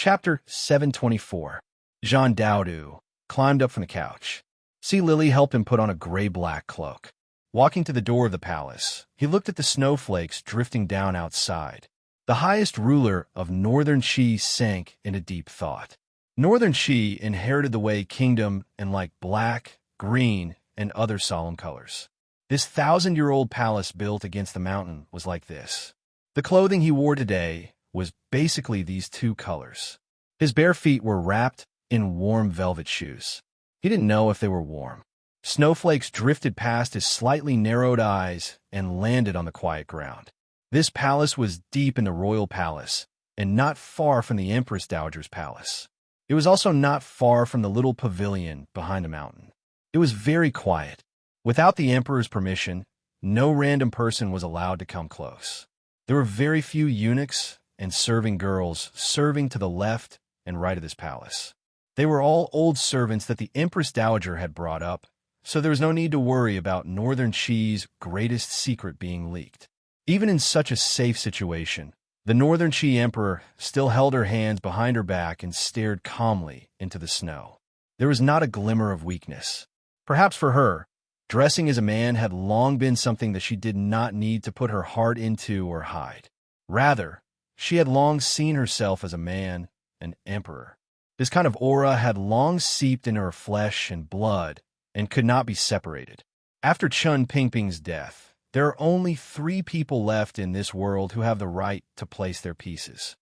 Chapter 724. Jean Daudu climbed up from the couch. See Lily helped him put on a gray-black cloak. Walking to the door of the palace, he looked at the snowflakes drifting down outside. The highest ruler of Northern Qi sank into deep thought. Northern Qi inherited the Wei kingdom in like black, green, and other solemn colors. This 1,000-year-old palace built against the mountain was like this. The clothing he wore today was basically these two colors. His bare feet were wrapped in warm velvet shoes. He didn't know if they were warm. Snowflakes drifted past his slightly narrowed eyes and landed on the quiet ground. This palace was deep in the royal palace and not far from the Empress Dowager's palace. It was also not far from the little pavilion behind the mountain. It was very quiet. Without the emperor's permission, no random person was allowed to come close. There were very few eunuchs and serving girls serving to the left and right of this palace. They were all old servants that the Empress Dowager had brought up, so there was no need to worry about Northern Qi's greatest secret being leaked. Even in such a safe situation, the Northern Qi Emperor still held her hands behind her back and stared calmly into the snow. There was not a glimmer of weakness. Perhaps for her, dressing as a man had long been something that she did not need to put her heart into or hide. Rather, she had long seen herself as a man, an emperor. This kind of aura had long seeped into her flesh and blood and could not be separated. After Chun Pingping's death, there are only 3 people left in this world who have the right to place their pieces.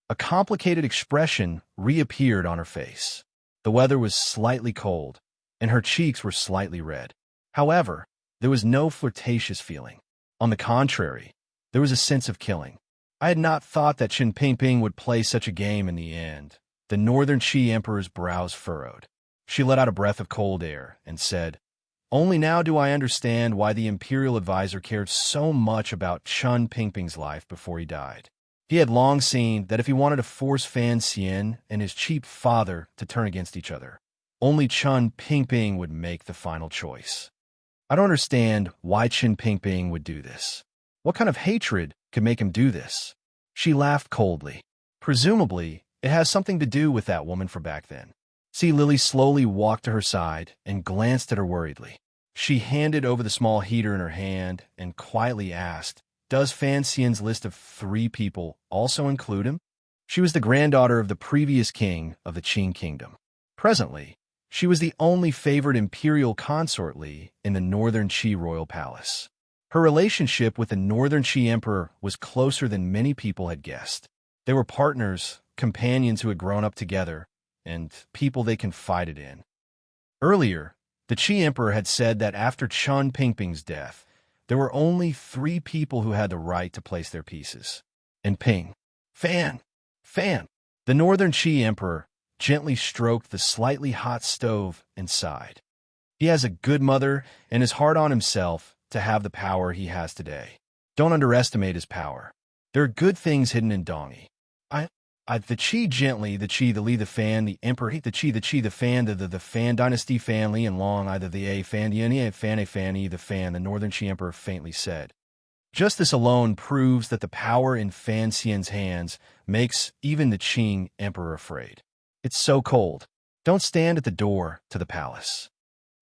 A complicated expression reappeared on her face. The weather was slightly cold, and her cheeks were slightly red. However, there was no flirtatious feeling. On the contrary, there was a sense of killing. I had not thought that Chun Pingping would play such a game in the end. The Northern Qi Emperor's brows furrowed. She let out a breath of cold air and said, "Only now do I understand why the Imperial Advisor cared so much about Chun Pingping's life before he died. He had long seen that if he wanted to force Fan Xian and his cheap father to turn against each other, only Chun Pingping would make the final choice. I don't understand why Chun Pingping would do this. What kind of hatred could make him do this?" She laughed coldly. "Presumably, it has something to do with that woman from back then." See Lily slowly walked to her side and glanced at her worriedly. She handed over the small heater in her hand and quietly asked, "Does Fan Xian's list of 3 people also include him?" She was the granddaughter of the previous king of the Qing kingdom. Presently, she was the only favored imperial consortly in the Northern Qi royal palace. Her relationship with the Northern Qi emperor was closer than many people had guessed. They were partners, companions who had grown up together, and people they confided in. Earlier, the Qi emperor had said that after Chun Pingping's death, there were only 3 people who had the right to place their pieces. And Fan. The Northern Qi emperor gently stroked the slightly hot stove and sighed. He has a good mother and is hard on himself to have the power he has today. Don't underestimate his power. There are good things hidden in Dongi. The Qi gently, the Qi, the Li, the Fan, the Emperor, the Qi, the Fan, the Fan Dynasty, Fan Li, and Long, either the A, Fan, the N, Fan, A, Fan, E, the Fan, the Northern Qi Emperor faintly said. Just this alone proves that the power in Fan Xian's hands makes even the Qing Emperor afraid. It's so cold. Don't stand at the door to the palace.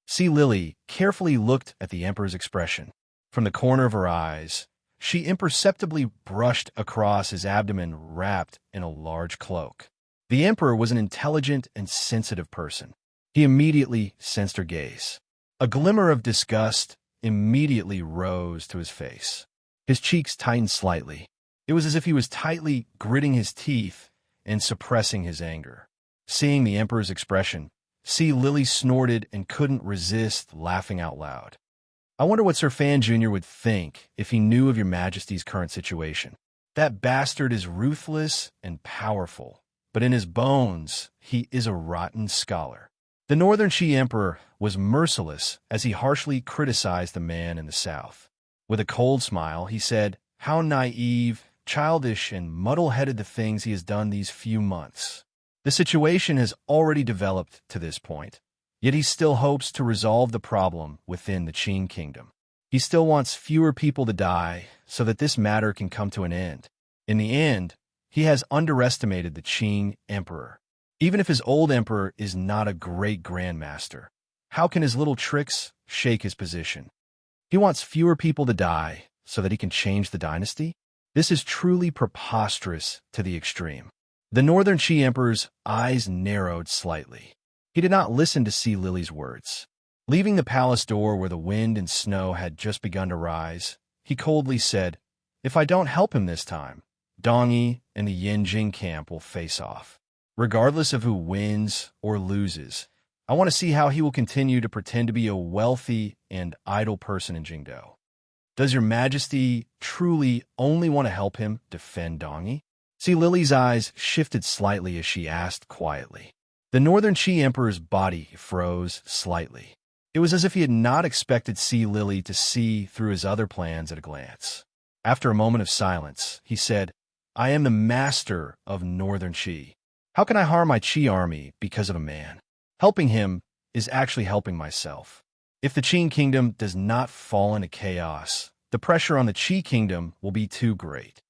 See Lily carefully looked at the Emperor's expression. From the corner of her eyes, she imperceptibly brushed across his abdomen wrapped in a large cloak. The Emperor was an intelligent and sensitive person. He immediately sensed her gaze. A glimmer of disgust immediately rose to his face. His cheeks tightened slightly. It was as if he was tightly gritting his teeth and suppressing his anger. Seeing the Emperor's expression, Lily snorted and couldn't resist laughing out loud. "I wonder what Sir Fan Jr. would think if he knew of your Majesty's current situation. That bastard is ruthless and powerful, but in his bones, he is a rotten scholar." The Northern Qi Emperor was merciless as he harshly criticized the man in the south. With a cold smile, he said, "How naive, childish, and muddle-headed the things he has done these few months. The situation has already developed to this point. Yet he still hopes to resolve the problem within the Qing kingdom. He still wants fewer people to die so that this matter can come to an end. In the end, He has underestimated the Qing emperor. Even if his old emperor is not a great grandmaster, how can his little tricks shake his position? He wants fewer people to die so that he can change the dynasty? This is truly preposterous to the extreme. The Northern Qi emperor's eyes narrowed slightly. He did not listen to See Lily's words. Leaving the palace door where the wind and snow had just begun to rise, he coldly said, "If I don't help him this time, Dong Yi and the Yinjing camp will face off. Regardless of who wins or loses, I want to see how he will continue to pretend to be a wealthy and idle person in Jingdou. Does your majesty truly only want to help him defend Dong Yi?" See Lily's eyes shifted slightly as she asked quietly. The Northern Qi emperor's body froze slightly. It was as if he had not expected See Lily to see through his other plans at a glance. After a moment of silence, he said, "I am the master of Northern Qi. How can I harm my Qi army because of a man? Helping him is actually helping myself. If the Qing kingdom does not fall into chaos, the pressure on the Qi kingdom will be too great.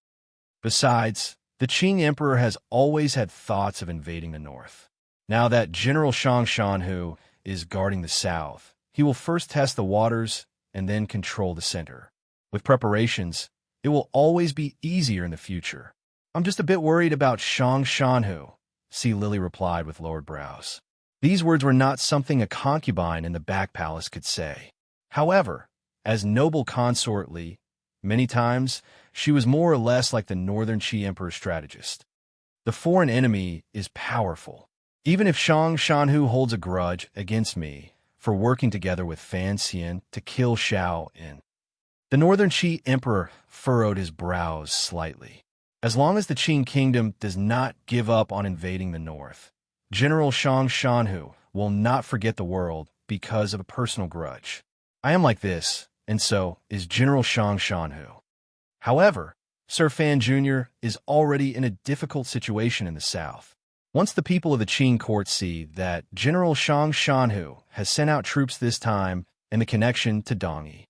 Besides, the Qing emperor has always had thoughts of invading the north. Now that General Shang Shanhu is guarding the south, he will first test the waters and then control the center. With preparations, it will always be easier in the future. I'm just a bit worried about Shang Shanhu," See Lily replied with lowered brows. These words were not something a concubine in the back palace could say. However, as noble consort Li, many times she was more or less like the Northern Qi emperor's strategist. The foreign enemy is powerful. Even if Shang Shanhu holds a grudge against me for working together with Fan Xian to kill Xiao In. The Northern Qi emperor furrowed his brows slightly. As long as the Qing kingdom does not give up on invading the north, General Shang Shanhu will not forget the world because of a personal grudge. I am like this, and so is General Shang Shanhu. However, Sir Fan Jr. is already in a difficult situation in the south. Once the people of the Qing court see that General Shang Shanhu has sent out troops this time and the connection to Dong Yi,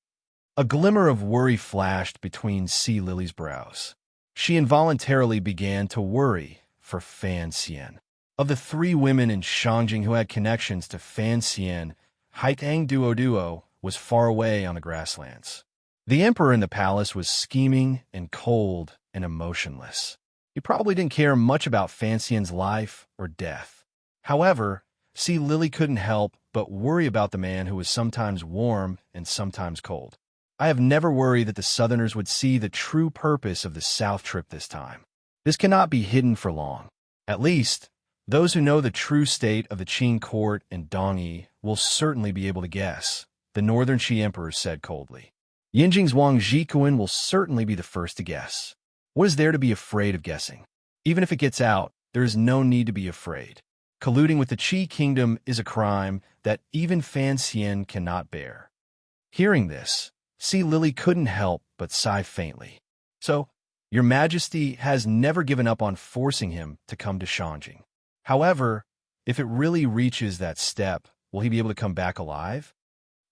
a glimmer of worry flashed between See Lily's brows. She involuntarily began to worry for Fan Xian. Of the 3 women in Shangjing who had connections to Fan Xian, Haitang Duo was far away on the grasslands. The emperor in the palace was scheming and cold and emotionless. He probably didn't care much about Fan Xian's life or death. However, See Lily couldn't help but worry about the man who was sometimes warm and sometimes cold. I have never worried that the Southerners would see the true purpose of the South trip this time. This cannot be hidden for long. At least, those who know the true state of the Qing court and Dong Yi will certainly be able to guess, the Northern Qi emperor said coldly. Yinjing's Wang Zhikuan will certainly be the first to guess. What is there to be afraid of guessing? Even if it gets out, there is no need to be afraid. Colluding with the Qi kingdom is a crime that even Fan Xian cannot bear. Hearing this, See Lily couldn't help but sigh faintly. So, your majesty has never given up on forcing him to come to Shangjing. However, if it really reaches that step, will he be able to come back alive?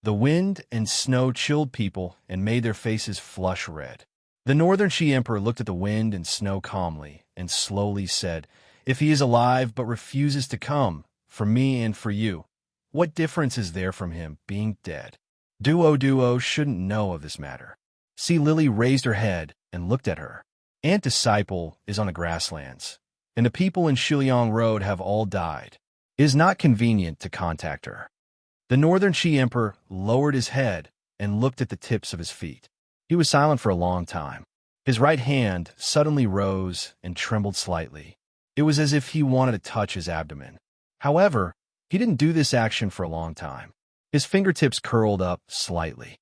The wind and snow chilled people and made their faces flush red. The Northern Qi emperor looked at the wind and snow calmly and slowly said, "If he is alive but refuses to come, for me and for you, what difference is there from him being dead? Duo shouldn't know of this matter." See Lily raised her head and looked at her. Aunt Disciple is on the grasslands, and the people in Shiliang Road have all died. It is not convenient to contact her. The Northern Qi emperor lowered his head and looked at the tips of his feet. He was silent for a long time. His right hand suddenly rose and trembled slightly. It was as if he wanted to touch his abdomen. However, he didn't do this action for a long time. His fingertips curled up slightly.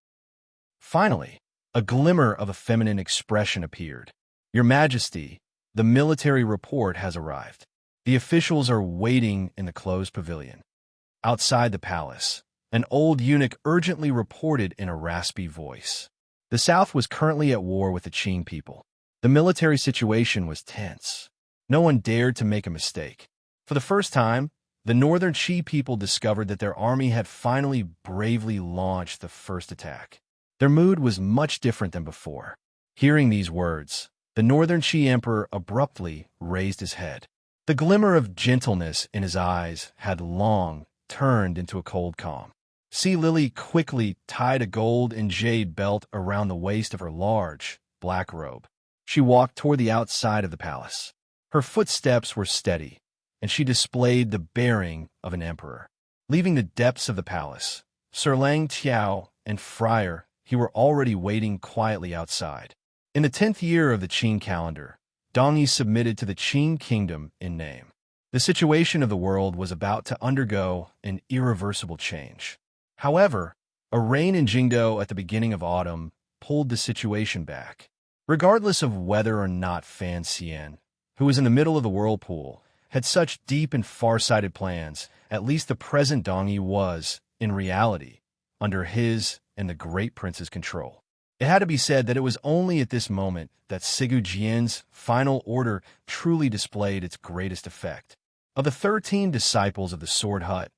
Finally, a glimmer of a feminine expression appeared. "Your Majesty, the military report has arrived. The officials are waiting in the closed pavilion." Outside the palace, an old eunuch urgently reported in a raspy voice. The South was currently at war with the Qing people. The military situation was tense. No one dared to make a mistake. For the first time, the Northern Qi people discovered that their army had finally bravely launched the first attack. Their mood was much different than before. Hearing these words, the Northern Qi Emperor abruptly raised his head. The glimmer of gentleness in his eyes had long turned into a cold calm. Sea Lily quickly tied a gold and jade belt around the waist of her large, black robe. She walked toward the outside of the palace. Her footsteps were steady, and she displayed the bearing of an emperor. Leaving the depths of the palace, Sir Lang Tiao and Friar he were already waiting quietly outside. In the 10th year of the Qin calendar, Dongyi submitted to the Qin kingdom in name. The situation of the world was about to undergo an irreversible change. However, a rain in Jingdo at the beginning of autumn pulled the situation back. Regardless of whether or not Fan Xian, who was in the middle of the whirlpool, had such deep and far-sighted plans, at least the present Dongyi was, in reality, under his and the Great Prince's control. It had to be said that it was only at this moment that Sigu Jian's final order truly displayed its greatest effect. Of the 13 disciples of the Sword Hut,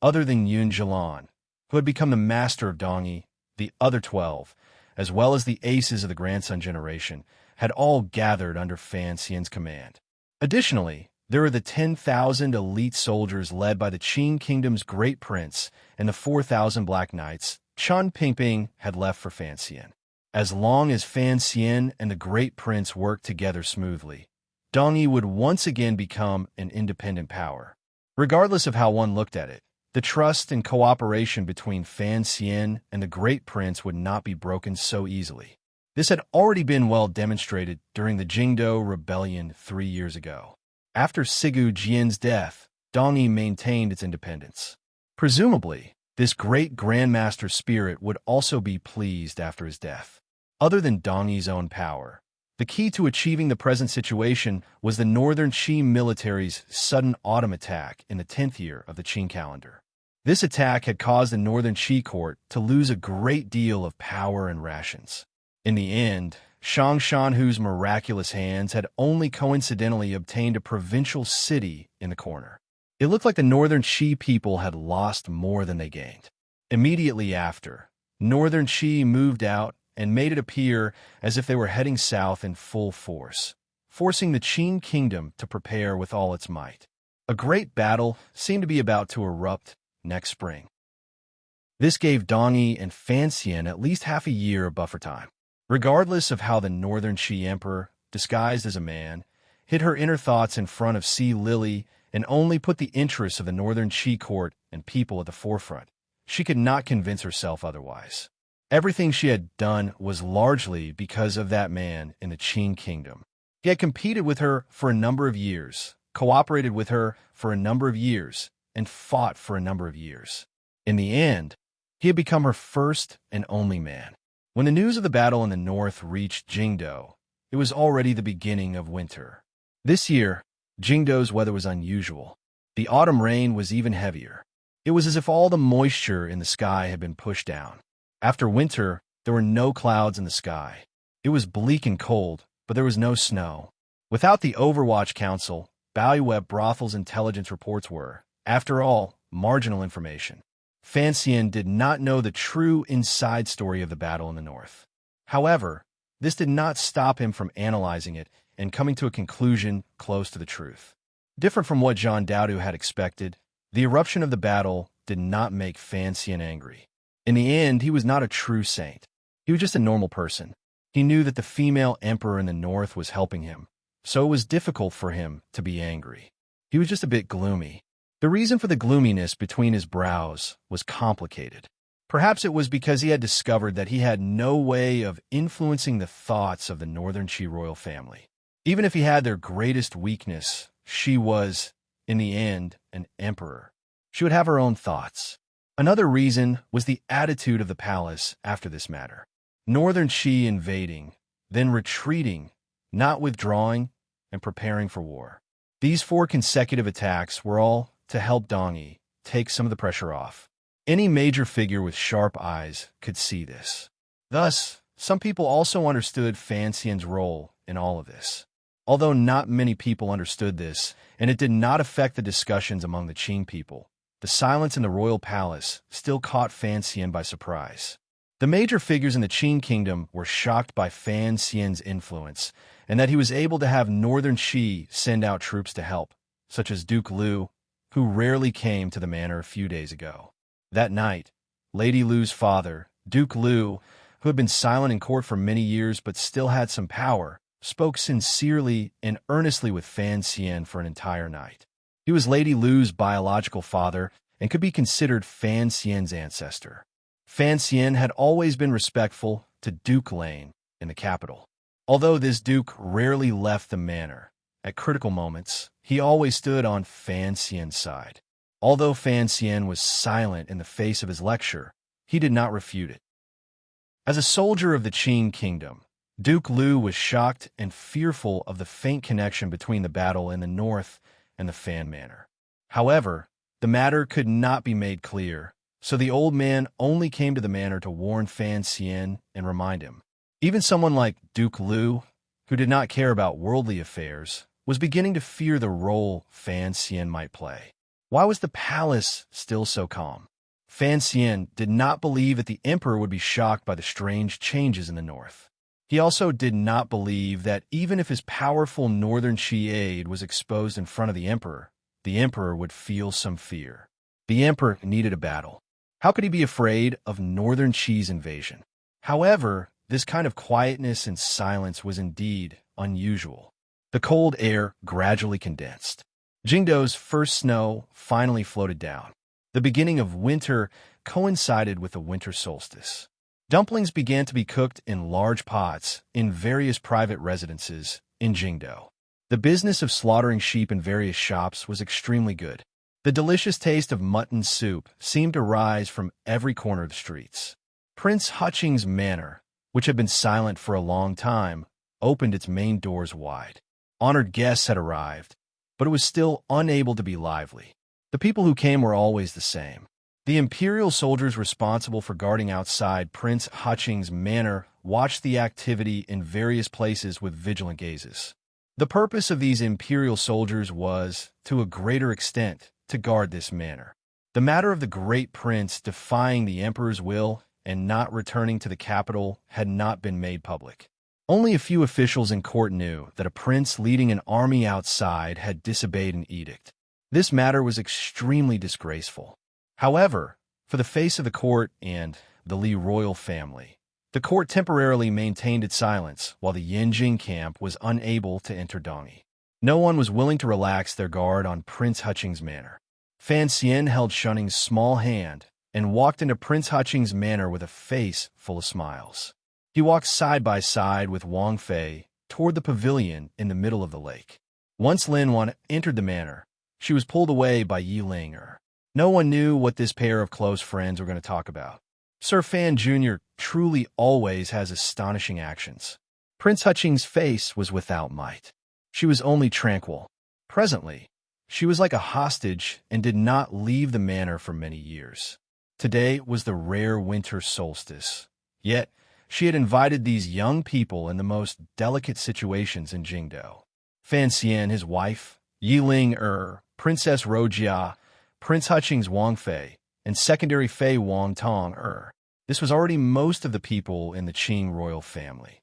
other than Yun Jilan, who had become the master of Dongyi, the other 12, as well as the aces of the grandson generation, had all gathered under Fan Xian's command. Additionally, there were the 10,000 elite soldiers led by the Qin Kingdom's Great Prince and the 4,000 Black Knights Chen Pingping had left for Fan Xian. As long as Fan Xian and the Great Prince worked together smoothly, Dongyi would once again become an independent power. Regardless of how one looked at it, the trust and cooperation between Fan Xian and the Great Prince would not be broken so easily. This had already been well demonstrated during the Jingdo Rebellion 3 years ago. After Sigu Jian's death, Dongyi maintained its independence. Presumably, this great Grandmaster spirit would also be pleased after his death. Other than Dongyi's own power, the key to achieving the present situation was the Northern Qi military's sudden autumn attack in the 10th year of the Qin calendar. This attack had caused the Northern Qi court to lose a great deal of power and rations. In the end, Shang Shanhu's miraculous hands had only coincidentally obtained a provincial city in the corner. It looked like the Northern Qi people had lost more than they gained. Immediately after, Northern Qi moved out and made it appear as if they were heading south in full force, forcing the Qin kingdom to prepare with all its might. A great battle seemed to be about to erupt next spring. This gave Dongyi and Fan Xian at least half a year of buffer time. Regardless of how the Northern Qi Emperor, disguised as a man, hid her inner thoughts in front of Sea Lily and only put the interests of the Northern Qi court and people at the forefront, she could not convince herself otherwise. Everything she had done was largely because of that man in the Qin kingdom. He had competed with her for a number of years, cooperated with her for a number of years, and fought for a number of years. In the end, he had become her first and only man. When the news of the battle in the north reached Jingdo, it was already the beginning of winter. This year, Jingdo's weather was unusual. The autumn rain was even heavier. It was as if all the moisture in the sky had been pushed down. After winter, there were no clouds in the sky. It was bleak and cold, but there was no snow. Without the Overwatch Council, Baoyueb Brothel's intelligence reports were, after all, marginal information. Fan Xian did not know the true inside story of the battle in the north. However, this did not stop him from analyzing it and coming to a conclusion close to the truth. Different from what Zhang Daodu had expected, the eruption of the battle did not make Fan Xian angry. In the end, he was not a true saint. He was just a normal person. He knew that the female emperor in the north was helping him, so it was difficult for him to be angry. He was just a bit gloomy. The reason for the gloominess between his brows was complicated. Perhaps it was because he had discovered that he had no way of influencing the thoughts of the Northern Qi royal family. Even if he had their greatest weakness, she was, in the end, an emperor. She would have her own thoughts. Another reason was the attitude of the palace after this matter. Northern Qi invading, then retreating, not withdrawing, and preparing for war. These 4 consecutive attacks were all to help Dongyi take some of the pressure off. Any major figure with sharp eyes could see this. Thus, some people also understood Fan Xian's role in all of this. Although not many people understood this, and it did not affect the discussions among the Qin people, the silence in the royal palace still caught Fan Xian by surprise. The major figures in the Qin kingdom were shocked by Fan Xian's influence, and that he was able to have Northern Qi send out troops to help, such as Duke Liu, who rarely came to the manor a few days ago. That night, Lady Liu's father, Duke Liu, who had been silent in court for many years but still had some power, spoke sincerely and earnestly with Fan Xian for an entire night. He was Lady Liu's biological father and could be considered Fan Xian's ancestor. Fan Xian had always been respectful to Duke Lane in the capital. Although this duke rarely left the manor, at critical moments, he always stood on Fan Xian's side. Although Fan Xian was silent in the face of his lecture, he did not refute it. As a soldier of the Qing kingdom, Duke Liu was shocked and fearful of the faint connection between the battle in the north and the Fan Manor. However, the matter could not be made clear, so the old man only came to the manor to warn Fan Xian and remind him. Even someone like Duke Liu, who did not care about worldly affairs, was beginning to fear the role Fan Xian might play. Why was the palace still so calm? Fan Xian did not believe that the emperor would be shocked by the strange changes in the north. He also did not believe that even if his powerful Northern Qi aide was exposed in front of the emperor would feel some fear. The emperor needed a battle. How could he be afraid of Northern Qi's invasion? However, this kind of quietness and silence was indeed unusual. The cold air gradually condensed. Jingdo's first snow finally floated down. The beginning of winter coincided with the winter solstice. Dumplings began to be cooked in large pots in various private residences in Jingdo. The business of slaughtering sheep in various shops was extremely good. The delicious taste of mutton soup seemed to rise from every corner of the streets. Prince Hutching's manor, which had been silent for a long time, opened its main doors wide. Honored guests had arrived, but it was still unable to be lively. The people who came were always the same. The imperial soldiers responsible for guarding outside Prince Hutching's manor watched the activity in various places with vigilant gazes. The purpose of these imperial soldiers was, to a greater extent, to guard this manor. The matter of the great prince defying the emperor's will and not returning to the capital had not been made public. Only a few officials in court knew that a prince leading an army outside had disobeyed an edict. This matter was extremely disgraceful. However, for the face of the court and the Li royal family, the court temporarily maintained its silence while the Yinjing camp was unable to enter Dongi. No one was willing to relax their guard on Prince Hutching's manor. Fan Xian held Shunning's small hand and walked into Prince Hutching's manor with a face full of smiles. He walked side by side with Wang Fei toward the pavilion in the middle of the lake. Once Lin Wan entered the manor, she was pulled away by Yi Ling. No one knew what this pair of close friends were going to talk about. Sir Fan Jr. truly always has astonishing actions. Prince Hutching's face was without might. She was only tranquil. Presently, she was like a hostage and did not leave the manor for many years. Today was the rare winter solstice. Yet, she had invited these young people in the most delicate situations in Jingdo. Fan Xian, his wife, Yi Ling, Princess Rojia, Prince Hutching's Wang Fei, and secondary Fei Wang Tong. This was already most of the people in the Qing royal family.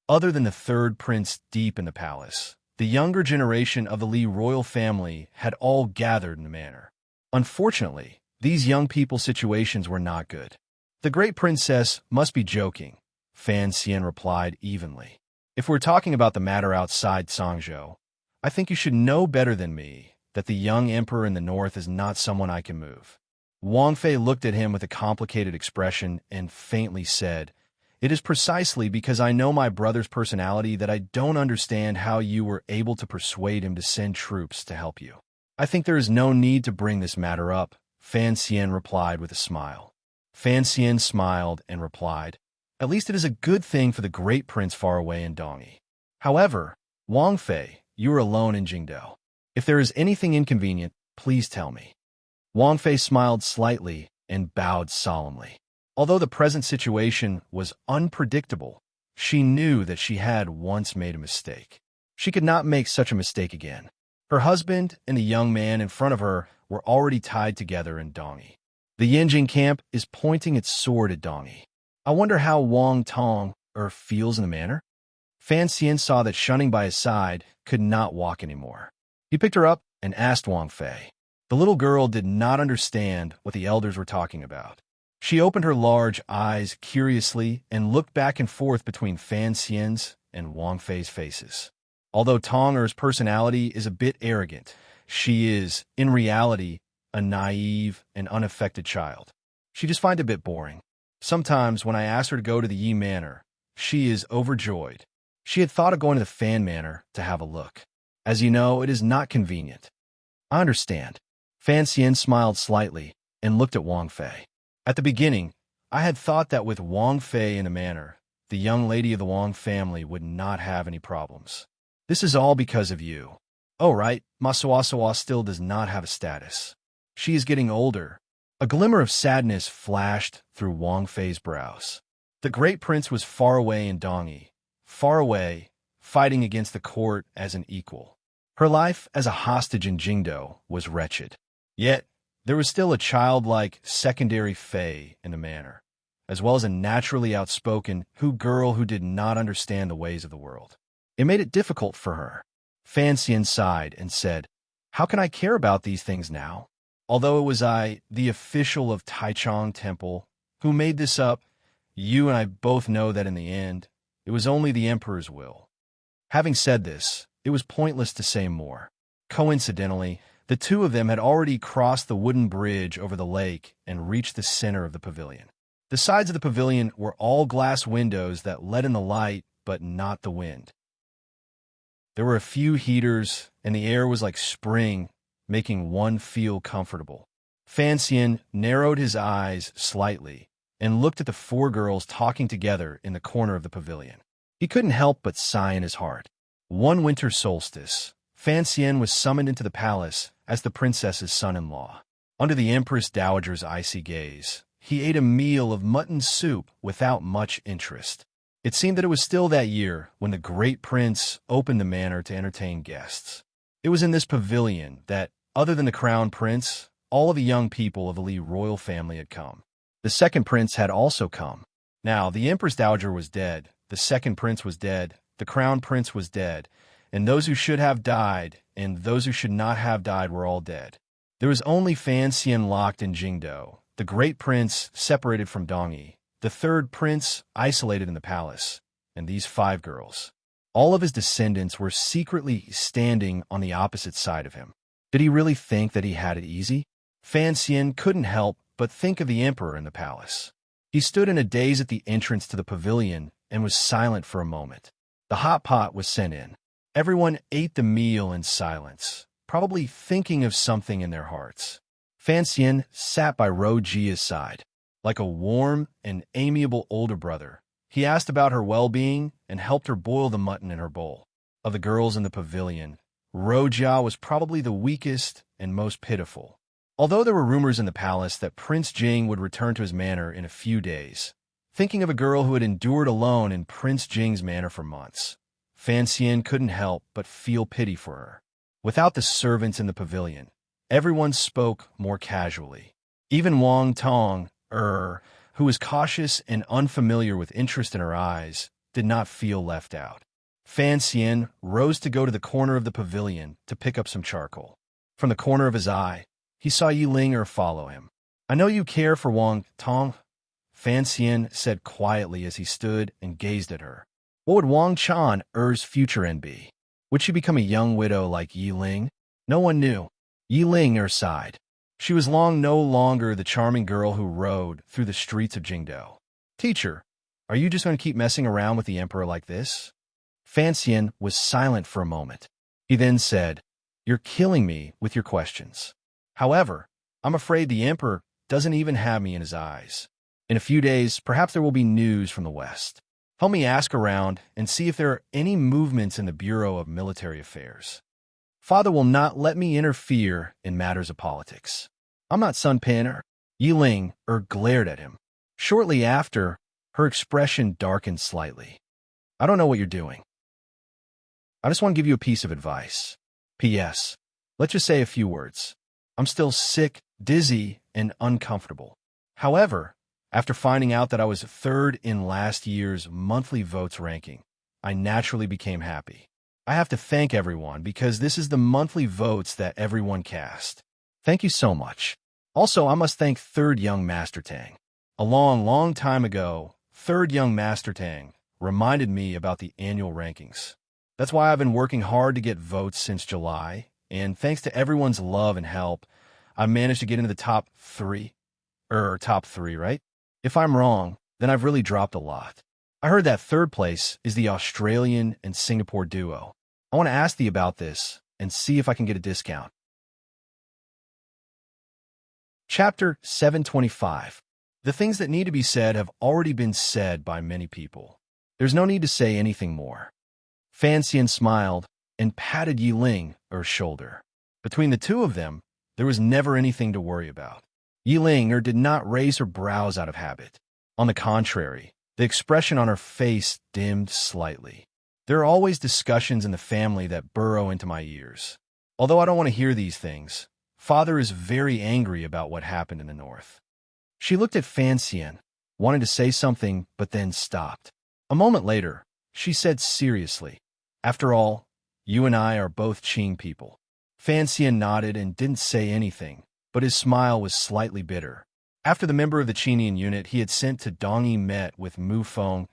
Other than the third prince deep in the palace, the younger generation of the Li royal family had all gathered in the manor. Unfortunately, these young people's situations were not good. The great princess must be joking, Fan Xian replied evenly. If we're talking about the matter outside Sangzhou, I think you should know better than me that the young emperor in the north is not someone I can move. Wang Fei looked at him with a complicated expression and faintly said, "It is precisely because I know my brother's personality that I don't understand how you were able to persuade him to send troops to help you. I think there is no need to bring this matter up," Fan Xian replied with a smile. Fan Xian smiled and replied, "At least it is a good thing for the great prince far away in Dongi. However, Wang Fei, you are alone in Jingdo. If there is anything inconvenient, please tell me." Wang Fei smiled slightly and bowed solemnly. Although the present situation was unpredictable, she knew that she had once made a mistake. She could not make such a mistake again. Her husband and the young man in front of her were already tied together in Dongi. The Yinjing camp is pointing its sword at Dongi. I wonder how Wang Tong feels in the manor. Fan Xian saw that shunning by his side could not walk anymore. He picked her up and asked Wang Fei. The little girl did not understand what the elders were talking about. She opened her large eyes curiously and looked back and forth between Fan Xian's and Wang Fei's faces. Although Tong Er's personality is a bit arrogant, she is, in reality, a naive and unaffected child. She just finds it a bit boring. Sometimes when I ask her to go to the Yi Manor, she is overjoyed. She had thought of going to the Fan Manor to have a look. As you know, it is not convenient. I understand. Fan Xian smiled slightly and looked at Wang Fei. At the beginning, I had thought that with Wang Fei in the manor, the young lady of the Wang family would not have any problems. This is all because of you. Oh, right, Masuasawa still does not have a status. She is getting older. A glimmer of sadness flashed through Wang Fei's brows. The great prince was far away in Dongyi, far away, fighting against the court as an equal. Her life as a hostage in Jingdo was wretched. Yet, there was still a childlike secondary Fei in the manor, as well as a naturally outspoken girl who did not understand the ways of the world. It made it difficult for her. Fan Xian sighed and said, "How can I care about these things now? Although it was I, the official of Taichung Temple, who made this up, you and I both know that in the end, it was only the emperor's will." Having said this, it was pointless to say more. Coincidentally, the two of them had already crossed the wooden bridge over the lake and reached the center of the pavilion. The sides of the pavilion were all glass windows that let in the light, but not the wind. There were a few heaters, and the air was like spring, making one feel comfortable. Fan Xian narrowed his eyes slightly and looked at the four girls talking together in the corner of the pavilion. He couldn't help but sigh in his heart. One winter solstice, Fan Xian was summoned into the palace as the princess's son-in-law. Under the Empress Dowager's icy gaze, he ate a meal of mutton soup without much interest. It seemed that it was still that year when the great prince opened the manor to entertain guests. It was in this pavilion that, other than the crown prince, all of the young people of the Li royal family had come. The second prince had also come. Now, the Empress Dowager was dead, the second prince was dead, the crown prince was dead, and those who should have died and those who should not have died were all dead. There was only Fan Xian locked in Jingdo, the great prince separated from Dongyi, the third prince isolated in the palace, and these 5 girls. All of his descendants were secretly standing on the opposite side of him. Did he really think that he had it easy? Fan Xian couldn't help but think of the emperor in the palace. He stood in a daze at the entrance to the pavilion and was silent for a moment. The hot pot was sent in. Everyone ate the meal in silence, probably thinking of something in their hearts. Fan Xian sat by Ro Jia's side. Like a warm and amiable older brother, he asked about her well-being and helped her boil the mutton in her bowl. Of the girls in the pavilion, Ro Jia was probably the weakest and most pitiful. Although there were rumors in the palace that Prince Jing would return to his manor in a few days, thinking of a girl who had endured alone in Prince Jing's manor for months, Fan Xian couldn't help but feel pity for her. Without the servants in the pavilion, everyone spoke more casually. Even Wang Tong, who was cautious and unfamiliar with interest in her eyes, did not feel left out. Fan Xian rose to go to the corner of the pavilion to pick up some charcoal. From the corner of his eye, he saw Yi Ling follow him. "I know you care for Wang Tong," Fan Xian said quietly as he stood and gazed at her. What would Wang Chan's future end be? Would she become a young widow like Yi Ling? No one knew. Yi Ling sighed. She was no longer the charming girl who rode through the streets of Jingdo. "Teacher, are you just going to keep messing around with the emperor like this?" Fan Xian was silent for a moment. He then said, "You're killing me with your questions. However, I'm afraid the emperor doesn't even have me in his eyes. In a few days, perhaps there will be news from the west. Help me ask around and see if there are any movements in the Bureau of Military Affairs. Father will not let me interfere in matters of politics. I'm not Sun Pan." Yi Ling glared at him. Shortly after, her expression darkened slightly. "I don't know what you're doing. I just want to give you a piece of advice. P.S. Let's just say a few words. I'm still sick, dizzy, and uncomfortable. However, after finding out that I was third in last year's monthly votes ranking, I naturally became happy. I have to thank everyone because this is the monthly votes that everyone cast. Thank you so much. Also, I must thank Third Young Master Tang. A long, long time ago, Third Young Master Tang reminded me about the annual rankings. That's why I've been working hard to get votes since July, and thanks to everyone's love and help, I've managed to get into the top three, right? If I'm wrong, then I've really dropped a lot. I heard that third place is the Australian and Singapore duo. I want to ask thee about this and see if I can get a discount. Chapter 725. The things that need to be said have already been said by many people. There's no need to say anything more. Fan Xian smiled and patted Yi Ling on her shoulder. Between the two of them, there was never anything to worry about. Yi Ling did not raise her brows out of habit. On the contrary, the expression on her face dimmed slightly. There are always discussions in the family that burrow into my ears. Although I don't want to hear these things, Father is very angry about what happened in the north. She looked at Fan Xian, wanted to say something, but then stopped. A moment later, she said seriously, "After all, you and I are both Qing people." Fan Xian nodded and didn't say anything, but his smile was slightly bitter. After the member of the Qinian unit he had sent to Dongyi met with Mu Feng,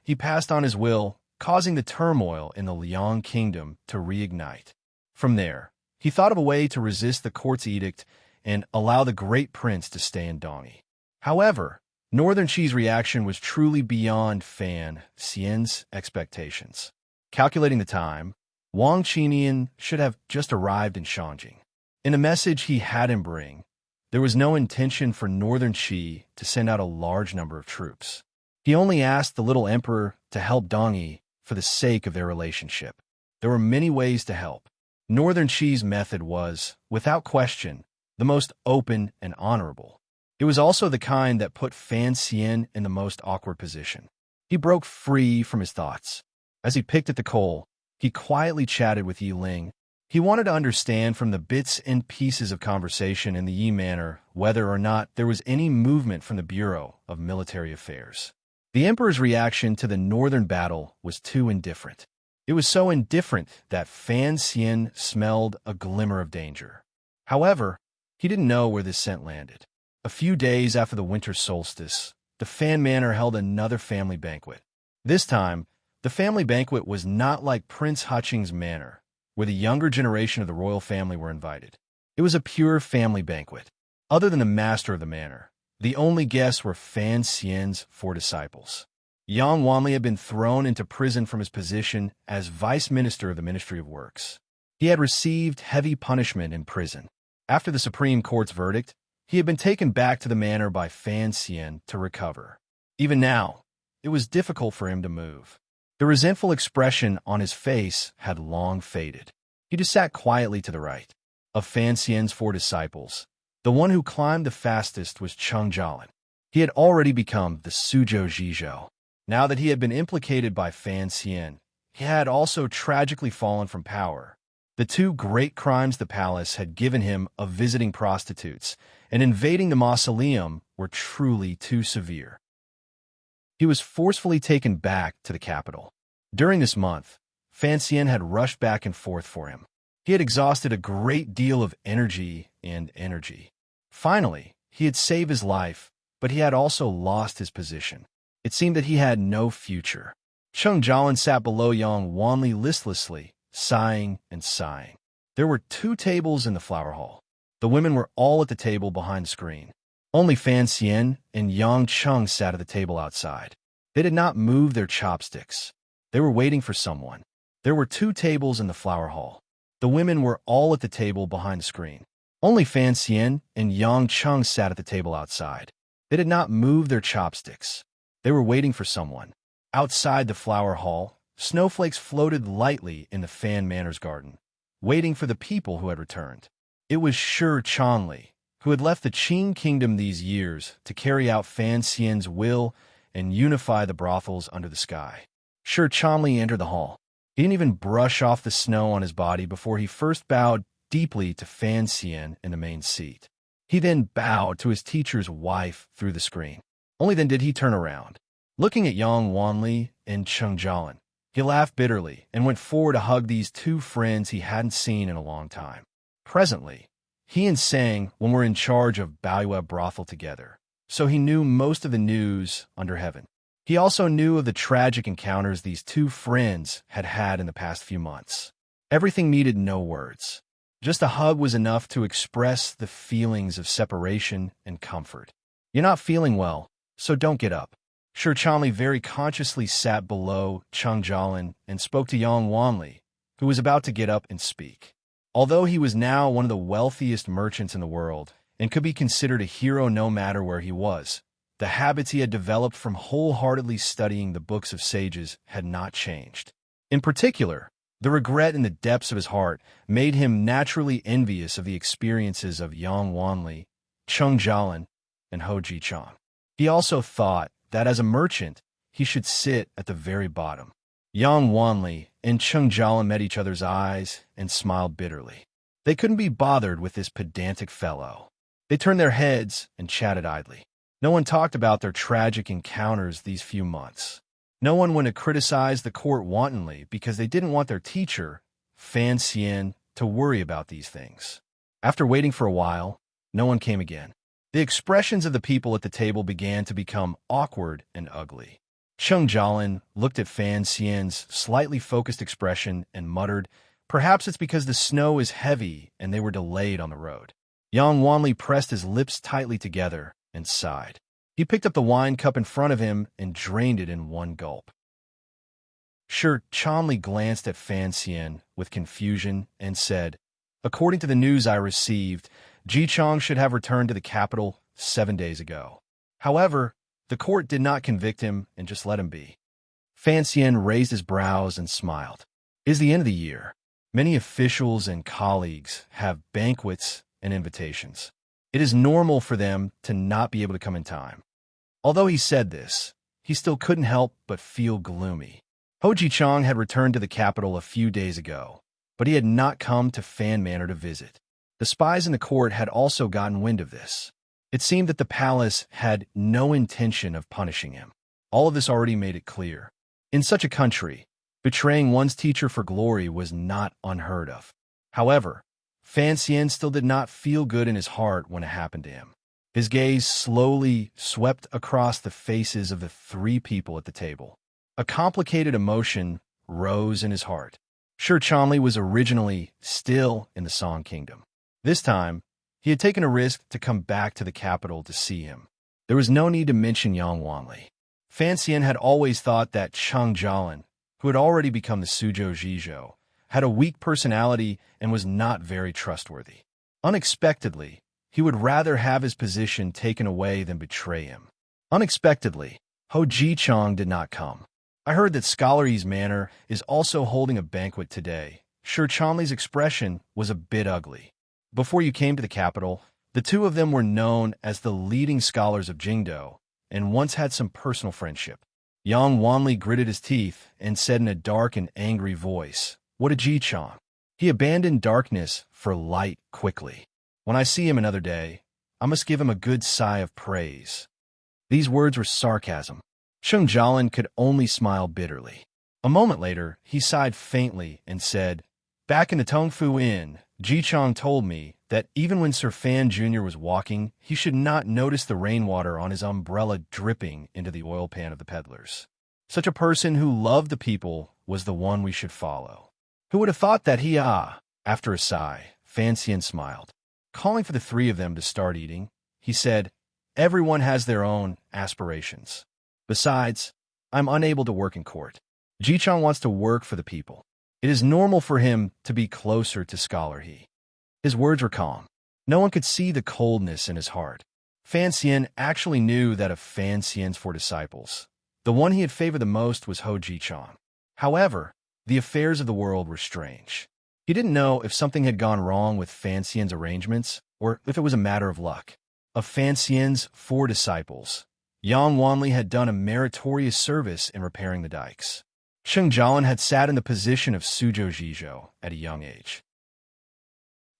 he passed on his will, causing the turmoil in the Liang kingdom to reignite. From there, he thought of a way to resist the court's edict and allow the great prince to stay in Dongyi. However, Northern Qi's reaction was truly beyond Fan Xian's expectations. Calculating the time, Wang Qinian should have just arrived in Shanjing. In a message he had him bring, there was no intention for Northern Qi to send out a large number of troops. He only asked the little emperor to help Dongyi for the sake of their relationship. There were many ways to help. Northern Qi's method was, without question, the most open and honorable. It was also the kind that put Fan Xian in the most awkward position. He broke free from his thoughts. As he picked at the coal, he quietly chatted with Yi Ling. He wanted to understand from the bits and pieces of conversation in the Yi manor whether or not there was any movement from the Bureau of Military Affairs. The emperor's reaction to the northern battle was too indifferent. It was so indifferent that Fan Xian smelled a glimmer of danger. However, he didn't know where this scent landed. A few days after the winter solstice, the Fan Manor held another family banquet. This time, the family banquet was not like Prince Haching's manor, where the younger generation of the royal family were invited. It was a pure family banquet. Other than the master of the manor, the only guests were Fan Xian's 4 disciples. Yang Wanli had been thrown into prison from his position as vice minister of the Ministry of Works. He had received heavy punishment in prison. After the Supreme Court's verdict, he had been taken back to the manor by Fan Xian to recover. Even now, it was difficult for him to move. The resentful expression on his face had long faded. He just sat quietly to the right. Of Fan Xian's 4 disciples, the one who climbed the fastest was Cheng Jialin. He had already become the Suzhou Zhizhou. Now that he had been implicated by Fan Xian, he had also tragically fallen from power. The 2 great crimes the palace had given him of visiting prostitutes and invading the mausoleum were truly too severe. He was forcefully taken back to the capital. During this month, Fan Xian had rushed back and forth for him. He had exhausted a great deal of energy. Finally, he had saved his life, but he had also lost his position. It seemed that he had no future. Cheng Jialin sat below Yang Wanli listlessly, sighing and sighing. There were 2 tables in the flower hall. The women were all at the table behind the screen. Only Fan Xian and Yang Cheng sat at the table outside. They did not move their chopsticks. They were waiting for someone. There were 2 tables in the flower hall. The women were all at the table behind the screen. Only Fan Xian and Yang Cheng sat at the table outside. They did not move their chopsticks. They were waiting for someone. Outside the flower hall, snowflakes floated lightly in the Fan Manor's garden, waiting for the people who had returned. It was Shi Changli, who had left the Qing kingdom these years to carry out Fan Xian's will and unify the brothels under the sky. Shi Changli entered the hall. He didn't even brush off the snow on his body before he first bowed deeply to Fan Xian in the main seat. He then bowed to his teacher's wife through the screen. Only then did he turn around. Looking at Yang Wanli and Cheng Jialin, He laughed bitterly and went forward to hug these two friends he hadn't seen in a long time. Presently, he and Sang were in charge of Baoyue brothel together, so he knew most of the news under heaven. He also knew of the tragic encounters these two friends had had in the past few months. Everything needed no words. Just a hug was enough to express the feelings of separation and comfort. You're not feeling well, so don't get up. Shi Chanli very consciously sat below Cheng Jialin and spoke to Yang Wanli, who was about to get up and speak. Although he was now one of the wealthiest merchants in the world and could be considered a hero no matter where he was, the habits he had developed from wholeheartedly studying the books of sages had not changed. In particular, the regret in the depths of his heart made him naturally envious of the experiences of Yang Wanli, Cheng Jialin, and Ho Jichang. He also thought that as a merchant, he should sit at the very bottom. Yang Wanli and Cheng Jialin met each other's eyes and smiled bitterly. They couldn't be bothered with this pedantic fellow. They turned their heads and chatted idly. No one talked about their tragic encounters these few months. No one went to criticize the court wantonly because they didn't want their teacher, Fan Xian, to worry about these things. After waiting for a while, no one came again. The expressions of the people at the table began to become awkward and ugly. Cheng Jialin looked at Fan Xian's slightly focused expression and muttered, "Perhaps it's because the snow is heavy and they were delayed on the road." Yang Wanli pressed his lips tightly together and sighed. He picked up the wine cup in front of him and drained it in one gulp. Shi Chanli glanced at Fan Xian with confusion and said, "According to the news I received, Ji Chang should have returned to the capital 7 days ago. However, the court did not convict him and just let him be." Fan Xian raised his brows and smiled. "It is the end of the year. Many officials and colleagues have banquets and invitations. It is normal for them to not be able to come in time." Although he said this, he still couldn't help but feel gloomy. Ho Jichang had returned to the capital a few days ago, but he had not come to Fan Manor to visit. The spies in the court had also gotten wind of this. It seemed that the palace had no intention of punishing him. All of this already made it clear. In such a country, betraying one's teacher for glory was not unheard of. However, Fan Xian still did not feel good in his heart when it happened to him. His gaze slowly swept across the faces of the three people at the table. A complicated emotion rose in his heart. Shi Chanli was originally still in the Song Kingdom. This time, he had taken a risk to come back to the capital to see him. There was no need to mention Yang Wanli. Fan Xian had always thought that Cheng Jialin, who had already become the Suzhou Zhizhou, had a weak personality and was not very trustworthy. Unexpectedly, he would rather have his position taken away than betray him. Unexpectedly, Ho Jichang did not come. "I heard that Scholar Yi's Manor is also holding a banquet today." Shi Chanli's expression was a bit ugly. "Before you came to the capital, the two of them were known as the leading scholars of Jingdou and once had some personal friendship." Yang Wanli gritted his teeth and said in a dark and angry voice, "What a Jichang!" He abandoned darkness for light quickly. "When I see him another day, I must give him a good sigh of praise." These words were sarcasm. Cheng Jialin could only smile bitterly. A moment later, he sighed faintly and said, "Back in the Tongfu Inn, Ji Chang told me that even when Sir Fan Jr. was walking, he should not notice the rainwater on his umbrella dripping into the oil pan of the peddlers. Such a person who loved the people was the one we should follow." Who would have thought that he, After a sigh, Fan Xian smiled. Calling for the three of them to start eating, he said, "Everyone has their own aspirations. Besides, I'm unable to work in court. Jichang wants to work for the people. It is normal for him to be closer to Scholar Yi." His words were calm. No one could see the coldness in his heart. Fan Xian actually knew that of Fan Xian's 4 disciples, the one he had favored the most was Ho Jichang. However, the affairs of the world were strange. He didn't know if something had gone wrong with Fan Xian's arrangements or if it was a matter of luck. Of Fan Xian's 4 disciples, Yang Wanli had done a meritorious service in repairing the dikes. Cheng Jialin had sat in the position of Suzhou Zhizhou at a young age.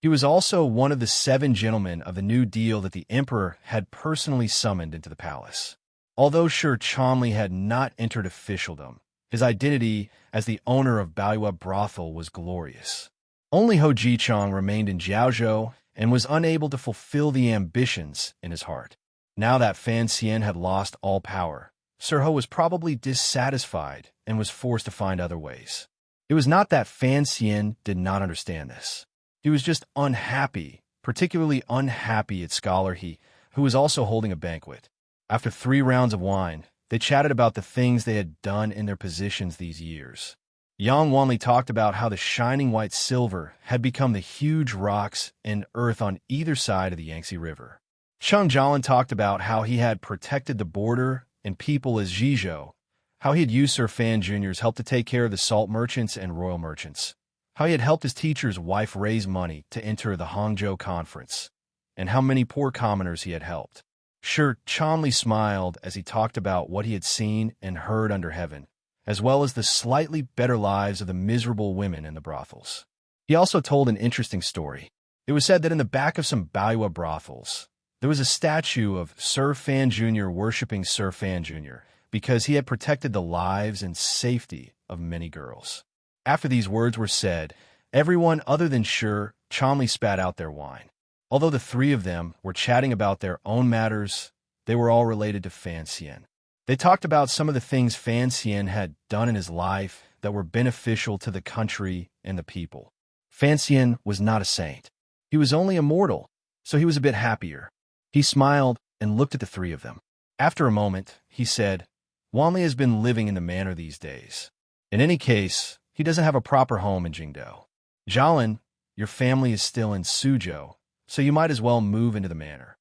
He was also one of the 7 gentlemen of the New Deal that the emperor had personally summoned into the palace. Although Shi Chanli had not entered officialdom, His identity as the owner of Baoyue brothel was glorious. Only Ho Ji-chang remained in Jiaozhou and was unable to fulfill the ambitions in his heart. Now that Fan Xian had lost all power, Sir Ho was probably dissatisfied and was forced to find other ways. It was not that Fan Xian did not understand this. He was just unhappy, particularly unhappy at Scholar He, who was also holding a banquet. After 3 rounds of wine, they chatted about the things they had done in their positions these years. Yang Wanli talked about how the shining white silver had become the huge rocks and earth on either side of the Yangtze River. Cheng Jialin talked about how he had protected the border and people as Zhizhou, how he had used Sir Fan Jr.'s help to take care of the salt merchants and royal merchants, how he had helped his teacher's wife raise money to enter the Hangzhou conference, and how many poor commoners he had helped. Sir Chanli smiled as he talked about what he had seen and heard under heaven, as well as the slightly better lives of the miserable women in the brothels. He also told an interesting story. It was said that in the back of some Baoyue brothels, there was a statue of Sir Fan Jr. worshipping Sir Fan Jr. because he had protected the lives and safety of many girls. After these words were said, everyone other than Sir Chanli spat out their wine. Although the 3 of them were chatting about their own matters, they were all related to Fan Xian. They talked about some of the things Fan Xian had done in his life that were beneficial to the country and the people. Fan Xian was not a saint. He was only a mortal, so he was a bit happier. He smiled and looked at the 3 of them. After a moment, he said, Wanli has been living in the manor these days. In any case, he doesn't have a proper home in Jingdou. Jialin, your family is still in Suzhou, so you might as well move into the manor.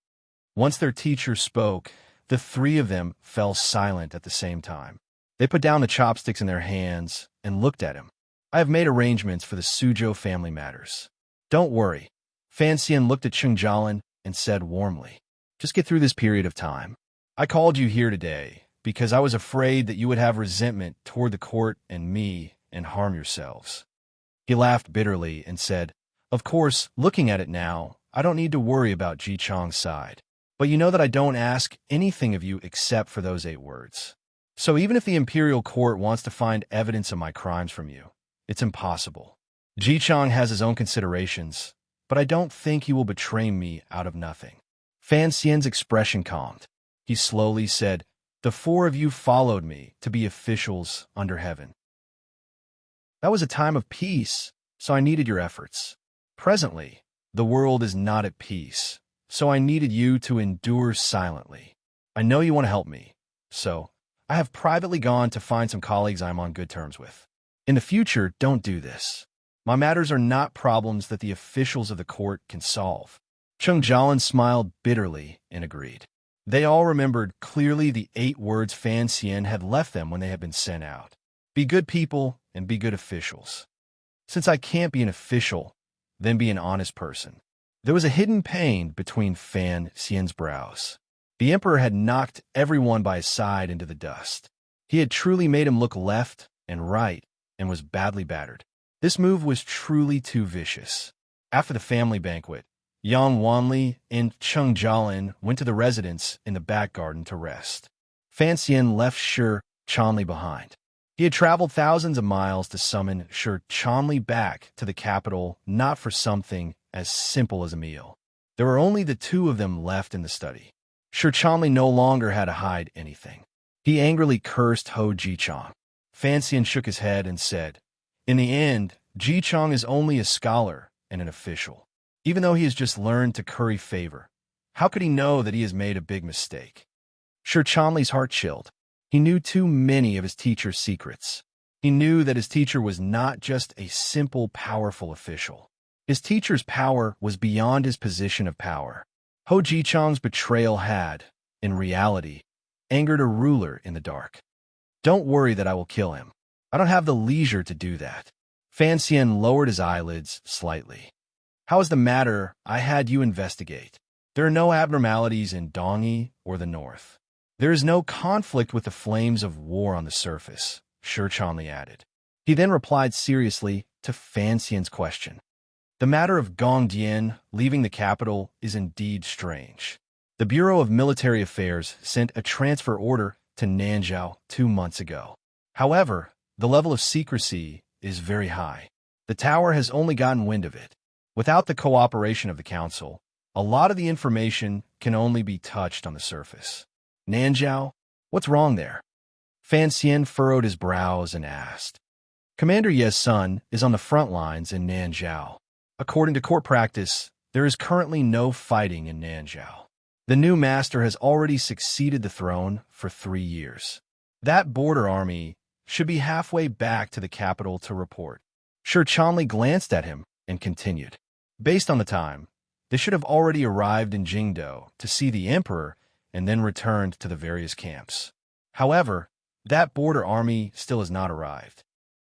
Once their teacher spoke, the 3 of them fell silent at the same time. They put down the chopsticks in their hands and looked at him. I have made arrangements for the Suzhou family matters. Don't worry. Fan Xian looked at Cheng Jialin and said warmly, just get through this period of time. I called you here today because I was afraid that you would have resentment toward the court and me and harm yourselves. He laughed bitterly and said, of course, looking at it now, I don't need to worry about Ji Chang's side. But you know that I don't ask anything of you except for those 8 words. So even if the imperial court wants to find evidence of my crimes from you, it's impossible. Ji Chang has his own considerations, but I don't think he will betray me out of nothing. Fan Xian's expression calmed. He slowly said, the 4 of you followed me to be officials under heaven. That was a time of peace, so I needed your efforts. Presently, the world is not at peace, so I needed you to endure silently. I know you want to help me, so I have privately gone to find some colleagues I'm on good terms with. In the future, don't do this. My matters are not problems that the officials of the court can solve. Cheng Jialin smiled bitterly and agreed. They all remembered clearly the 8 words Fan Xian had left them when they had been sent out. Be good people and be good officials. Since I can't be an official, then be an honest person. There was a hidden pain between Fan Xian's brows. The emperor had knocked everyone by his side into the dust. He had truly made him look left and right and was badly battered. This move was truly too vicious. After the family banquet, Yang Wanli and Cheng Jialin went to the residence in the back garden to rest. Fan Xian left Shi Chanli behind. He had traveled thousands of miles to summon Shi Chanli back to the capital, not for something as simple as a meal. There were only the 2 of them left in the study. Shi Chanli no longer had to hide anything. He angrily cursed Ho Ji-chang. Fan Xian shook his head and said, in the end, Ji-chang is only a scholar and an official. Even though he has just learned to curry favor, how could he know that he has made a big mistake? Shi Chanli's heart chilled. He knew too many of his teacher's secrets. He knew that his teacher was not just a simple, powerful official. His teacher's power was beyond his position of power. Ho Ji-chang's betrayal had, in reality, angered a ruler in the dark. Don't worry that I will kill him. I don't have the leisure to do that. Fan Xian lowered his eyelids slightly. How is the matter I had you investigate? There are no abnormalities in Dongyi or the north. There is no conflict with the flames of war on the surface, Shi Chanli added. He then replied seriously to Fan Xian's question. The matter of Gongdian leaving the capital is indeed strange. The Bureau of Military Affairs sent a transfer order to Nanzhou 2 months ago. However, The level of secrecy is very high. The tower has only gotten wind of it. Without the cooperation of the council, a lot of the information can only be touched on the surface. Nanjiao, what's wrong there? Fan Xian furrowed his brows and asked. Commander Ye's son is on the front lines in Nanjiao. According to court practice, there is currently no fighting in Nanjiao. The new master has already succeeded the throne for 3 years. That border army should be halfway back to the capital to report. Shi Chanli glanced at him and continued. Based on the time, they should have already arrived in Jingdo to see the emperor and then returned to the various camps. However, that border army still has not arrived.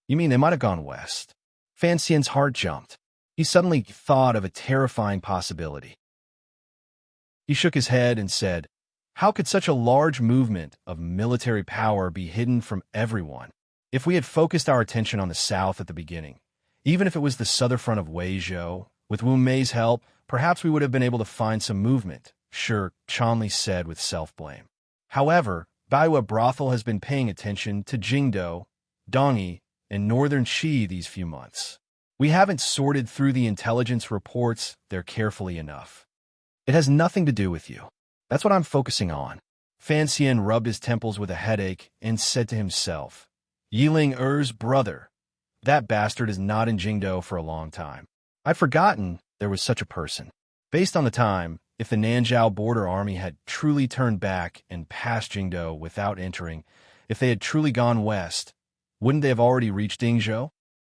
You mean they might have gone west? Fan Xian's heart jumped. He suddenly thought of a terrifying possibility. He shook his head and said, how could such a large movement of military power be hidden from everyone? If we had focused our attention on the south at the beginning, even if it was the southern front of Weizhou, with Wu Mei's help, perhaps we would have been able to find some movement, Shi Chanli said with self-blame. However, Baiwa Brothel has been paying attention to Jingdo, Dongyi, and northern Qi these few months. We haven't sorted through the intelligence reports there carefully enough. It has nothing to do with you. That's what I'm focusing on. Fan Xian rubbed his temples with a headache and said to himself, Yiling Er's brother. That bastard is not in Jingdo for a long time. I'd forgotten there was such a person. Based on the time, if the Nanjiao border army had truly turned back and passed Jingdo without entering, if they had truly gone west, wouldn't they have already reached Dingzhou?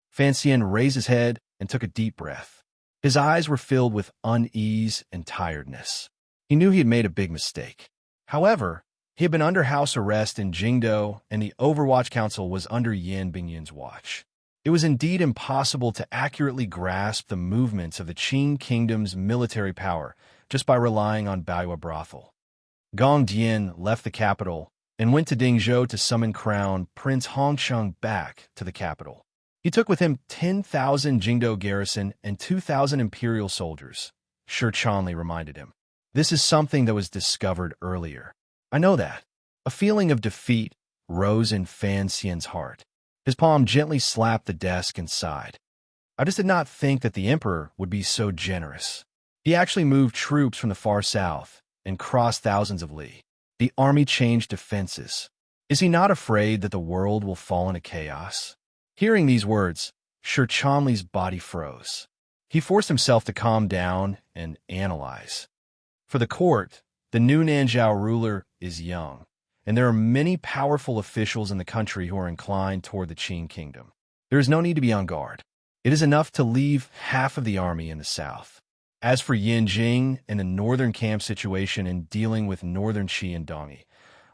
Fan Xian raised his head and took a deep breath. His eyes were filled with unease and tiredness. He knew he had made a big mistake. However, he had been under house arrest in Jingdo, and the Overwatch Council was under Yan Bingyin's watch. It was indeed impossible to accurately grasp the movements of the Qing Kingdom's military power just by relying on Baiwa Brothel. Gong Dian left the capital and went to Dingzhou to summon Crown Prince Hongsheng back to the capital. He took with him 10,000 Jingdo garrison and 2,000 imperial soldiers, Shi Chanli reminded him. This is something that was discovered earlier. I know that. A feeling of defeat rose in Fan Xian's heart. His palm gently slapped the desk and sighed. I just did not think that the emperor would be so generous. He actually moved troops from the far south and crossed thousands of li. The army changed defenses. Is he not afraid that the world will fall into chaos? Hearing these words, Shi Chanli's body froze. He forced himself to calm down and analyze. For the court, the new Nanjiao ruler is young, and there are many powerful officials in the country who are inclined toward the Qing kingdom. There is no need to be on guard. It is enough to leave half of the army in the south. As for Yanjing and the northern camp situation in dealing with northern Qi and Dongyi,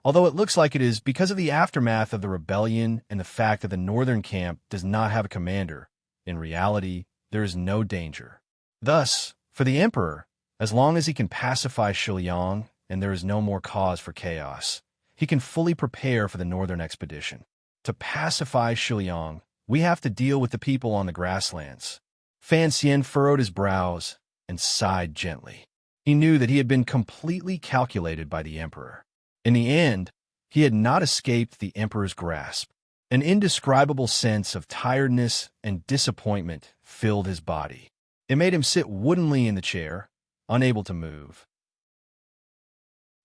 although it looks like it is because of the aftermath of the rebellion and the fact that the northern camp does not have a commander, in reality, there is no danger. Thus, for the emperor, as long as he can pacify Shiliang and there is no more cause for chaos, he can fully prepare for the northern expedition. To pacify Shiliang, we have to deal with the people on the grasslands. Fan Xian furrowed his brows and sighed gently. He knew that he had been completely calculated by the emperor. In the end, he had not escaped the emperor's grasp. An indescribable sense of tiredness and disappointment filled his body. It made him sit woodenly in the chair, unable to move.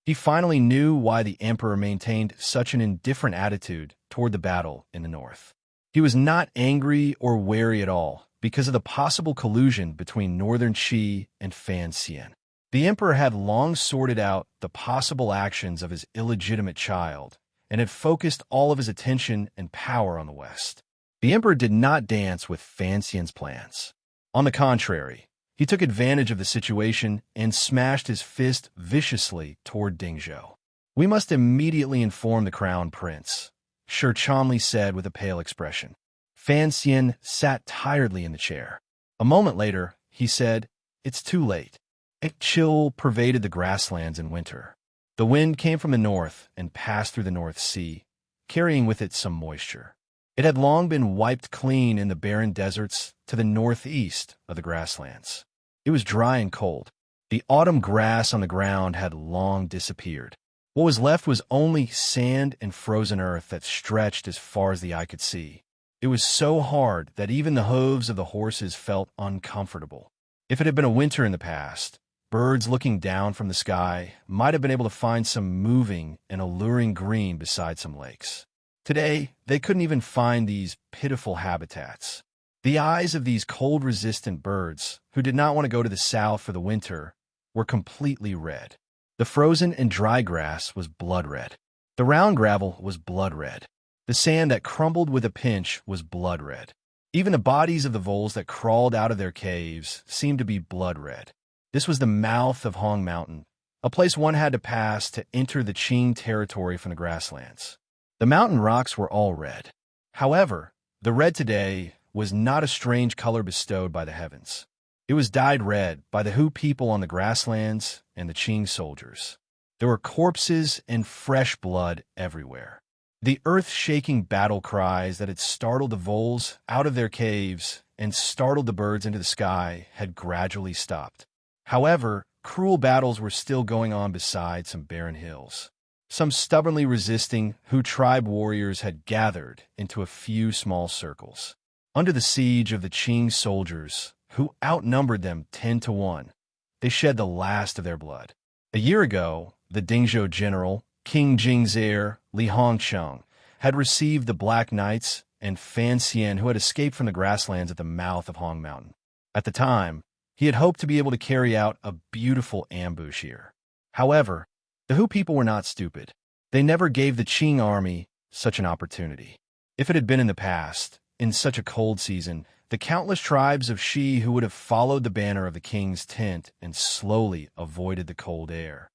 He finally knew why the emperor maintained such an indifferent attitude toward the battle in the north. He was not angry or wary at all because of the possible collusion between northern Qi and Fan Xian. The emperor had long sorted out the possible actions of his illegitimate child and had focused all of his attention and power on the west. The emperor did not dance with Fan Xian's plans. On the contrary, he took advantage of the situation and smashed his fist viciously toward Dingzhou. We must immediately inform the crown prince, Shi Chanli said with a pale expression. Fan Xian sat tiredly in the chair. A moment later, he said, It's too late. A chill pervaded the grasslands in winter. The wind came from the north and passed through the North Sea, carrying with it some moisture. It had long been wiped clean in the barren deserts to the northeast of the grasslands. It was dry and cold. The autumn grass on the ground had long disappeared. What was left was only sand and frozen earth that stretched as far as the eye could see. It was so hard that even the hooves of the horses felt uncomfortable. If it had been a winter in the past, birds looking down from the sky might have been able to find some moving and alluring green beside some lakes. Today, they couldn't even find these pitiful habitats. The eyes of these cold-resistant birds, who did not want to go to the south for the winter, were completely red. The frozen and dry grass was blood red. The round gravel was blood red. The sand that crumbled with a pinch was blood red. Even the bodies of the voles that crawled out of their caves seemed to be blood red. This was the mouth of Hong Mountain, a place one had to pass to enter the Qing territory from the grasslands. The mountain rocks were all red. However, the red today was not a strange color bestowed by the heavens. It was dyed red by the Hu people on the grasslands and the Qing soldiers. There were corpses and fresh blood everywhere. The earth-shaking battle cries that had startled the voles out of their caves and startled the birds into the sky had gradually stopped. However, cruel battles were still going on beside some barren hills. Some stubbornly resisting Hu tribe warriors had gathered into a few small circles. Under the siege of the Qing soldiers, who outnumbered them 10-1, they shed the last of their blood. A year ago, the Dingzhou general, King Jing's heir, Li Hongcheng, had received the Black Knights and Fan Xian who had escaped from the grasslands at the mouth of Hong Mountain. At the time, he had hoped to be able to carry out a beautiful ambush here. However, the Hu people were not stupid. They never gave the Qing army such an opportunity. If it had been in the past, in such a cold season, the countless tribes of Shi who would have followed the banner of the king's tent and slowly avoided the cold air.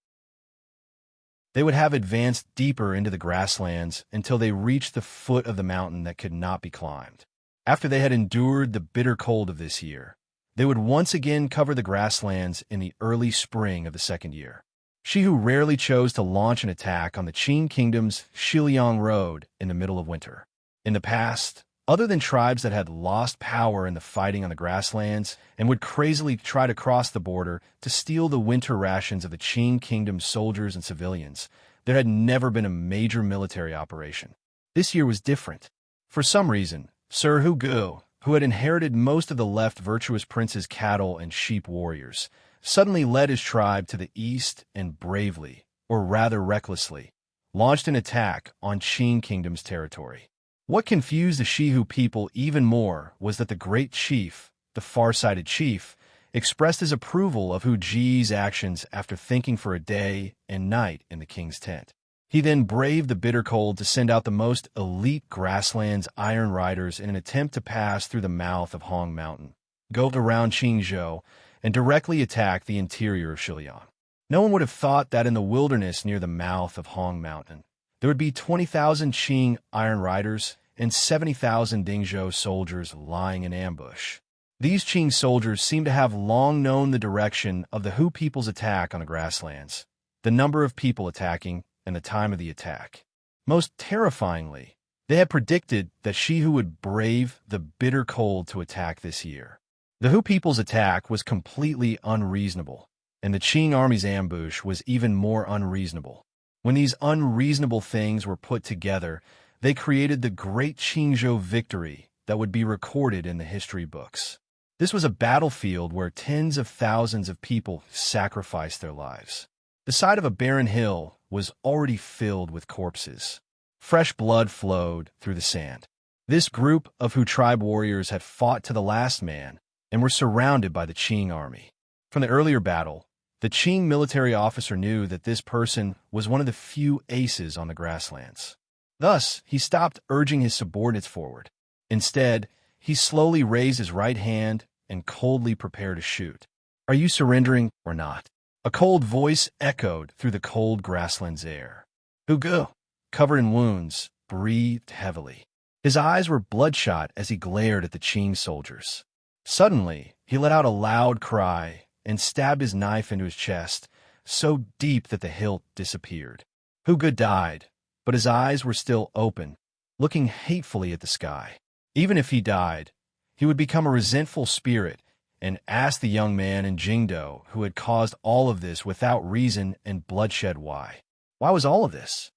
They would have advanced deeper into the grasslands until they reached the foot of the mountain that could not be climbed. After they had endured the bitter cold of this year, they would once again cover the grasslands in the early spring of the second year. Shi Hu rarely chose to launch an attack on the Qing kingdom's Shiliang Road in the middle of winter. In the past, other than tribes that had lost power in the fighting on the grasslands and would crazily try to cross the border to steal the winter rations of the Qing kingdom's soldiers and civilians, there had never been a major military operation. This year was different. For some reason, Sir Hu Gu, who had inherited most of the left virtuous prince's cattle and sheep warriors, suddenly led his tribe to the east and bravely, or rather recklessly, launched an attack on Qing kingdom's territory. What confused the Shihu people even more was that the great chief, the far-sighted chief, expressed his approval of Hu Ji's actions after thinking for a day and night in the king's tent. He then braved the bitter cold to send out the most elite grasslands iron riders in an attempt to pass through the mouth of Hong Mountain, go around Qingzhou, and directly attack the interior of Shiliang. No one would have thought that in the wilderness near the mouth of Hong Mountain, there would be 20,000 Qing iron riders and 70,000 Dingzhou soldiers lying in ambush. These Qing soldiers seemed to have long known the direction of the Hu people's attack on the grasslands, the number of people attacking, and the time of the attack. Most terrifyingly, they had predicted that Shi Hu would brave the bitter cold to attack this year. The Hu people's attack was completely unreasonable, and the Qing army's ambush was even more unreasonable. When these unreasonable things were put together, they created the great Qingzhou victory that would be recorded in the history books. This was a battlefield where tens of thousands of people sacrificed their lives. The side of a barren hill was already filled with corpses. Fresh blood flowed through the sand. This group of Hu tribe warriors had fought to the last man and were surrounded by the Qing army. From the earlier battle, the Qing military officer knew that this person was one of the few aces on the grasslands. Thus, he stopped urging his subordinates forward. Instead, he slowly raised his right hand and coldly prepared to shoot. "Are you surrendering or not?" A cold voice echoed through the cold grasslands air. Hu Gu, covered in wounds, breathed heavily. His eyes were bloodshot as he glared at the Qing soldiers. Suddenly, he let out a loud cry and stabbed his knife into his chest, so deep that the hilt disappeared. Hu Gu died, but his eyes were still open, looking hatefully at the sky. Even if he died, he would become a resentful spirit and ask the young man in Jingdo who had caused all of this without reason and bloodshed why. Why was all of this?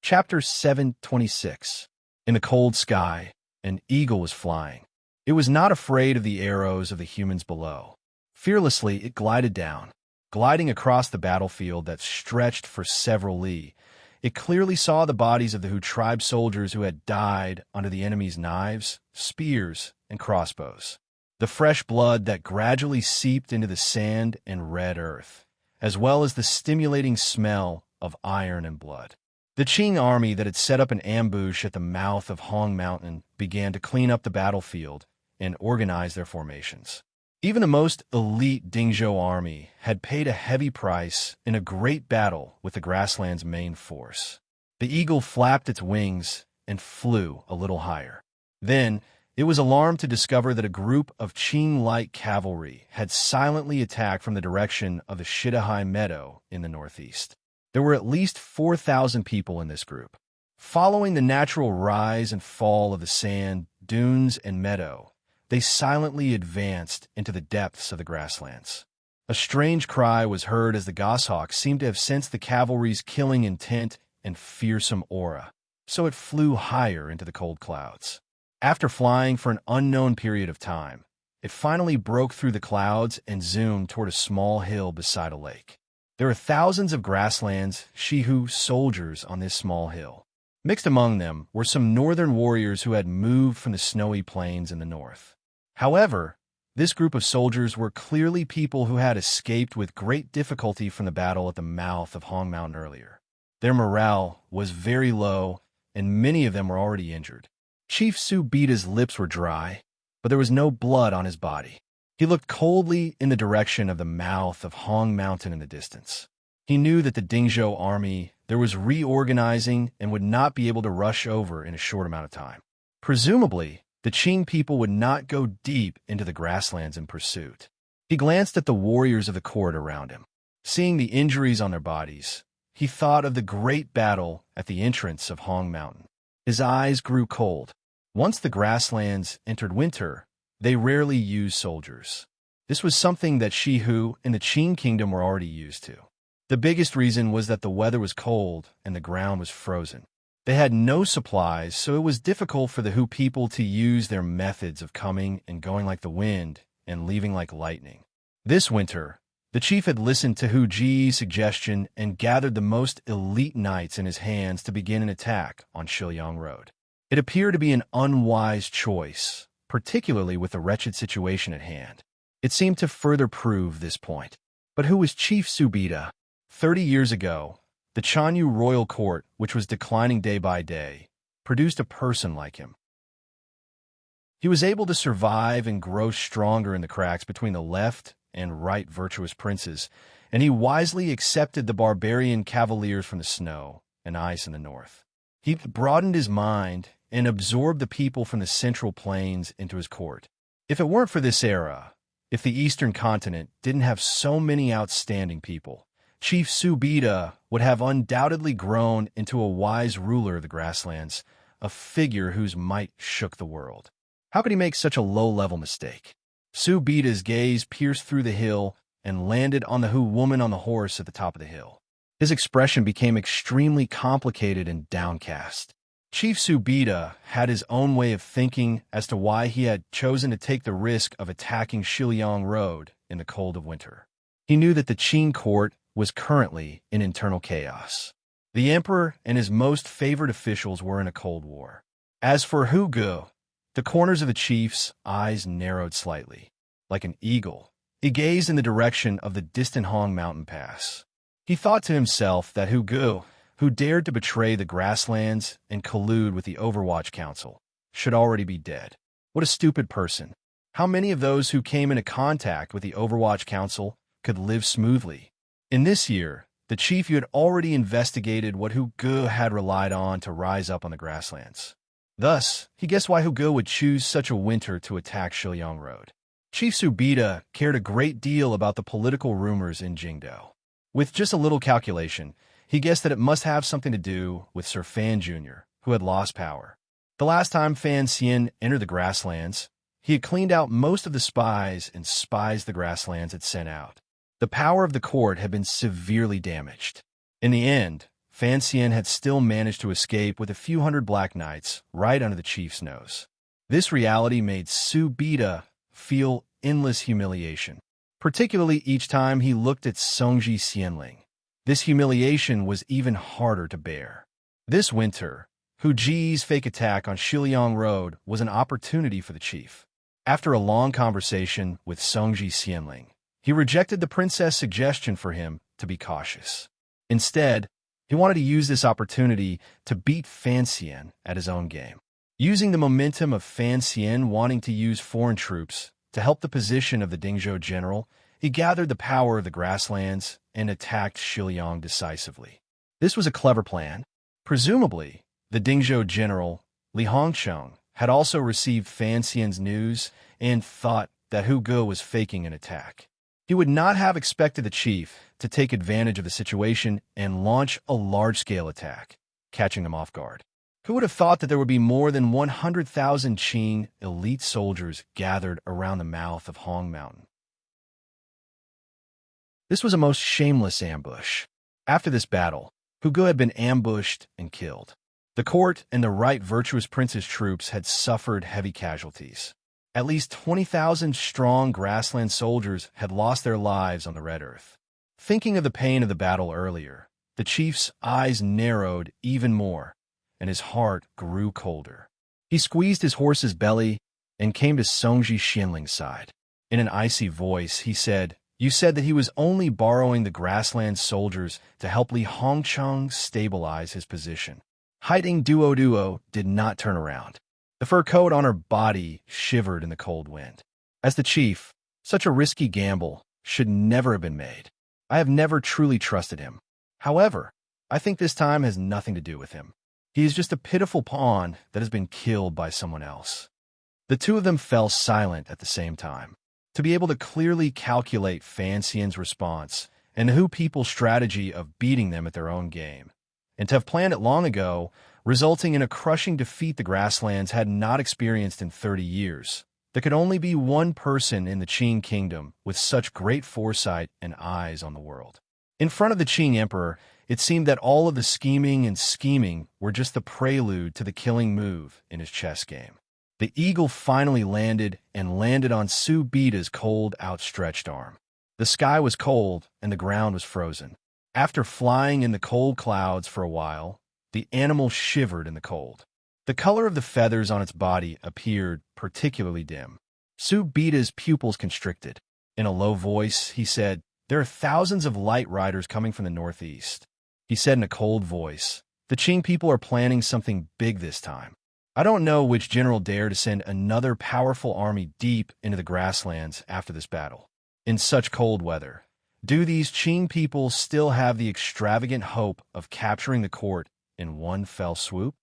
Chapter 726. In the cold sky, an eagle was flying. It was not afraid of the arrows of the humans below. Fearlessly, it glided down, gliding across the battlefield that stretched for several li. It clearly saw the bodies of the Hu tribe soldiers who had died under the enemy's knives, spears, and crossbows. The fresh blood that gradually seeped into the sand and red earth, as well as the stimulating smell of iron and blood. The Qing army that had set up an ambush at the mouth of Hong Mountain began to clean up the battlefield and organize their formations. Even the most elite Dingzhou army had paid a heavy price in a great battle with the grassland's main force. The eagle flapped its wings and flew a little higher. Then, it was alarmed to discover that a group of Qing light cavalry had silently attacked from the direction of the Shidahai Meadow in the northeast. There were at least 4,000 people in this group. Following the natural rise and fall of the sand, dunes, and meadow, they silently advanced into the depths of the grasslands. A strange cry was heard as the goshawk seemed to have sensed the cavalry's killing intent and fearsome aura, so it flew higher into the cold clouds. After flying for an unknown period of time, it finally broke through the clouds and zoomed toward a small hill beside a lake. There are thousands of grasslands Shihu soldiers on this small hill. Mixed among them were some northern warriors who had moved from the snowy plains in the north. However, this group of soldiers were clearly people who had escaped with great difficulty from the battle at the mouth of Hong Mountain earlier. Their morale was very low, and many of them were already injured. Chief Su Beta's lips were dry, but there was no blood on his body. He looked coldly in the direction of the mouth of Hong Mountain in the distance. He knew that the Dingzhou army there was reorganizing and would not be able to rush over in a short amount of time. Presumably, the Qing people would not go deep into the grasslands in pursuit. He glanced at the warriors of the court around him. Seeing the injuries on their bodies, he thought of the great battle at the entrance of Hong Mountain. His eyes grew cold. Once the grasslands entered winter, they rarely used soldiers. This was something that Shihu and the Qing kingdom were already used to. The biggest reason was that the weather was cold and the ground was frozen. They had no supplies, so it was difficult for the Hu people to use their methods of coming and going like the wind and leaving like lightning. This winter, the chief had listened to Hu Ji's suggestion and gathered the most elite knights in his hands to begin an attack on Shiliang Road. It appeared to be an unwise choice, particularly with the wretched situation at hand. It seemed to further prove this point. But who was Chief Su Beta? 30 years ago, the Chanyu royal court, which was declining day by day, produced a person like him. He was able to survive and grow stronger in the cracks between the left and right virtuous princes, and he wisely accepted the barbarian cavaliers from the snow and ice in the north. He broadened his mind and absorbed the people from the central plains into his court. If it weren't for this era, if the eastern continent didn't have so many outstanding people, Chief Su Beta would have undoubtedly grown into a wise ruler of the grasslands, a figure whose might shook the world. How could he make such a low-level mistake? Su Beta's gaze pierced through the hill and landed on the Hu woman on the horse at the top of the hill. His expression became extremely complicated and downcast. Chief Su Beta had his own way of thinking as to why he had chosen to take the risk of attacking Shiliang Road in the cold of winter. He knew that the Qing court was currently in internal chaos. The emperor and his most favored officials were in a cold war. As for Hu Gu, the corners of the chief's eyes narrowed slightly. Like an eagle, he gazed in the direction of the distant Hong Mountain Pass. He thought to himself that Hu Gu, who dared to betray the grasslands and collude with the Overwatch Council, should already be dead. What a stupid person. How many of those who came into contact with the Overwatch Council could live smoothly? In this year, the chief had already investigated what Hu Gu had relied on to rise up on the grasslands. Thus, he guessed why Hu Gu would choose such a winter to attack Shiliang Road. Chief Su Beta cared a great deal about the political rumors in Jingdou. With just a little calculation, he guessed that it must have something to do with Sir Fan Jr., who had lost power. The last time Fan Xian entered the grasslands, he had cleaned out most of the spies and spies the grasslands had sent out. The power of the court had been severely damaged. In the end, Fan Xian had still managed to escape with a few hundred black knights right under the chief's nose. This reality made Su Bida feel endless humiliation, particularly each time he looked at Songji Xianling. This humiliation was even harder to bear. This winter, Hu Ji's fake attack on Shiliang Road was an opportunity for the chief. After a long conversation with Songji Xianling, he rejected the princess' suggestion for him to be cautious. Instead, he wanted to use this opportunity to beat Fan Xian at his own game. Using the momentum of Fan Xian wanting to use foreign troops to help the position of the Dingzhou general, he gathered the power of the grasslands and attacked Shiliang decisively. This was a clever plan. Presumably, the Dingzhou general, Li Hongcheng, had also received Fan Xian's news and thought that Hu Ge was faking an attack. He would not have expected the chief to take advantage of the situation and launch a large-scale attack, catching them off guard. Who would have thought that there would be more than 100,000 Qing elite soldiers gathered around the mouth of Hong Mountain? This was a most shameless ambush. After this battle, Hu Ge had been ambushed and killed. The court and the right virtuous prince's troops had suffered heavy casualties. At least 20,000 strong grassland soldiers had lost their lives on the Red Earth. Thinking of the pain of the battle earlier, the chief's eyes narrowed even more, and his heart grew colder. He squeezed his horse's belly and came to Songji Xianling's side. In an icy voice, he said, "You said that he was only borrowing the grassland soldiers to help Li Hongcheng stabilize his position." Hiding Duo did not turn around. The fur coat on her body shivered in the cold wind. As the chief, such a risky gamble should never have been made. I have never truly trusted him. However, I think this time has nothing to do with him. He is just a pitiful pawn that has been killed by someone else. The two of them fell silent at the same time. To be able to clearly calculate Fan Xian's response and the Hu people's strategy of beating them at their own game, and to have planned it long ago, resulting in a crushing defeat the grasslands had not experienced in 30 years. There could only be one person in the Qing kingdom with such great foresight and eyes on the world. In front of the Qing emperor, it seemed that all of the scheming and scheming were just the prelude to the killing move in his chess game. The eagle finally landed on Su Bida's cold, outstretched arm. The sky was cold and the ground was frozen. After flying in the cold clouds for a while, the animal shivered in the cold. The color of the feathers on its body appeared particularly dim. Su Bida's pupils constricted. In a low voice, he said, "There are thousands of light riders coming from the northeast." He said in a cold voice, "The Qing people are planning something big this time. I don't know which general dare to send another powerful army deep into the grasslands after this battle. In such cold weather, do these Qing people still have the extravagant hope of capturing the court in one fell swoop?"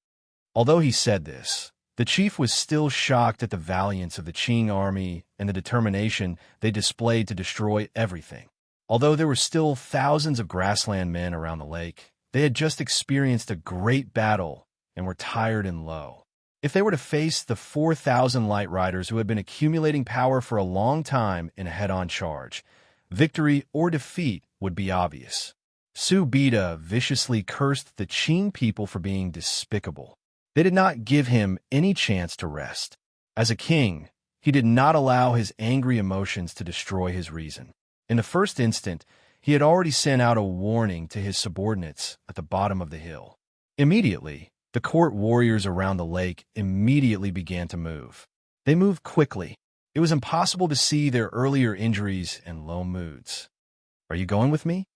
Although he said this, the chief was still shocked at the valiance of the Qing army and the determination they displayed to destroy everything. Although there were still thousands of grassland men around the lake, they had just experienced a great battle and were tired and low. If they were to face the 4,000 light riders who had been accumulating power for a long time in a head-on charge, victory or defeat would be obvious. Su Bida viciously cursed the Qing people for being despicable. They did not give him any chance to rest. As a king, he did not allow his angry emotions to destroy his reason. In the first instant, he had already sent out a warning to his subordinates at the bottom of the hill. Immediately, the court warriors around the lake immediately began to move. They moved quickly. It was impossible to see their earlier injuries and low moods. "Are you going with me?"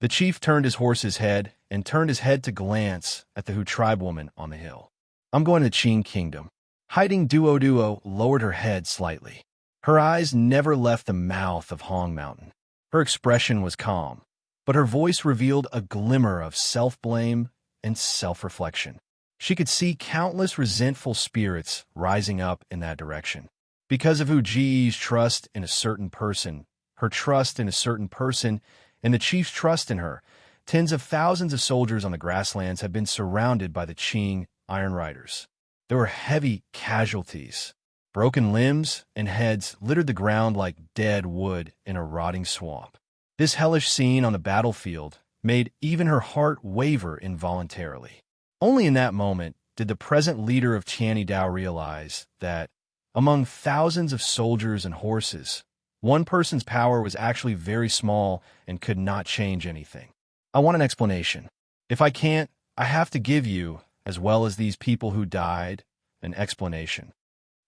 The chief turned his horse's head and turned his head to glance at the Hu tribewoman on the hill. "I'm going to the Qing kingdom." Hiding Duo lowered her head slightly. Her eyes never left the mouth of Hong Mountain. Her expression was calm, but her voice revealed a glimmer of self-blame and self-reflection. She could see countless resentful spirits rising up in that direction. Because of Hu Ji's trust in a certain person, her trust in a certain person, and the chief's trust in her, tens of thousands of soldiers on the grasslands had been surrounded by the Qing Iron Riders. There were heavy casualties. Broken limbs and heads littered the ground like dead wood in a rotting swamp. This hellish scene on the battlefield made even her heart waver involuntarily. Only in that moment did the present leader of Tianidao realize that, among thousands of soldiers and horses, one person's power was actually very small and could not change anything. I want an explanation. If I can't, I have to give you, as well as these people who died, an explanation.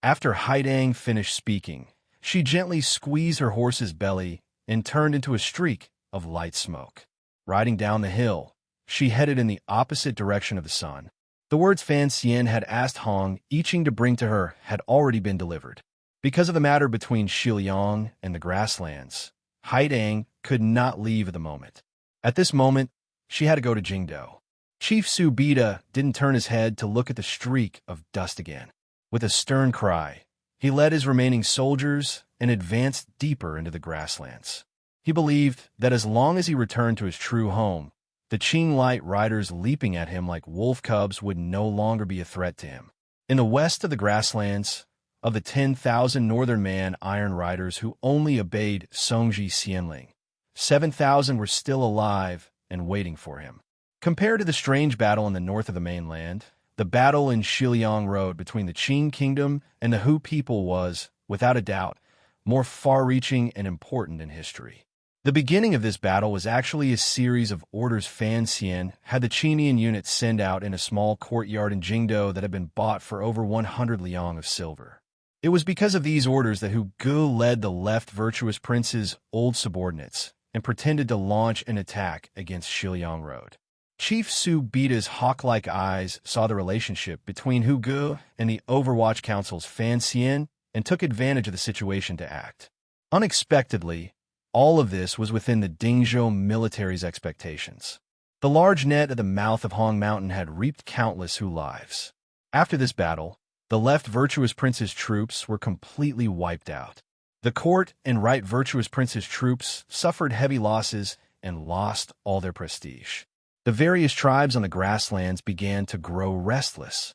After Haidang finished speaking, she gently squeezed her horse's belly and turned into a streak of light smoke. Riding down the hill, she headed in the opposite direction of the sun. The words Fan Xian had asked Hong Yiqing to bring to her had already been delivered. Because of the matter between Shiliang and the grasslands, Haidang could not leave at the moment. At this moment, she had to go to Jingdou. Chief Su Bida didn't turn his head to look at the streak of dust again. With a stern cry, he led his remaining soldiers and advanced deeper into the grasslands. He believed that as long as he returned to his true home, the Qing Light Riders leaping at him like wolf cubs would no longer be a threat to him. In the west of the grasslands, of the 10,000 Northern Man Iron Riders who only obeyed Songji Xianling, 7,000 were still alive and waiting for him. Compared to the strange battle in the north of the mainland, the battle in Shiliang Road between the Qing Kingdom and the Hu people was, without a doubt, more far-reaching and important in history. The beginning of this battle was actually a series of orders Fan Xian had the Qinian unit send out in a small courtyard in Jingdou that had been bought for over 100 liang of silver. It was because of these orders that Hu Gu led the left virtuous prince's old subordinates and pretended to launch an attack against Shiliang Road. Chief Su Bida's hawk-like eyes saw the relationship between Hu Gu and the Overwatch Council's Fan Xian and took advantage of the situation to act. Unexpectedly, all of this was within the Dingzhou military's expectations. The large net at the mouth of Hong Mountain had reaped countless Hu lives. After this battle, the left virtuous prince's troops were completely wiped out. The court and right virtuous prince's troops suffered heavy losses and lost all their prestige. The various tribes on the grasslands began to grow restless.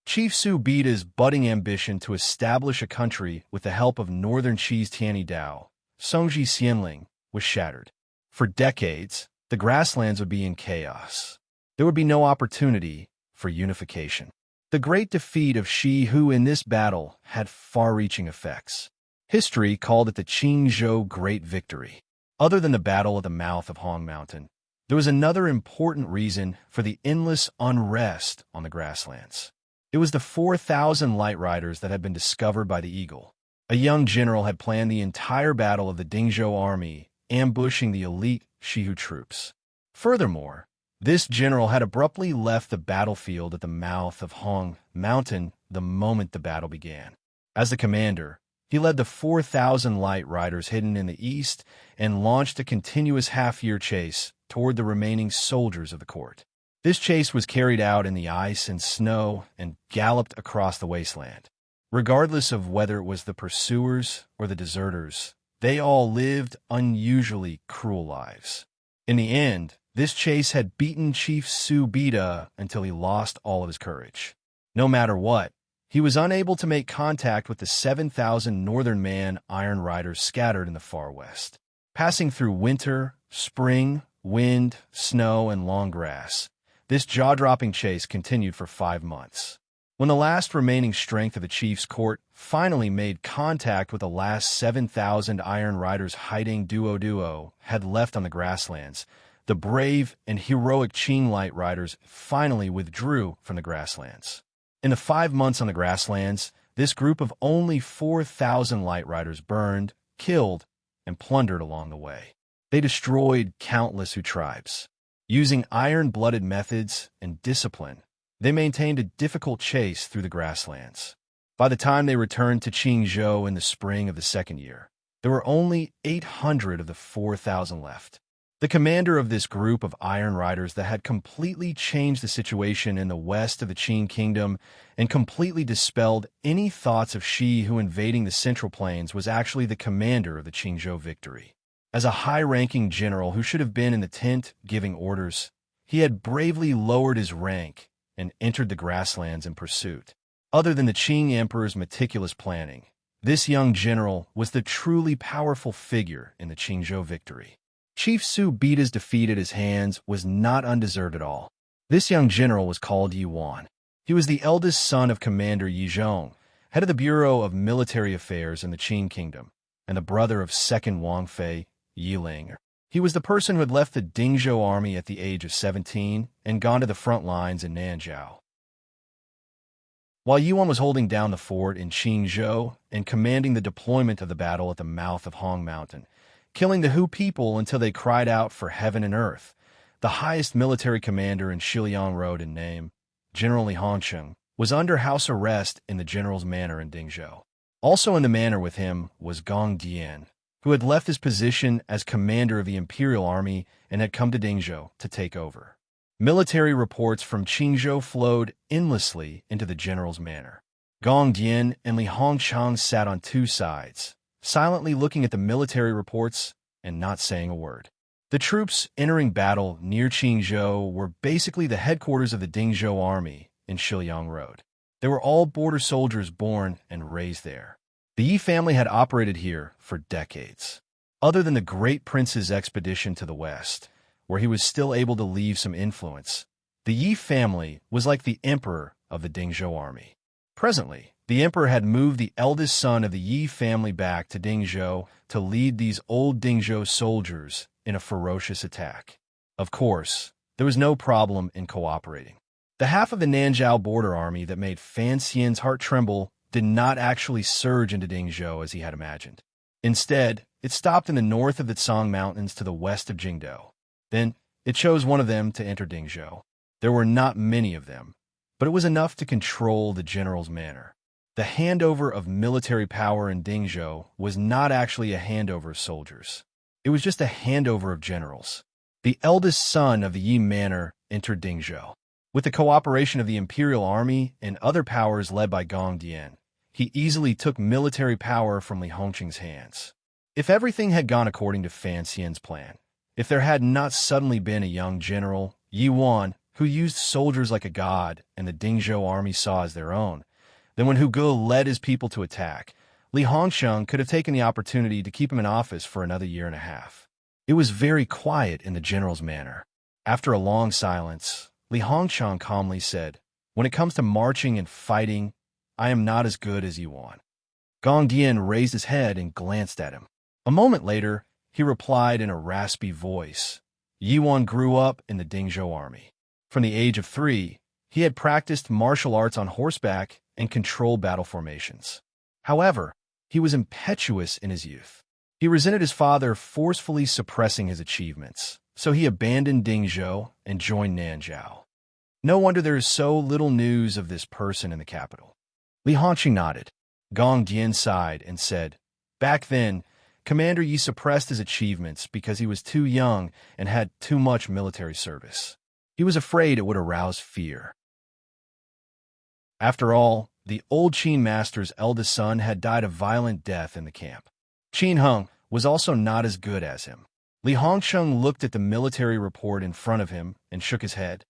Chief Su Bida's budding ambition to establish a country with the help of Northern Qi's Tianidao, Songji Xianling, was shattered. For decades, the grasslands would be in chaos. There would be no opportunity for unification. The great defeat of Shi Hu in this battle had far-reaching effects. History called it the Qingzhou Great Victory. Other than the battle at the mouth of Hong Mountain, there was another important reason for the endless unrest on the grasslands. It was the 4,000 light riders that had been discovered by the Eagle. A young general had planned the entire battle of the Dingzhou army, ambushing the elite Shihu troops. Furthermore, this general had abruptly left the battlefield at the mouth of Hong Mountain the moment the battle began. As the commander, he led the 4,000 light riders hidden in the east and launched a continuous half-year chase toward the remaining soldiers of the court. This chase was carried out in the ice and snow and galloped across the wasteland. Regardless of whether it was the pursuers or the deserters, they all lived unusually cruel lives. In the end, this chase had beaten Chief Su Bida until he lost all of his courage. No matter what, he was unable to make contact with the 7,000 Northern Man Iron Riders scattered in the far west. Passing through winter, spring, wind, snow, and long grass, this jaw-dropping chase continued for 5 months. When the last remaining strength of the chief's court finally made contact with the last 7,000 Iron Riders hiding duo had left on the grasslands, the brave and heroic Qing Light Riders finally withdrew from the grasslands. In the 5 months on the grasslands, this group of only 4,000 Light Riders burned, killed, and plundered along the way. They destroyed countless Hu tribes. Using iron-blooded methods and discipline, they maintained a difficult chase through the grasslands. By the time they returned to Qingzhou in the spring of the second year, there were only 800 of the 4,000 left. The commander of this group of Iron Riders that had completely changed the situation in the west of the Qing kingdom and completely dispelled any thoughts of Shi Hu invading the Central Plains was actually the commander of the Qingzhou victory. As a high-ranking general who should have been in the tent giving orders, he had bravely lowered his rank and entered the grasslands in pursuit. Other than the Qing Emperor's meticulous planning, this young general was the truly powerful figure in the Qingzhou victory. Chief Su beat his defeat at his hands was not undeserved at all. This young general was called Yi Wan. He was the eldest son of Commander Yi Zhong, head of the Bureau of Military Affairs in the Qing Kingdom, and the brother of second Wang Fei, Yi Ling. He was the person who had left the Dingzhou army at the age of 17 and gone to the front lines in Nanzhao. While Yuan was holding down the fort in Qingzhou and commanding the deployment of the battle at the mouth of Hong Mountain, killing the Hu people until they cried out for heaven and earth, the highest military commander in Shiliang Road in name, General Li Hongsheng, was under house arrest in the general's manor in Dingzhou. Also in the manor with him was Gong Dian, who had left his position as commander of the imperial army and had come to Dingzhou to take over. Military reports from Qingzhou flowed endlessly into the general's manor. Gong Dian and Li Hongsheng sat on two sides, silently looking at the military reports and not saying a word. The troops entering battle near Qingzhou were basically the headquarters of the Dingzhou army in Shiliang Road. They were all border soldiers born and raised there. The Yi family had operated here for decades. Other than the great prince's expedition to the west, where he was still able to leave some influence, the Yi family was like the emperor of the Dingzhou army. Presently, the emperor had moved the eldest son of the Yi family back to Dingzhou to lead these old Dingzhou soldiers in a ferocious attack. Of course, there was no problem in cooperating. The half of the Nanzhao border army that made Fan Xian's heart tremble did not actually surge into Dingzhou as he had imagined. Instead, it stopped in the north of the Tsang Mountains to the west of Jingdou. Then, it chose one of them to enter Dingzhou. There were not many of them, but it was enough to control the general's manor. The handover of military power in Dingzhou was not actually a handover of soldiers. It was just a handover of generals. The eldest son of the Yi manor entered Dingzhou. With the cooperation of the imperial army and other powers led by Gong Dian, he easily took military power from Li Hongqing's hands. If everything had gone according to Fan Xian's plan, if there had not suddenly been a young general, Yi Wan, who used soldiers like a god and the Dingzhou army saw as their own, then when Hu Ge led his people to attack, Li Hongsheng could have taken the opportunity to keep him in office for another year and a half. It was very quiet in the general's manor. After a long silence, Li Hongsheng calmly said, "When it comes to marching and fighting, I am not as good as Yi Wan." Gong Dian raised his head and glanced at him. A moment later, he replied in a raspy voice, "Yi Wan grew up in the Dingzhou army. From the age of 3, he had practiced martial arts on horseback and controlled battle formations. However, he was impetuous in his youth. He resented his father forcefully suppressing his achievements, so he abandoned Dingzhou and joined Nanzhao. No wonder there is so little news of this person in the capital." Li Hongqing nodded. Gong Dian sighed and said, "Back then, Commander Yi suppressed his achievements because he was too young and had too much military service. He was afraid it would arouse fear. After all, the old Qin master's eldest son had died a violent death in the camp. Qin Heng was also not as good as him." Li Hongsheng looked at the military report in front of him and shook his head.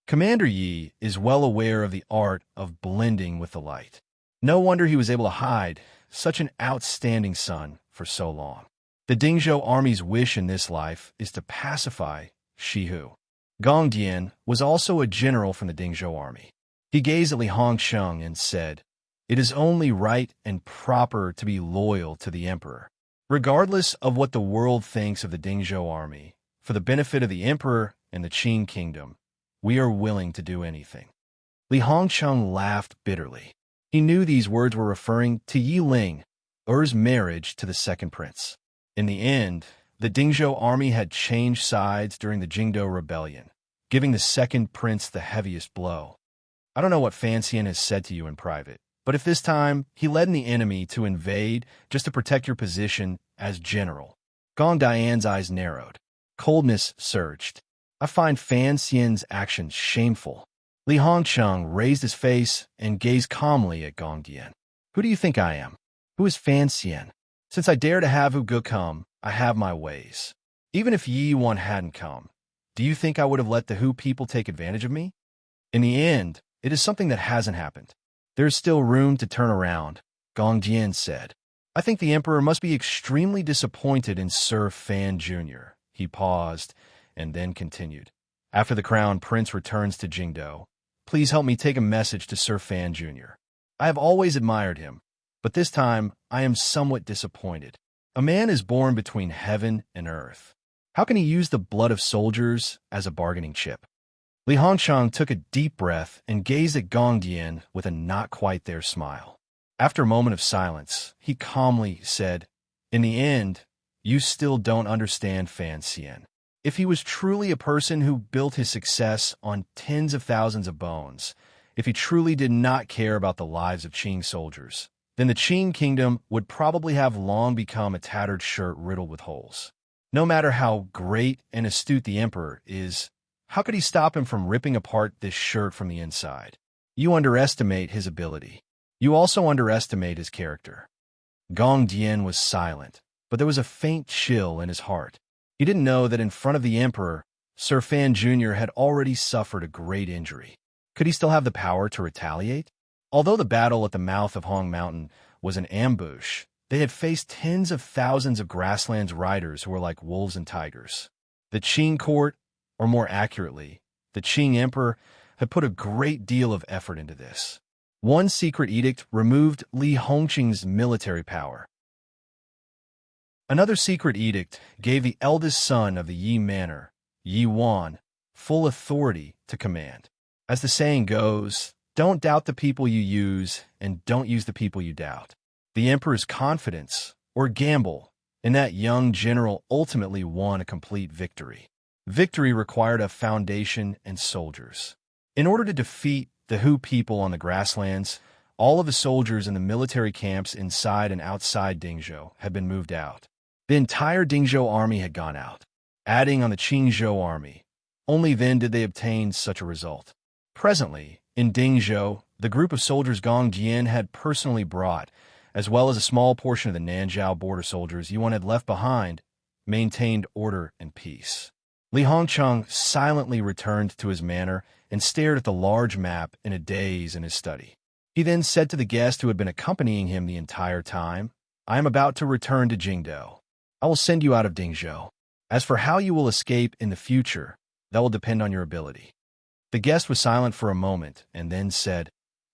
"Commander Yi is well aware of the art of blending with the light. No wonder he was able to hide such an outstanding son for so long. The Dingzhou army's wish in this life is to pacify Shihu." Gong Dian was also a general from the Dingzhou army. He gazed at Li Hongsheng and said, "It is only right and proper to be loyal to the emperor. Regardless of what the world thinks of the Dingzhou army, for the benefit of the emperor and the Qing kingdom, we are willing to do anything." Li Hongsheng laughed bitterly. He knew these words were referring to Yi Ling, Er's marriage to the second prince. In the end, the Dingzhou army had changed sides during the Jingdou rebellion, giving the second prince the heaviest blow. I don't know what Fan Xian has said to you in private, but if this time he led the enemy to invade just to protect your position as general. Gong Dian's eyes narrowed. Coldness surged. "I find Fan Xian's actions shameful." Li Hongsheng raised his face and gazed calmly at Gong Dian. "Who do you think I am? Who is Fan Xian? Since I dare to have Hu Ge come, I have my ways. Even if Yi Wan hadn't come, do you think I would have let the Hu people take advantage of me? In the end, it is something that hasn't happened. There's still room to turn around, Gong Jian said. I think the emperor must be extremely disappointed in Sir Fan Jr. He paused and then continued. After the crown prince returns to Jingdo, please help me take a message to Sir Fan Jr. I have always admired him, but this time I am somewhat disappointed. A man is born between heaven and earth. How can he use the blood of soldiers as a bargaining chip? Li Hongshang took a deep breath and gazed at Gong Dian with a not-quite-there smile. After a moment of silence, he calmly said, "In the end, you still don't understand Fan Xian. If he was truly a person who built his success on tens of thousands of bones, if he truly did not care about the lives of Qing soldiers, then the Qing kingdom would probably have long become a tattered shirt riddled with holes. No matter how great and astute the emperor is, how could he stop him from ripping apart this shirt from the inside? You underestimate his ability. You also underestimate his character." Gong Dian was silent, but there was a faint chill in his heart. He didn't know that in front of the emperor, Sir Fan Jr. had already suffered a great injury. Could he still have the power to retaliate? Although the battle at the mouth of Hong Mountain was an ambush, they had faced tens of thousands of grasslands riders who were like wolves and tigers. The Qing court, or more accurately, the Qing emperor, had put a great deal of effort into this. One secret edict removed Li Hongqing's military power. Another secret edict gave the eldest son of the Yi Manor, Yi Wan, full authority to command. As the saying goes, don't doubt the people you use, and don't use the people you doubt. The emperor's confidence, or gamble, in that young general ultimately won a complete victory. Victory required a foundation and soldiers. In order to defeat the Hu people on the grasslands, all of the soldiers in the military camps inside and outside Dingzhou had been moved out. The entire Dingzhou army had gone out, adding on the Qingzhou army. Only then did they obtain such a result. Presently, in Dingzhou, the group of soldiers Gong Jian had personally brought, as well as a small portion of the Nanzhao border soldiers Yuan had left behind, maintained order and peace. Li Hongcheng silently returned to his manor and stared at the large map in a daze in his study. He then said to the guest who had been accompanying him the entire time, "I am about to return to Jingdo. I will send you out of Dingzhou. As for how you will escape in the future, that will depend on your ability." The guest was silent for a moment and then said,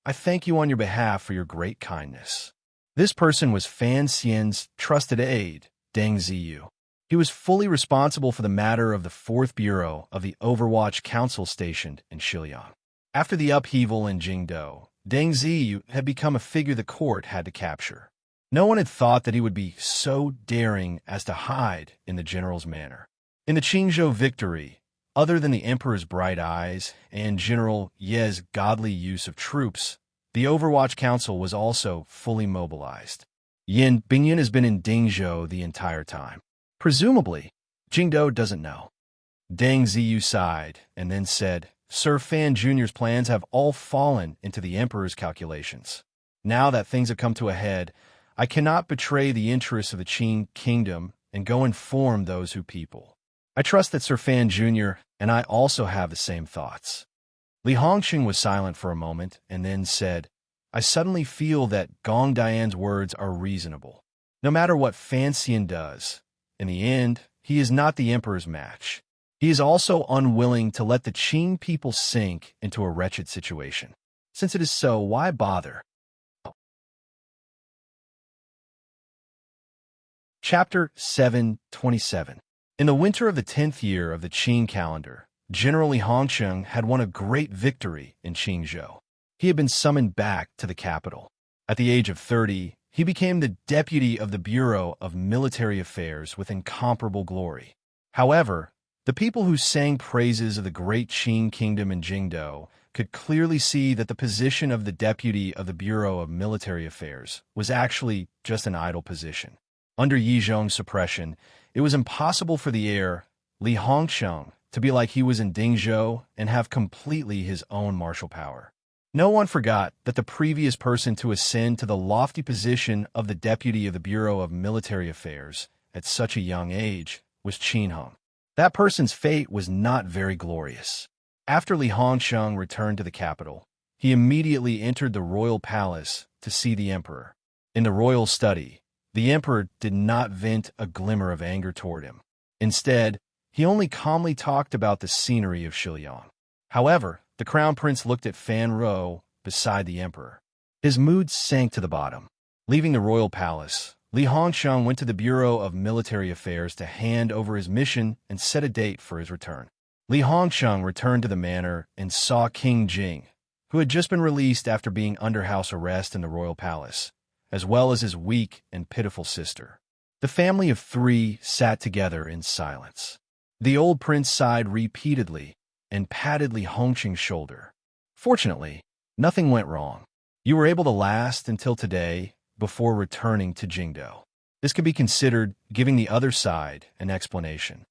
"I thank you on your behalf for your great kindness." This person was Fan Xian's trusted aide, Deng Ziyu. He was fully responsible for the matter of the 4th Bureau of the Overwatch Council stationed in Shiliang. After the upheaval in Jingdo, Deng Ziyu had become a figure the court had to capture. No one had thought that he would be so daring as to hide in the general's manor. In the Qingzhou victory, other than the emperor's bright eyes and General Ye's godly use of troops, the Overwatch Council was also fully mobilized. Yin Bingyun has been in Dingzhou the entire time. Presumably, Jingdo doesn't know. Deng Ziyu sighed and then said, "Sir Fan Jr.'s plans have all fallen into the emperor's calculations. Now that things have come to a head, I cannot betray the interests of the Qing kingdom and go inform those who people. I trust that Sir Fan Jr. and I also have the same thoughts." Li Hongqing was silent for a moment and then said, "I suddenly feel that Gong Dian's words are reasonable. No matter what Fan Xian does, in the end, he is not the emperor's match. He is also unwilling to let the Qing people sink into a wretched situation. Since it is so, why bother?" Chapter 727. In the winter of the 10th year of the Qing calendar, General Li Hongqing had won a great victory in Qingzhou. He had been summoned back to the capital. At the age of 30, he became the deputy of the Bureau of Military Affairs with incomparable glory. However, the people who sang praises of the great Qing kingdom in Jingdo could clearly see that the position of the deputy of the Bureau of Military Affairs was actually just an idle position. Under Yi Zhong's suppression, it was impossible for the heir, Li Hongsheng, to be like he was in Dingzhou and have completely his own martial power. No one forgot that the previous person to ascend to the lofty position of the deputy of the Bureau of Military Affairs at such a young age was Qin Hong. That person's fate was not very glorious. After Li Hongsheng returned to the capital, he immediately entered the royal palace to see the emperor. In the royal study, the emperor did not vent a glimmer of anger toward him. Instead, he only calmly talked about the scenery of Shiliang. However, the crown prince looked at Fan Rou beside the emperor. His mood sank to the bottom. Leaving the royal palace, Li Hongsheng went to the Bureau of Military Affairs to hand over his mission and set a date for his return. Li Hongsheng returned to the manor and saw King Jing, who had just been released after being under house arrest in the royal palace, as well as his weak and pitiful sister. The family of three sat together in silence. The old prince sighed repeatedly and patted Li Hongsheng's shoulder. Fortunately, nothing went wrong. You were able to last until today before returning to Jingdo. This could be considered giving the other side an explanation.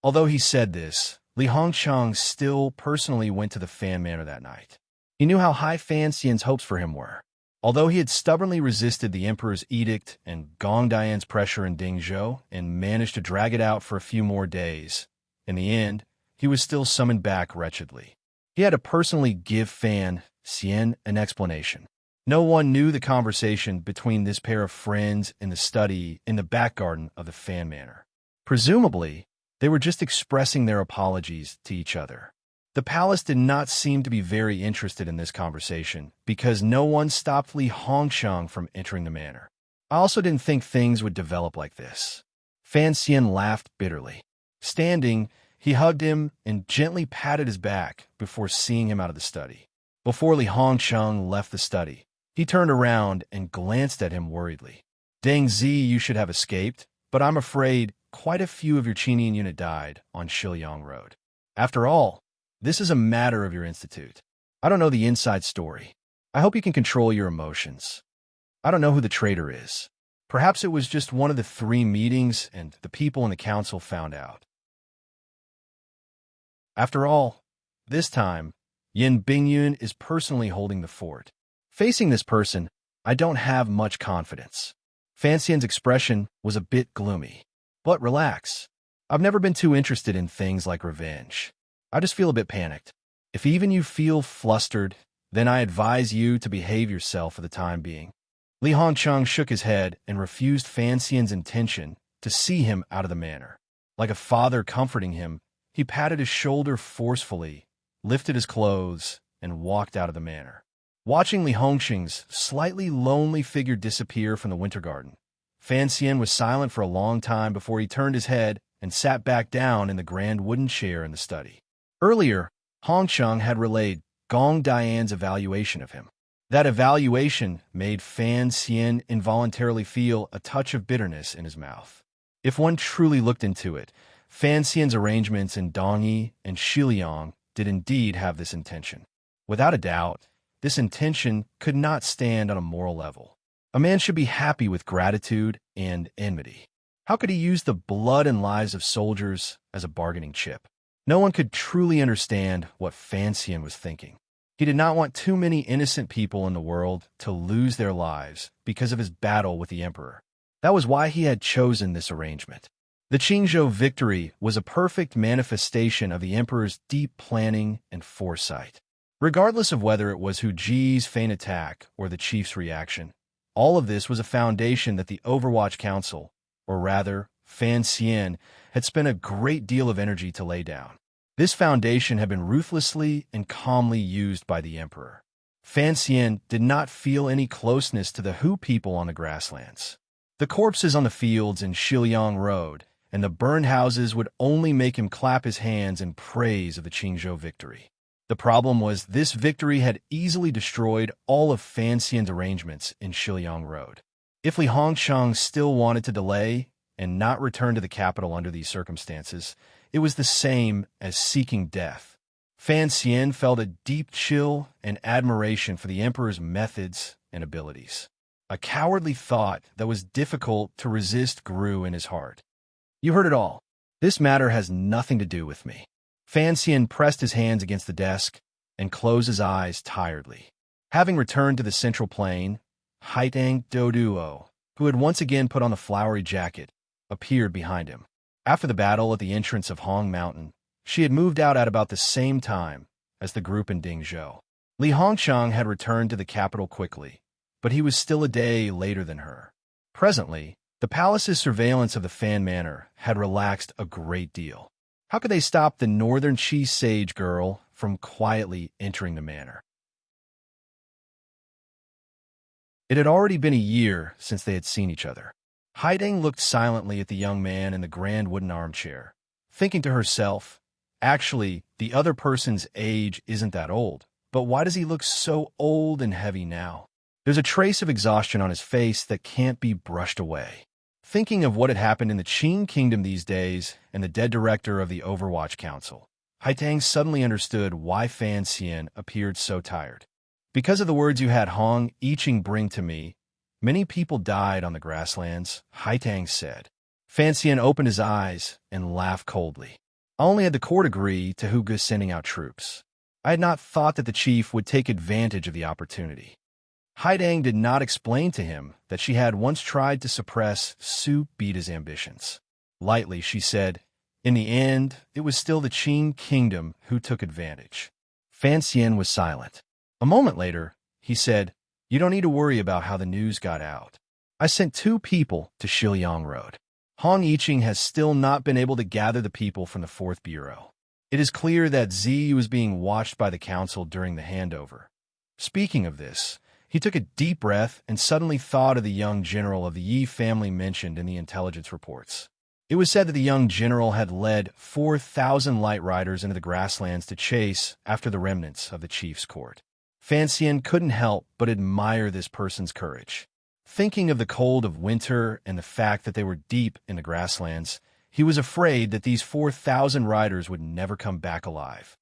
Although he said this, Li Hongsheng still personally went to the Fan Manor that night. He knew how high Fan Xian's hopes for him were. Although he had stubbornly resisted the emperor's edict and Gong Dian's pressure in Dingzhou and managed to drag it out for a few more days, in the end, he was still summoned back wretchedly. He had to personally give Fan Xian an explanation. No one knew the conversation between this pair of friends in the study in the back garden of the Fan Manor. Presumably, they were just expressing their apologies to each other. The palace did not seem to be very interested in this conversation because no one stopped Li Hongsheng from entering the manor. I also didn't think things would develop like this. Fan Xian laughed bitterly. Standing, he hugged him and gently patted his back before seeing him out of the study. Before Li Hongsheng left the study, he turned around and glanced at him worriedly. Deng Zi, you should have escaped, but I'm afraid quite a few of your Qinian unit died on Shiliang Road. After all, this is a matter of your institute. I don't know the inside story. I hope you can control your emotions. I don't know who the traitor is. Perhaps it was just one of the 3 meetings and the people in the council found out. After all, this time, Yin Bingyun is personally holding the fort. Facing this person, I don't have much confidence. Fan Xian's expression was a bit gloomy. But relax. I've never been too interested in things like revenge. I just feel a bit panicked. If even you feel flustered, then I advise you to behave yourself for the time being. Li Hongsheng shook his head and refused Fan Xian's intention to see him out of the manor. Like a father comforting him, he patted his shoulder forcefully, lifted his clothes, and walked out of the manor. Watching Li Hongsheng's slightly lonely figure disappear from the winter garden, Fan Xian was silent for a long time before he turned his head and sat back down in the grand wooden chair in the study. Earlier, Hongsheng had relayed Gong Dian's evaluation of him. That evaluation made Fan Xian involuntarily feel a touch of bitterness in his mouth. If one truly looked into it, Fan Xian's arrangements in Dongyi and Shiliang did indeed have this intention. Without a doubt, this intention could not stand on a moral level. A man should be happy with gratitude and enmity. How could he use the blood and lives of soldiers as a bargaining chip? No one could truly understand what Fan Xian was thinking. He did not want too many innocent people in the world to lose their lives because of his battle with the emperor. That was why he had chosen this arrangement. The Qingzhou victory was a perfect manifestation of the emperor's deep planning and foresight. Regardless of whether it was Hu Ji's feint attack or the chief's reaction, all of this was a foundation that the Overwatch Council, or rather, Fan Xian, had spent a great deal of energy to lay down. This foundation had been ruthlessly and calmly used by the emperor. Fan Xian did not feel any closeness to the Hu people on the grasslands. The corpses on the fields in Shiliang Road and the burned houses would only make him clap his hands in praise of the Qingzhou victory. The problem was this victory had easily destroyed all of Fan Xian's arrangements in Shiliang Road. If Li Hongsheng still wanted to delay and not return to the capital under these circumstances, it was the same as seeking death. Fan Xian felt a deep chill and admiration for the emperor's methods and abilities. A cowardly thought that was difficult to resist grew in his heart. You heard it all. This matter has nothing to do with me. Fan Xian pressed his hands against the desk and closed his eyes tiredly. Having returned to the central plain, Haitang Doduo, who had once again put on the flowery jacket, appeared behind him. After the battle at the entrance of Hong Mountain, she had moved out at about the same time as the group in Dingzhou. Li Hongqiang had returned to the capital quickly, but he was still a day later than her. Presently, the palace's surveillance of the Fan Manor had relaxed a great deal. How could they stop the northern Chi Sage girl from quietly entering the manor? It had already been a year since they had seen each other. Haideng looked silently at the young man in the grand wooden armchair, thinking to herself, actually, the other person's age isn't that old, but why does he look so old and heavy now? There's a trace of exhaustion on his face that can't be brushed away. Thinking of what had happened in the Qing Kingdom these days and the dead director of the Overwatch Council, Haitang suddenly understood why Fan Xian appeared so tired. Because of the words you had Hong Yiqing bring to me, many people died on the grasslands, Haitang said. Fan Xian opened his eyes and laughed coldly. I only had the court agree to Huge sending out troops. I had not thought that the chief would take advantage of the opportunity. Haidang did not explain to him that she had once tried to suppress Su Beta's ambitions. Lightly, she said, in the end, it was still the Qing Kingdom who took advantage. Fan Xian was silent. A moment later, he said, you don't need to worry about how the news got out. I sent 2 people to Shiliang Road. Hong Yiqing has still not been able to gather the people from the 4th Bureau. It is clear that Zi was being watched by the council during the handover. Speaking of this, he took a deep breath and suddenly thought of the young general of the Yi family mentioned in the intelligence reports. It was said that the young general had led 4,000 light riders into the grasslands to chase after the remnants of the chief's court. Fan Xian couldn't help but admire this person's courage. Thinking of the cold of winter and the fact that they were deep in the grasslands, he was afraid that these 4,000 riders would never come back alive.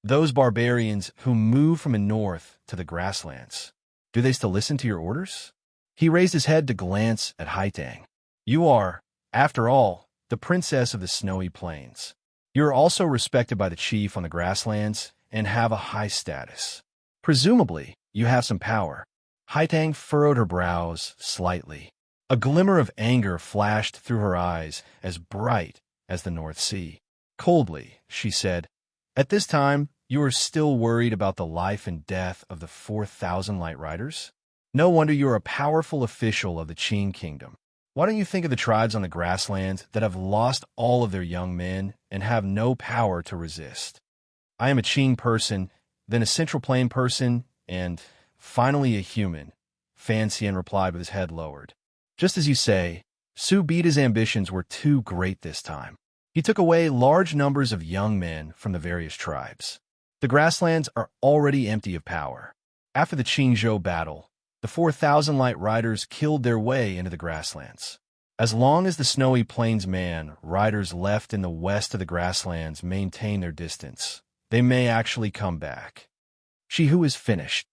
Those barbarians who moved from the north to the grasslands, do they still listen to your orders? He raised his head to glance at Haitang. You are, after all, the princess of the snowy plains. You are also respected by the chief on the grasslands and have a high status. Presumably, you have some power. Haitang furrowed her brows slightly. A glimmer of anger flashed through her eyes as bright as the North Sea. Coldly, she said, at this time, you are still worried about the life and death of the 4,000 light riders? No wonder you are a powerful official of the Qing Kingdom. Why don't you think of the tribes on the grasslands that have lost all of their young men and have no power to resist? I am a Qing person, then a Central Plain person, and finally a human, Fan Xian replied with his head lowered. Just as you say, Su Beta's ambitions were too great this time. He took away large numbers of young men from the various tribes. The grasslands are already empty of power. After the Qingzhou battle, the 4,000 light riders killed their way into the grasslands. As long as the snowy plains man riders left in the west of the grasslands maintain their distance, they may actually come back. She who is finished.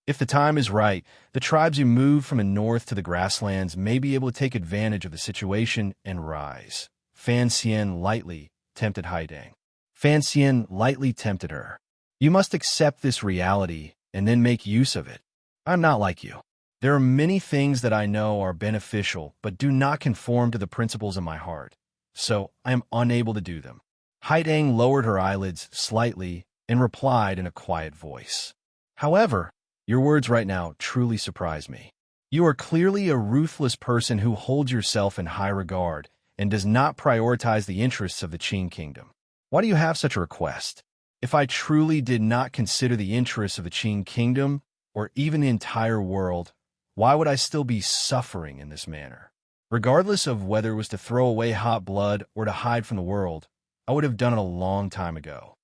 If the time is right, the tribes who move from the north to the grasslands may be able to take advantage of the situation and rise. Fan Xian lightly tempted Haidang. Fan Xian lightly tempted her. You must accept this reality and then make use of it. I'm not like you. There are many things that I know are beneficial but do not conform to the principles of my heart, so I am unable to do them. Haidang lowered her eyelids slightly and replied in a quiet voice. However, your words right now truly surprise me. You are clearly a ruthless person who holds yourself in high regard and does not prioritize the interests of the Qing Kingdom. Why do you have such a request? If I truly did not consider the interests of the Qing Kingdom, or even the entire world, why would I still be suffering in this manner? Regardless of whether it was to throw away hot blood or to hide from the world, I would have done it a long time ago.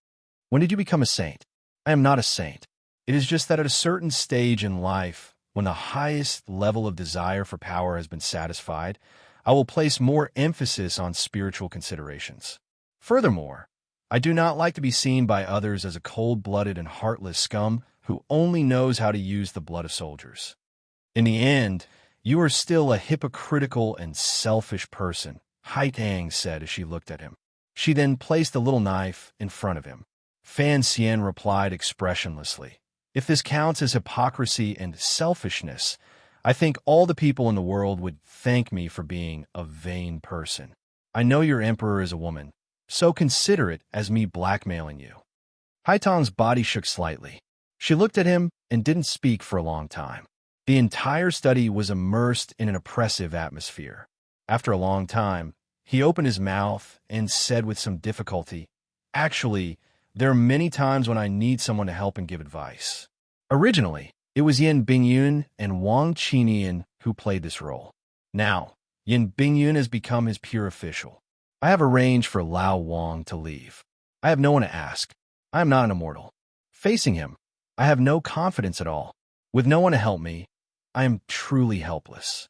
When did you become a saint? I am not a saint. It is just that at a certain stage in life, when the highest level of desire for power has been satisfied, I will place more emphasis on spiritual considerations. Furthermore, I do not like to be seen by others as a cold-blooded and heartless scum who only knows how to use the blood of soldiers. In the end, you are still a hypocritical and selfish person, Haitang said as she looked at him. She then placed the little knife in front of him. Fan Xian replied expressionlessly, if this counts as hypocrisy and selfishness, I think all the people in the world would thank me for being a vain person. I know your emperor is a woman, so consider it as me blackmailing you. Haitong's body shook slightly. She looked at him and didn't speak for a long time. The entire study was immersed in an oppressive atmosphere. After a long time, he opened his mouth and said with some difficulty, "Actually, there are many times when I need someone to help and give advice." Originally, it was Yin Bingyun and Wang Qinian who played this role. Now, Yin Bingyun has become his pure official. I have arranged for Lao Wang to leave. I have no one to ask. I am not an immortal. Facing him, I have no confidence at all. With no one to help me, I am truly helpless.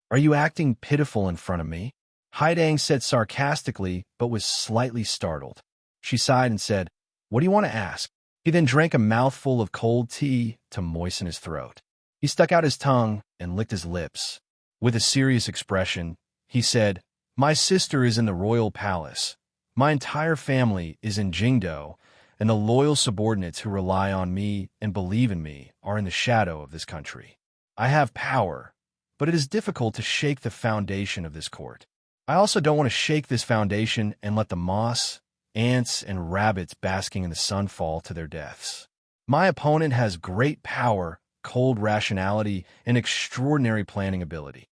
Are you acting pitiful in front of me? Haidang said sarcastically, but was slightly startled. She sighed and said, "What do you want to ask?" He then drank a mouthful of cold tea to moisten his throat. He stuck out his tongue and licked his lips. With a serious expression, he said, "My sister is in the royal palace. My entire family is in Jingdo, and the loyal subordinates who rely on me and believe in me are in the shadow of this country. I have power, but it is difficult to shake the foundation of this court. I also don't want to shake this foundation and let the moss, ants, and rabbits basking in the sun fall to their deaths. My opponent has great power, cold rationality, and extraordinary planning ability.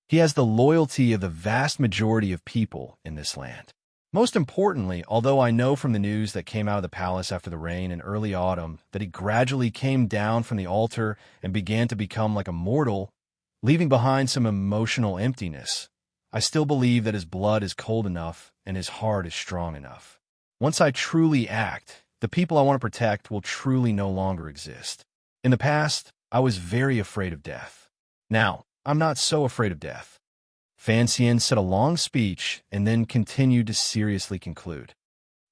He has the loyalty of the vast majority of people in this land. Most importantly, although I know from the news that came out of the palace after the rain in early autumn that he gradually came down from the altar and began to become like a mortal, leaving behind some emotional emptiness, I still believe that his blood is cold enough and his heart is strong enough. Once I truly act, the people I want to protect will truly no longer exist. In the past, I was very afraid of death. Now, I'm not so afraid of death." Fan Xian said a long speech and then continued to seriously conclude.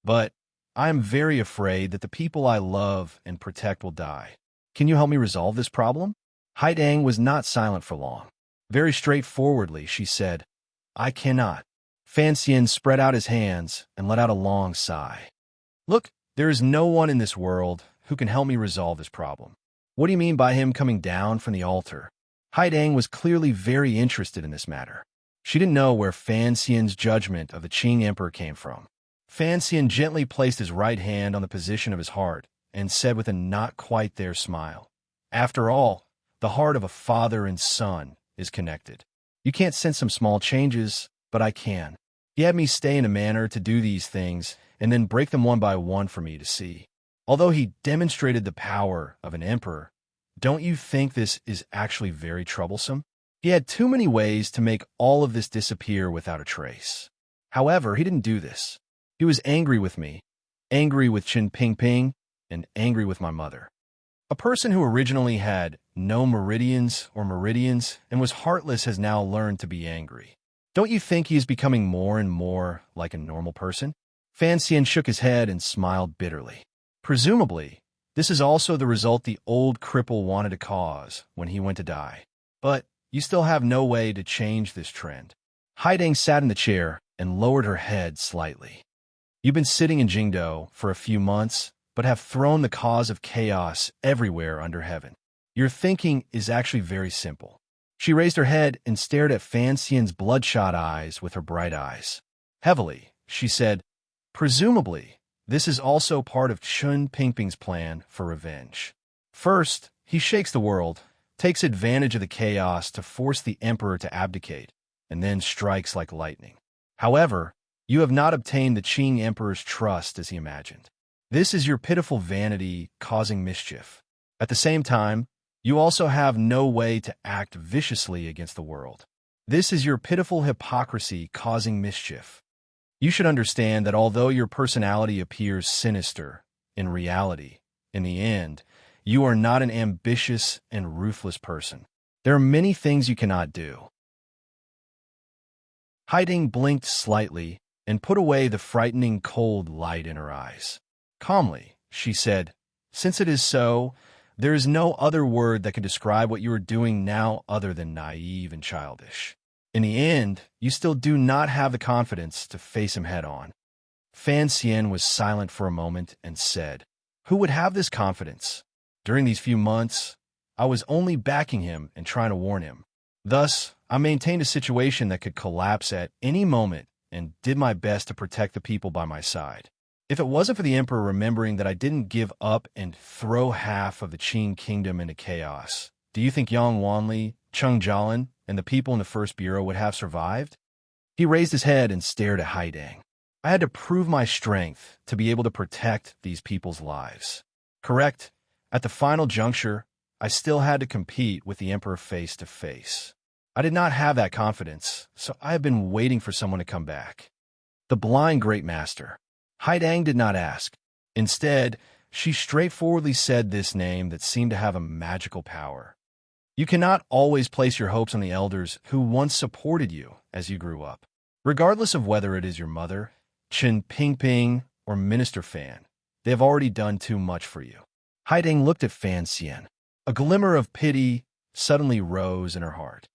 "But I am very afraid that the people I love and protect will die. Can you help me resolve this problem?" Haidang was not silent for long. Very straightforwardly, she said, "I cannot." Fan Xian spread out his hands and let out a long sigh. "Look, there is no one in this world who can help me resolve this problem." "What do you mean by him coming down from the altar?" Haidang was clearly very interested in this matter. She didn't know where Fan Xian's judgment of the Qing Emperor came from. Fan Xian gently placed his right hand on the position of his heart and said with a not-quite-there smile, "After all, the heart of a father and son is connected. You can't sense some small changes, but I can. He had me stay in a manner to do these things and then break them one by one for me to see. Although he demonstrated the power of an emperor, don't you think this is actually very troublesome? He had too many ways to make all of this disappear without a trace. However, he didn't do this. He was angry with me, angry with Qin Pingping, and angry with my mother. A person who originally had no meridians and was heartless has now learned to be angry. Don't you think he is becoming more and more like a normal person?" Fan Xian shook his head and smiled bitterly. "Presumably, this is also the result the old cripple wanted to cause when he went to die. But you still have no way to change this trend." Haidang sat in the chair and lowered her head slightly. "You've been sitting in Jingdo for a few months, but have thrown the cause of chaos everywhere under heaven. Your thinking is actually very simple." She raised her head and stared at Fan Xian's bloodshot eyes with her bright eyes. Heavily, she said, "Presumably, this is also part of Qin Pingping's plan for revenge. First, he shakes the world, takes advantage of the chaos to force the emperor to abdicate, and then strikes like lightning. However, you have not obtained the Qing emperor's trust as he imagined. This is your pitiful vanity causing mischief. At the same time, you also have no way to act viciously against the world. This is your pitiful hypocrisy causing mischief. You should understand that although your personality appears sinister, in reality, in the end, you are not an ambitious and ruthless person. There are many things you cannot do." Haiding blinked slightly and put away the frightening cold light in her eyes. Calmly, she said, "Since it is so, there is no other word that can describe what you are doing now other than naive and childish. In the end, you still do not have the confidence to face him head-on." Fan Xian was silent for a moment and said, "Who would have this confidence? During these few months, I was only backing him and trying to warn him. Thus, I maintained a situation that could collapse at any moment and did my best to protect the people by my side. If it wasn't for the Emperor remembering that I didn't give up and throw half of the Qing kingdom into chaos, do you think Yang Wanli, Cheng Jialin, and the people in the First Bureau would have survived? He raised his head and stared at Haidang. I had to prove my strength to be able to protect these people's lives. Correct, at the final juncture, I still had to compete with the Emperor face to face. I did not have that confidence, so I have been waiting for someone to come back. The blind great master. Haidang did not ask. Instead, she straightforwardly said this name that seemed to have a magical power. You cannot always place your hopes on the elders who once supported you as you grew up. Regardless of whether it is your mother, Chen Pingping, or Minister Fan, they have already done too much for you. Haidang looked at Fan Xian. A glimmer of pity suddenly rose in her heart.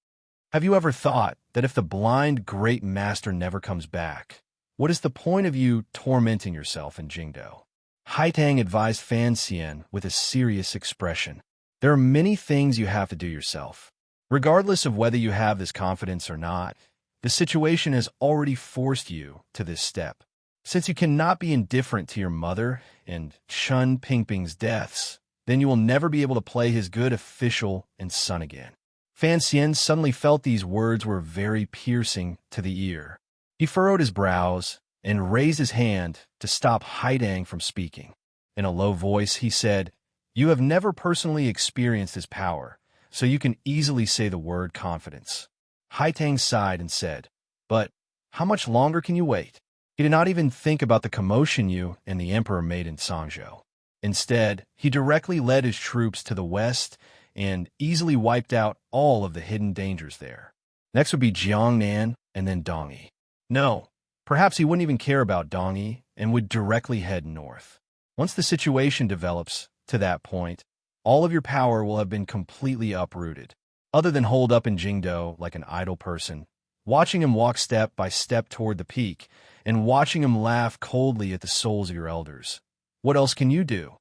Have you ever thought that if the blind great master never comes back, what is the point of you tormenting yourself in Jingdo? Haidang advised Fan Xian with a serious expression. There are many things you have to do yourself. Regardless of whether you have this confidence or not, the situation has already forced you to this step. Since you cannot be indifferent to your mother and Chen Pingping's deaths, then you will never be able to play his good official and son again. Fan Xian suddenly felt these words were very piercing to the ear. He furrowed his brows and raised his hand to stop Haidang from speaking. In a low voice, he said, "You have never personally experienced his power, so you can easily say the word confidence." Haidang sighed and said, "But how much longer can you wait?" He did not even think about the commotion you and the Emperor made in Sangzhou. Instead, he directly led his troops to the west and easily wiped out all of the hidden dangers there. Next would be Jiangnan and then Dongyi. No, perhaps he wouldn't even care about Dongyi and would directly head north. Once the situation develops to that point, all of your power will have been completely uprooted. Other than holed up in Jingdo like an idle person, watching him walk step by step toward the peak, and watching him laugh coldly at the souls of your elders. What else can you do?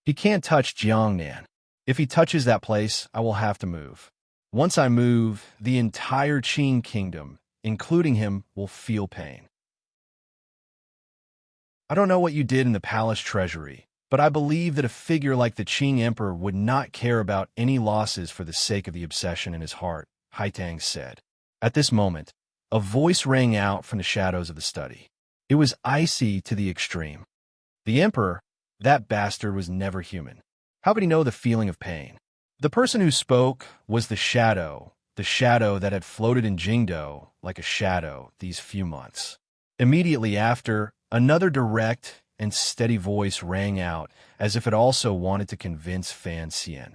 He can't touch Jiangnan. If he touches that place, I will have to move. Once I move, the entire Qing kingdom, including him, will feel pain. I don't know what you did in the palace treasury, but I believe that a figure like the Qing emperor would not care about any losses for the sake of the obsession in his heart, Haidang said. At this moment, a voice rang out from the shadows of the study. It was icy to the extreme. The emperor, that bastard, was never human. How could he know the feeling of pain? The person who spoke was the shadow that had floated in Jingdo like a shadow these few months. Immediately after, another direct and steady voice rang out as if it also wanted to convince Fan Xian.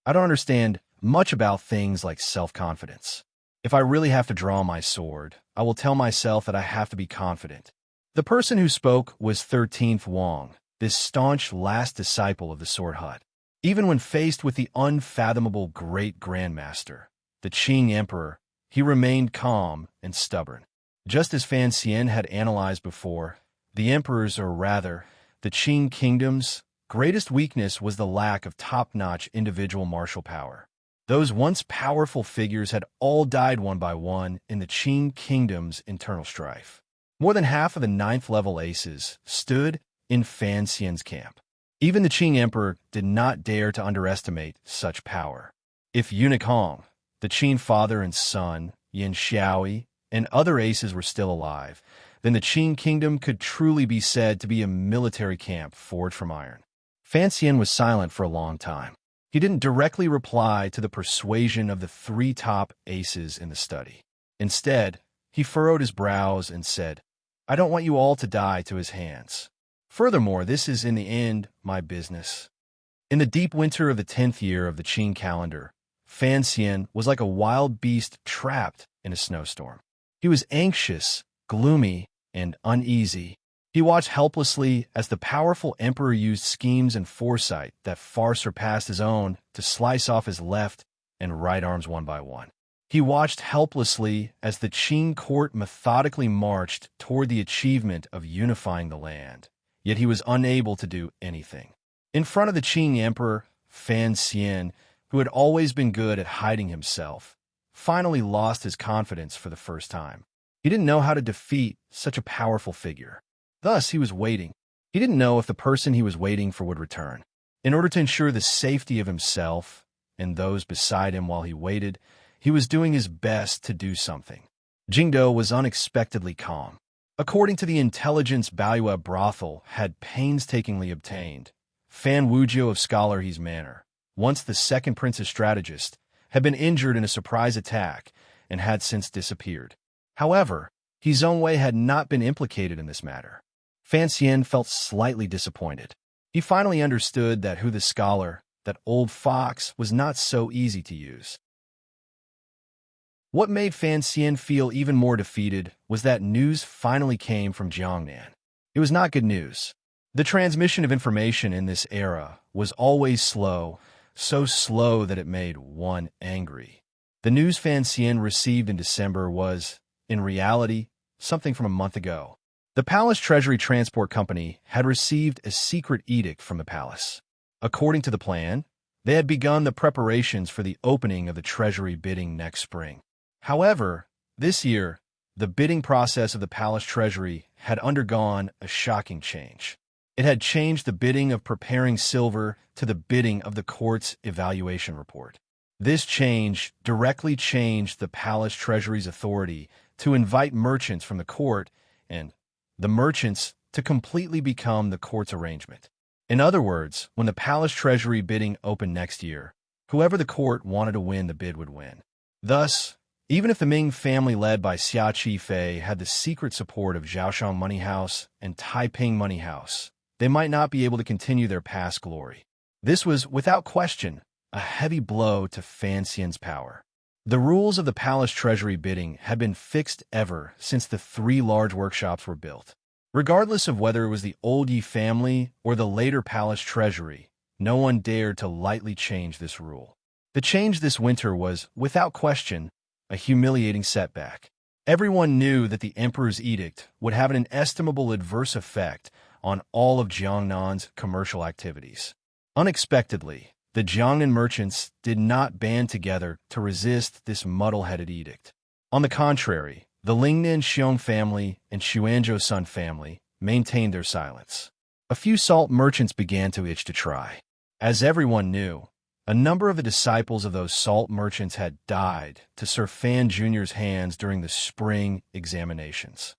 I don't understand much about things like self-confidence. If I really have to draw my sword, I will tell myself that I have to be confident. The person who spoke was 13th Wang, this staunch last disciple of the Sword Hut. Even when faced with the unfathomable great grandmaster, the Qing emperor, he remained calm and stubborn. Just as Fan Xian had analyzed before, the emperor's, or rather, the Qing kingdom's, greatest weakness was the lack of top-notch individual martial power. Those once powerful figures had all died one by one in the Qing kingdom's internal strife. More than half of the 9th-level aces stood in Fan Xian's camp. Even the Qing emperor did not dare to underestimate such power. If Eunuch Hong, the Qing father and son, Yin Xiaoi, and other aces were still alive, then the Qing kingdom could truly be said to be a military camp forged from iron. Fan Xian was silent for a long time. He didn't directly reply to the persuasion of the 3 top aces in the study. Instead, he furrowed his brows and said, "I don't want you all to die to his hands. Furthermore, this is in the end my business." In the deep winter of the 10th year of the Qing calendar, Fan Xian was like a wild beast trapped in a snowstorm. He was anxious, gloomy, and uneasy. He watched helplessly as the powerful emperor used schemes and foresight that far surpassed his own to slice off his left and right arms one by one. He watched helplessly as the Qing court methodically marched toward the achievement of unifying the land, yet he was unable to do anything. In front of the Qing emperor, Fan Xian, who had always been good at hiding himself, finally lost his confidence for the first time. He didn't know how to defeat such a powerful figure. Thus, he was waiting, He didn't know if the person he was waiting for would return. In order to ensure the safety of himself and those beside him while he waited, he was doing his best to do something. Jingdo was unexpectedly calm. According to the intelligence Baiyue brothel had painstakingly obtained, Fan Wuzhou of Scholar He's Manor, once the second prince's strategist, had been injured in a surprise attack and had since disappeared. However, He Zhongwei had not been implicated in this matter. Fan Xian felt slightly disappointed. He finally understood that who the scholar, that old fox, was not so easy to use. What made Fan Xian feel even more defeated was that news finally came from Jiangnan. It was not good news. The transmission of information in this era was always slow, so slow that it made one angry. The news Fan Xian received in December was, in reality, something from a month ago. The Palace Treasury Transport Company had received a secret edict from the palace. According to the plan, they had begun the preparations for the opening of the Treasury bidding next spring. However, this year, the bidding process of the Palace Treasury had undergone a shocking change. It had changed the bidding of preparing silver to the bidding of the court's evaluation report. This change directly changed the Palace Treasury's authority to invite merchants from the court and the merchants to completely become the court's arrangement. In other words, when the Palace Treasury bidding opened next year, whoever the court wanted to win the bid would win. Thus, even if the Ming family led by Xia Qifei had the secret support of Zhaoshang Money House and Taiping Money House, they might not be able to continue their past glory. This was, without question, a heavy blow to Fan Xian's power. The rules of the Palace Treasury bidding had been fixed ever since the 3 large workshops were built. Regardless of whether it was the old Yi family or the later Palace Treasury, no one dared to lightly change this rule. The change this winter was, without question, a humiliating setback. Everyone knew that the Emperor's edict would have an inestimable adverse effect on all of Jiangnan's commercial activities. Unexpectedly, the Jiangnan merchants did not band together to resist this muddle-headed edict. On the contrary, the Lingnan Xiong family and Xuanzhou Sun family maintained their silence. A few salt merchants began to itch to try. As everyone knew, a number of the disciples of those salt merchants had died to Sir Fan Jr.'s hands during the spring examinations.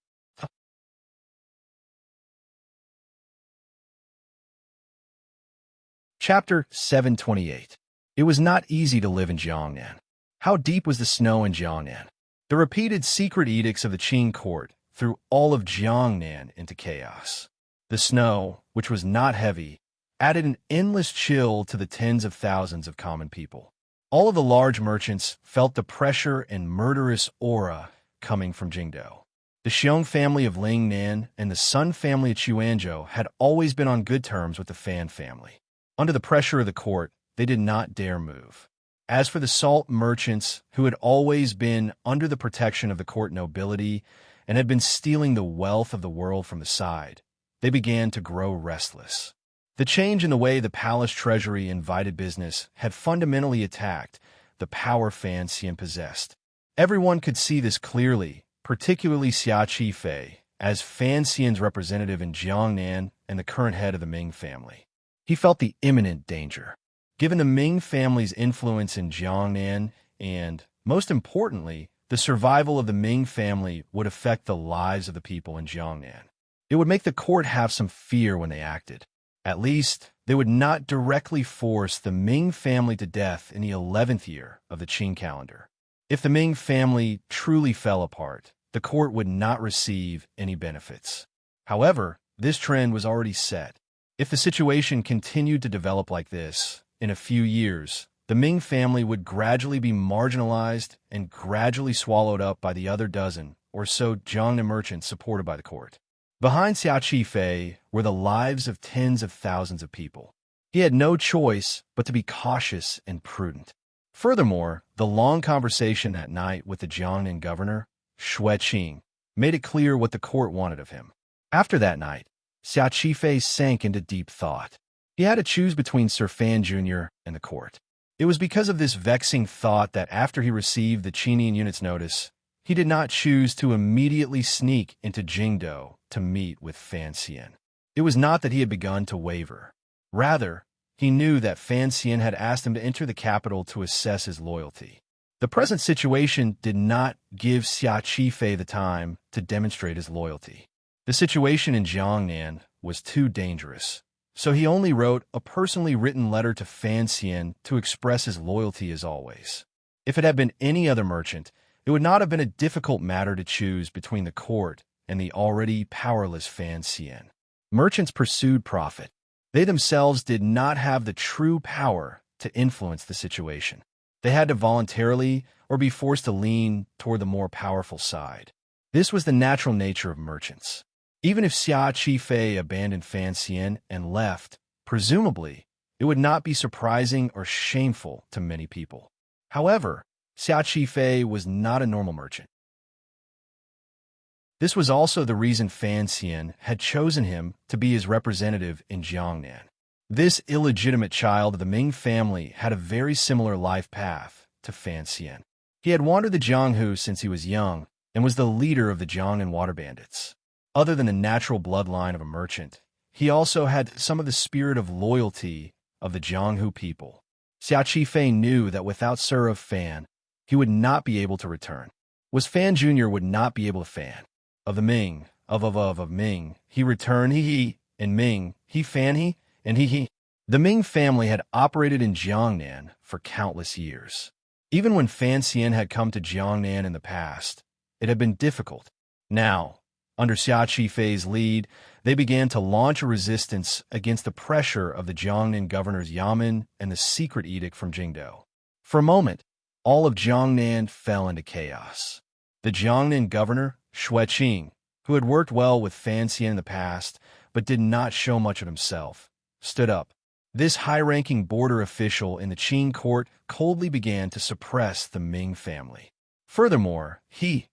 Chapter 728. It was not easy to live in Jiangnan. How deep was the snow in Jiangnan? The repeated secret edicts of the Qing court threw all of Jiangnan into chaos. The snow, which was not heavy, added an endless chill to the tens of thousands of common people. All of the large merchants felt the pressure and murderous aura coming from Jingdo. The Xiong family of Lingnan and the Sun family of Xuanzhou had always been on good terms with the Fan family. Under the pressure of the court, they did not dare move. As for the salt merchants, who had always been under the protection of the court nobility and had been stealing the wealth of the world from the side, they began to grow restless. The change in the way the Palace Treasury invited business had fundamentally attacked the power Fan Xian possessed. Everyone could see this clearly, particularly Xia Qifei, as Fan Xian's representative in Jiangnan and the current head of the Ming family. He felt the imminent danger. Given the Ming family's influence in Jiangnan and, most importantly, the survival of the Ming family would affect the lives of the people in Jiangnan. It would make the court have some fear when they acted. At least, they would not directly force the Ming family to death in the 11th year of the Qing calendar. If the Ming family truly fell apart, the court would not receive any benefits. However, this trend was already set. If the situation continued to develop like this, in a few years, the Ming family would gradually be marginalized and gradually swallowed up by the other dozen or so Jiangnan merchants supported by the court. Behind Xia Qifei were the lives of tens of thousands of people. He had no choice but to be cautious and prudent. Furthermore, the long conversation that night with the Jiangnan governor, Xue Qing, made it clear what the court wanted of him. After that night, Xia Qifei sank into deep thought. He had to choose between Sir Fan Jr. and the court. It was because of this vexing thought that after he received the Qinian unit's notice, he did not choose to immediately sneak into Jingdo to meet with Fan Xian. It was not that he had begun to waver. Rather, he knew that Fan Xian had asked him to enter the capital to assess his loyalty. The present situation did not give Xia Qifei the time to demonstrate his loyalty. The situation in Jiangnan was too dangerous, so he only wrote a personally written letter to Fan Xian to express his loyalty as always. If it had been any other merchant, it would not have been a difficult matter to choose between the court and the already powerless Fan Xian. Merchants pursued profit. They themselves did not have the true power to influence the situation. They had to voluntarily or be forced to lean toward the more powerful side. This was the natural nature of merchants. Even if Xia Qifei abandoned Fan Xian and left, presumably, it would not be surprising or shameful to many people. However, Xia Qifei was not a normal merchant. This was also the reason Fan Xian had chosen him to be his representative in Jiangnan. This illegitimate child of the Ming family had a very similar life path to Fan Xian. He had wandered the Jianghu since he was young and was the leader of the Jiangnan water bandits. Other than the natural bloodline of a merchant, he also had some of the spirit of loyalty of the Jianghu people. Xia Qifei knew that without Sir of Fan, he would not be able to return. Was Fan Jr. would not be able to Fan. Of the Ming, of Ming, he returned he, and Ming, he Fan he, and he. The Ming family had operated in Jiangnan for countless years. Even when Fan Xian had come to Jiangnan in the past, it had been difficult. Now, under Xia Qifei's lead, they began to launch a resistance against the pressure of the Jiangnan governor's yamen and the secret edict from Jingdou. For a moment, all of Jiangnan fell into chaos. The Jiangnan governor, Xueqing, who had worked well with Fan Xian in the past but did not show much of himself, stood up. This high-ranking border official in the Qing court coldly began to suppress the Ming family. Furthermore, he,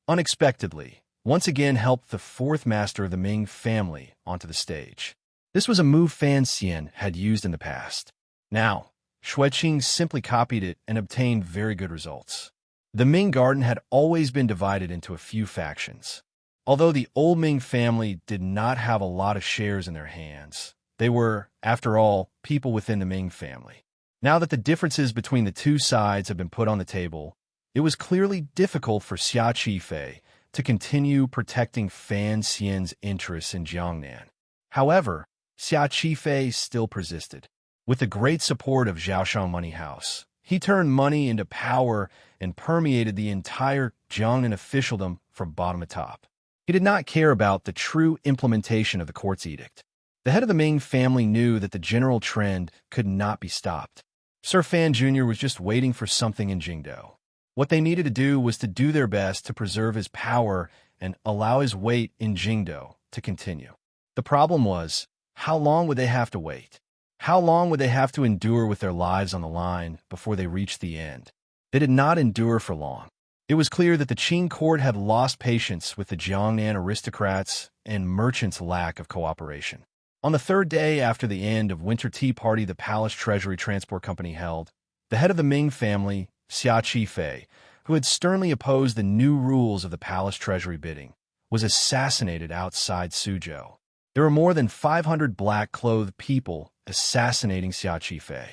unexpectedly, once again helped the fourth master of the Ming family onto the stage. This was a move Fan Xian had used in the past. Now, Xueqing simply copied it and obtained very good results. The Ming garden had always been divided into a few factions. Although the old Ming family did not have a lot of shares in their hands, they were, after all, people within the Ming family. Now that the differences between the two sides had been put on the table, it was clearly difficult for Xia Qifei to continue protecting Fan Xian's interests in Jiangnan. However, Xia Qifei still persisted. With the great support of Zhaoshang Money House, he turned money into power and permeated the entire Jiangnan officialdom from bottom to top. He did not care about the true implementation of the court's edict. The head of the Ming family knew that the general trend could not be stopped. Sir Fan Jr. was just waiting for something in Jingdou. What they needed to do was to do their best to preserve his power and allow his wait in Jingdou to continue. The problem was, how long would they have to wait? How long would they have to endure with their lives on the line before they reached the end? They did not endure for long. It was clear that the Qing court had lost patience with the Jiangnan aristocrats and merchants' lack of cooperation. On the third day after the end of Winter Tea Party the Palace Treasury Transport Company held, the head of the Ming family, Xia Qifei, who had sternly opposed the new rules of the Palace Treasury bidding, was assassinated outside Suzhou. There were more than 500 black-clothed people assassinating Xia Qifei.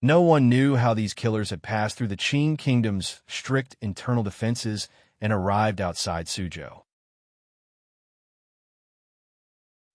No one knew how these killers had passed through the Qing kingdom's strict internal defenses and arrived outside Suzhou.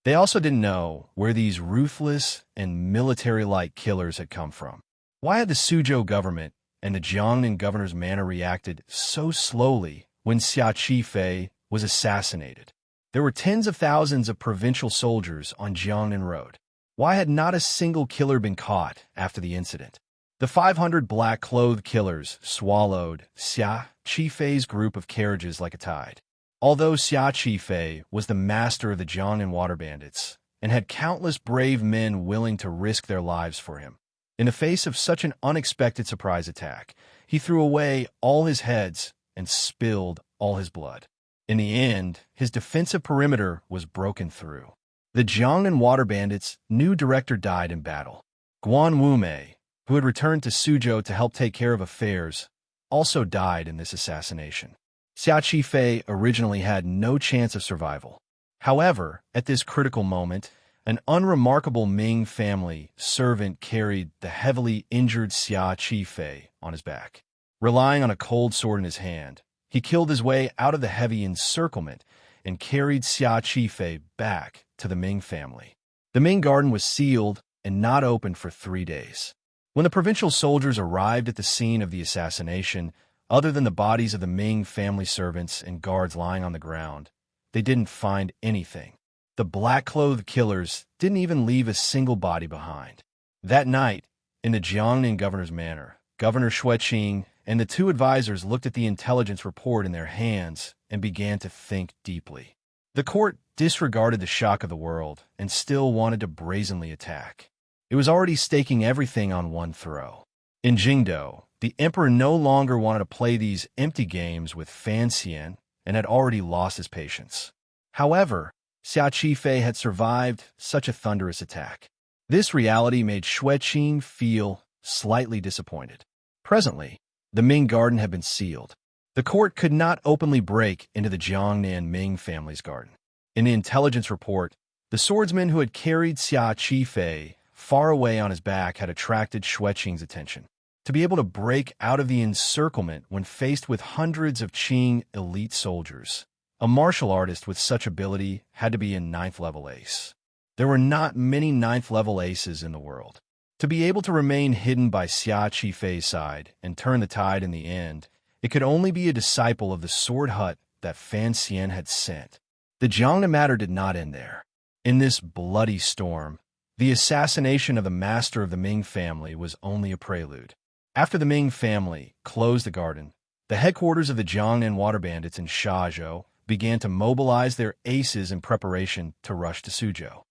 They also didn't know where these ruthless and military-like killers had come from. Why had the Suzhou government and the Jiangnan governor's manor reacted so slowly when Xia Qifei was assassinated? There were tens of thousands of provincial soldiers on Jiangnan Road. Why had not a single killer been caught after the incident? The 500 black-clothed killers swallowed Xia Qifei's group of carriages like a tide. Although Xia Qifei was the master of the Jiangnan water bandits and had countless brave men willing to risk their lives for him, in the face of such an unexpected surprise attack, he threw away all his heads and spilled all his blood. In the end, his defensive perimeter was broken through. The Jiangnan water bandits' new director died in battle. Guan Wumei, who had returned to Suzhou to help take care of affairs, also died in this assassination. Xia Qifei originally had no chance of survival. However, at this critical moment, An unremarkable Ming family servant carried the heavily injured Xia Qifei on his back. Relying on a cold sword in his hand, he killed his way out of the heavy encirclement and carried Xia Qifei back to the Ming family. The Ming garden was sealed and not opened for 3 days. When the provincial soldiers arrived at the scene of the assassination, other than the bodies of the Ming family servants and guards lying on the ground, they didn't find anything. The black-clothed killers didn't even leave a single body behind. That night, in the Jiangnan governor's manor, Governor Xueqing and the 2 advisors looked at the intelligence report in their hands and began to think deeply. The court disregarded the shock of the world and still wanted to brazenly attack. It was already staking everything on one throw. In Jingdo, the emperor no longer wanted to play these empty games with Fan Xian and had already lost his patience. However, Xia Qifei had survived such a thunderous attack. This reality made Xueqing feel slightly disappointed. Presently, the Ming garden had been sealed. The court could not openly break into the Jiangnan Ming family's garden. In the intelligence report, the swordsman who had carried Xia Qifei far away on his back had attracted Xueqing's attention. To be able to break out of the encirclement when faced with hundreds of Qing elite soldiers, a martial artist with such ability had to be a 9th-level ace. There were not many 9th-level aces in the world. To be able to remain hidden by Xia Qifei's side and turn the tide in the end, it could only be a disciple of the sword hut that Fan Xian had sent. The Jiangnan matter did not end there. In this bloody storm, the assassination of the master of the Ming family was only a prelude. After the Ming family closed the garden, the headquarters of the Jiangnan water bandits in Shazhou began to mobilize their aces in preparation to rush to Suzhou.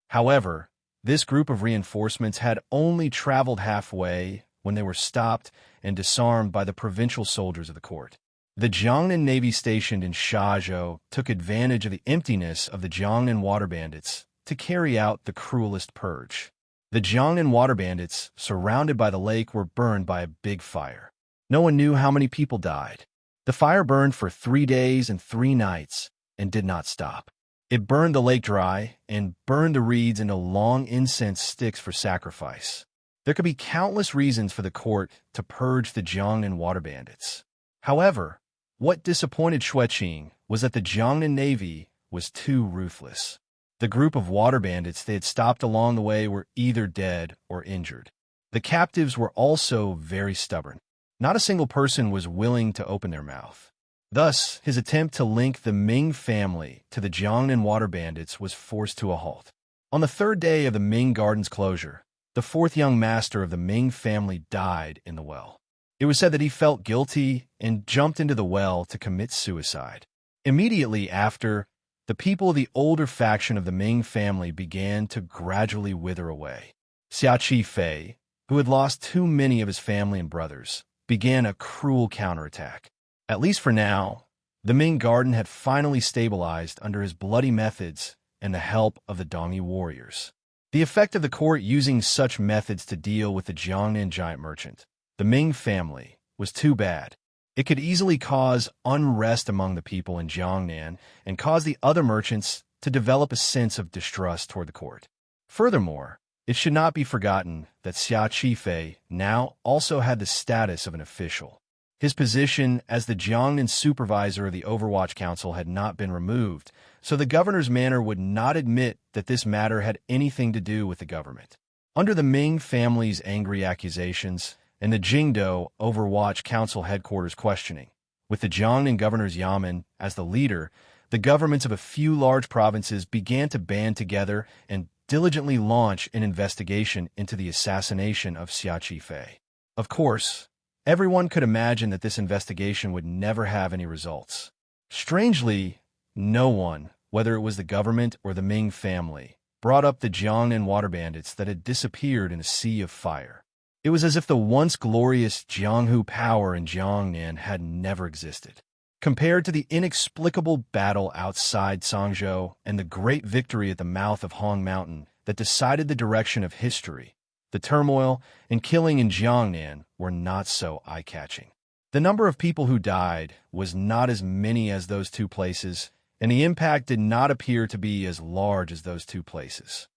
However, this group of reinforcements had only traveled halfway when they were stopped and disarmed by the provincial soldiers of the court. The Jiangnan Navy stationed in Shazhou took advantage of the emptiness of the Jiangnan water bandits to carry out the cruelest purge. The Jiangnan water bandits, surrounded by the lake, were burned by a big fire. No one knew how many people died. The fire burned for 3 days and 3 nights and did not stop. It burned the lake dry and burned the reeds into long incense sticks for sacrifice. There could be countless reasons for the court to purge the Jiangnan water bandits. However, what disappointed Xueqing was that the Jiangnan Navy was too ruthless. The group of water bandits they had stopped along the way were either dead or injured. The captives were also very stubborn. Not a single person was willing to open their mouth. Thus, his attempt to link the Ming family to the Jiangnan water bandits was forced to a halt. On the 3rd day of the Ming garden's closure, the 4th young master of the Ming family died in the well. It was said that he felt guilty and jumped into the well to commit suicide. Immediately after, the people of the older faction of the Ming family began to gradually wither away. Xia Qifei, who had lost too many of his family and brothers, began a cruel counterattack. At least for now, the Ming garden had finally stabilized under his bloody methods and the help of the Dongyi warriors. The effect of the court using such methods to deal with the Jiangnan giant merchant, the Ming family, was too bad. It could easily cause unrest among the people in Jiangnan and cause the other merchants to develop a sense of distrust toward the court. Furthermore, it should not be forgotten that Xia Qifei now also had the status of an official. His position as the Jiangnan supervisor of the Overwatch Council had not been removed, so the governor's manor would not admit that this matter had anything to do with the government. Under the Ming family's angry accusations and the Jingdo Overwatch Council headquarters questioning, with the Jiangnan governor's yamen as the leader, the governments of a few large provinces began to band together and diligently launch an investigation into the assassination of Xia Qifei. Of course, everyone could imagine that this investigation would never have any results. Strangely, no one, whether it was the government or the Ming family, brought up the Jiangnan water bandits that had disappeared in a sea of fire. It was as if the once glorious Jianghu power in Jiangnan had never existed. Compared to the inexplicable battle outside Sangzhou and the great victory at the mouth of Hong Mountain that decided the direction of history, the turmoil and killing in Jiangnan were not so eye-catching. The number of people who died was not as many as those 2 places, and the impact did not appear to be as large as those two places.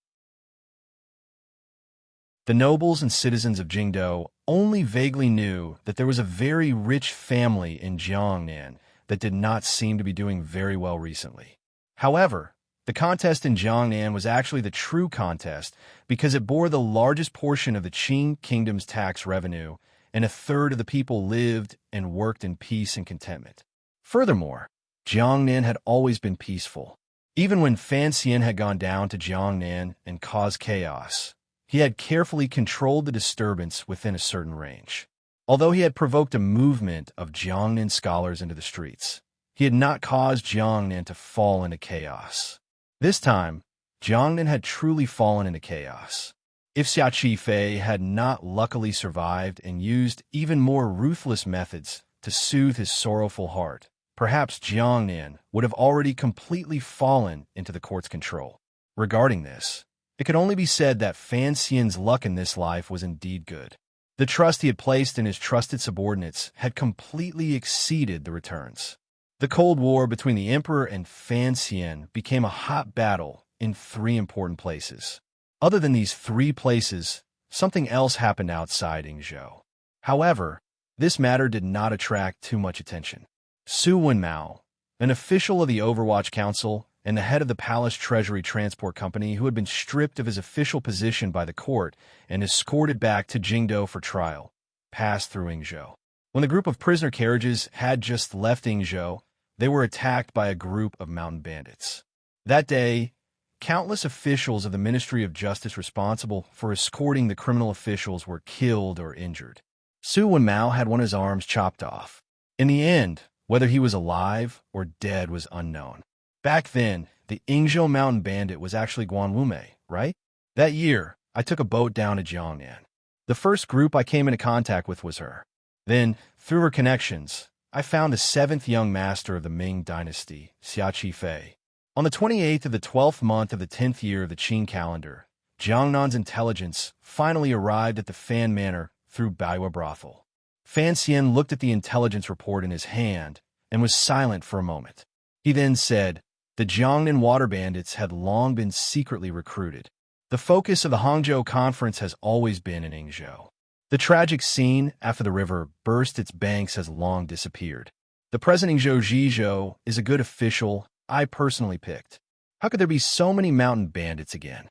The nobles and citizens of Jingdo only vaguely knew that there was a very rich family in Jiangnan that did not seem to be doing very well recently. However, the contest in Jiangnan was actually the true contest because it bore the largest portion of the Qing kingdom's tax revenue, and a third of the people lived and worked in peace and contentment. Furthermore, Jiangnan had always been peaceful. Even when Fan Xian had gone down to Jiangnan and caused chaos, he had carefully controlled the disturbance within a certain range. Although he had provoked a movement of Jiangnan scholars into the streets, he had not caused Jiangnan to fall into chaos. This time, Jiangnan had truly fallen into chaos. If Xia Qifei had not luckily survived and used even more ruthless methods to soothe his sorrowful heart, perhaps Jiangnan would have already completely fallen into the court's control. Regarding this, it could only be said that Fan Xian's luck in this life was indeed good. The trust he had placed in his trusted subordinates had completely exceeded the returns. The Cold War between the Emperor and Fan Xian became a hot battle in 3 important places. Other than these 3 places, something else happened outside Yingzhou. However, this matter did not attract too much attention. Su Wenmao, an official of the Overwatch Council and the head of the Palace Treasury Transport Company who had been stripped of his official position by the court and escorted back to Jingdo for trial, passed through Yingzhou. When the group of prisoner carriages had just left Yingzhou, they were attacked by a group of mountain bandits. That day, countless officials of the Ministry of Justice responsible for escorting the criminal officials were killed or injured. Su Wenmao had one of his arms chopped off. In the end, whether he was alive or dead was unknown. Back then, the Yingzhou mountain bandit was actually Guan Wumei, right? That year, I took a boat down to Jiangnan. The first group I came into contact with was her. Then, through her connections, I found the 7th young master of the Ming dynasty, Xia Qifei. On the 28th of the 12th month of the 10th year of the Qing calendar, Jiangnan's intelligence finally arrived at the Fan Manor through Baiwa Brothel. Fan Xian looked at the intelligence report in his hand and was silent for a moment. He then said, the Jiangnan water bandits had long been secretly recruited. The focus of the Hangzhou conference has always been in Yingzhou. The tragic scene after the river burst its banks has long disappeared. The present Yingzhou Zhizhou is a good official I personally picked. How could there be so many mountain bandits again?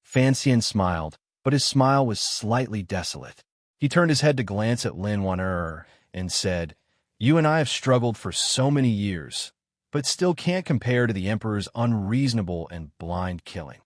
Fan Xian smiled, but his smile was slightly desolate. He turned his head to glance at Lin Wan'er and said, you and I have struggled for so many years, but still can't compare to the Emperor's unreasonable and blind killing.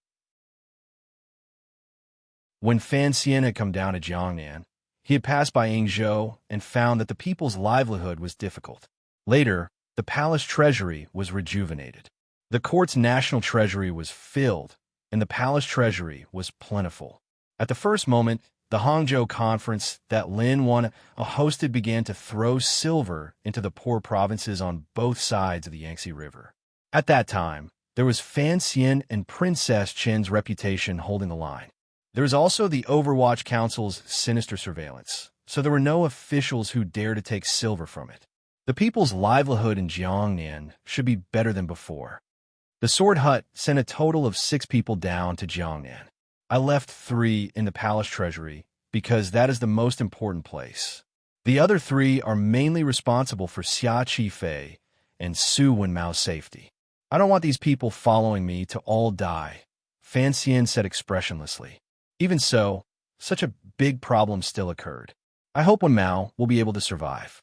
When Fan Xian had come down to Jiangnan, he had passed by Yingzhou and found that the people's livelihood was difficult. Later, the palace treasury was rejuvenated. The court's national treasury was filled, and the palace treasury was plentiful. At the first moment, the Hangzhou conference that Lin Wan hosted began to throw silver into the poor provinces on both sides of the Yangtze River. At that time, there was Fan Xian and Princess Chen's reputation holding the line. There was also the Overwatch Council's sinister surveillance, so there were no officials who dared to take silver from it. The people's livelihood in Jiangnan should be better than before. The Sword Hut sent a total of 6 people down to Jiangnan. I left 3 in the palace treasury because that is the most important place. The other 3 are mainly responsible for Xia Qifei and Su Wenmao's safety. I don't want these people following me to all die, Fan Xian said expressionlessly. Even so, such a big problem still occurred. I hope Wenmao will be able to survive.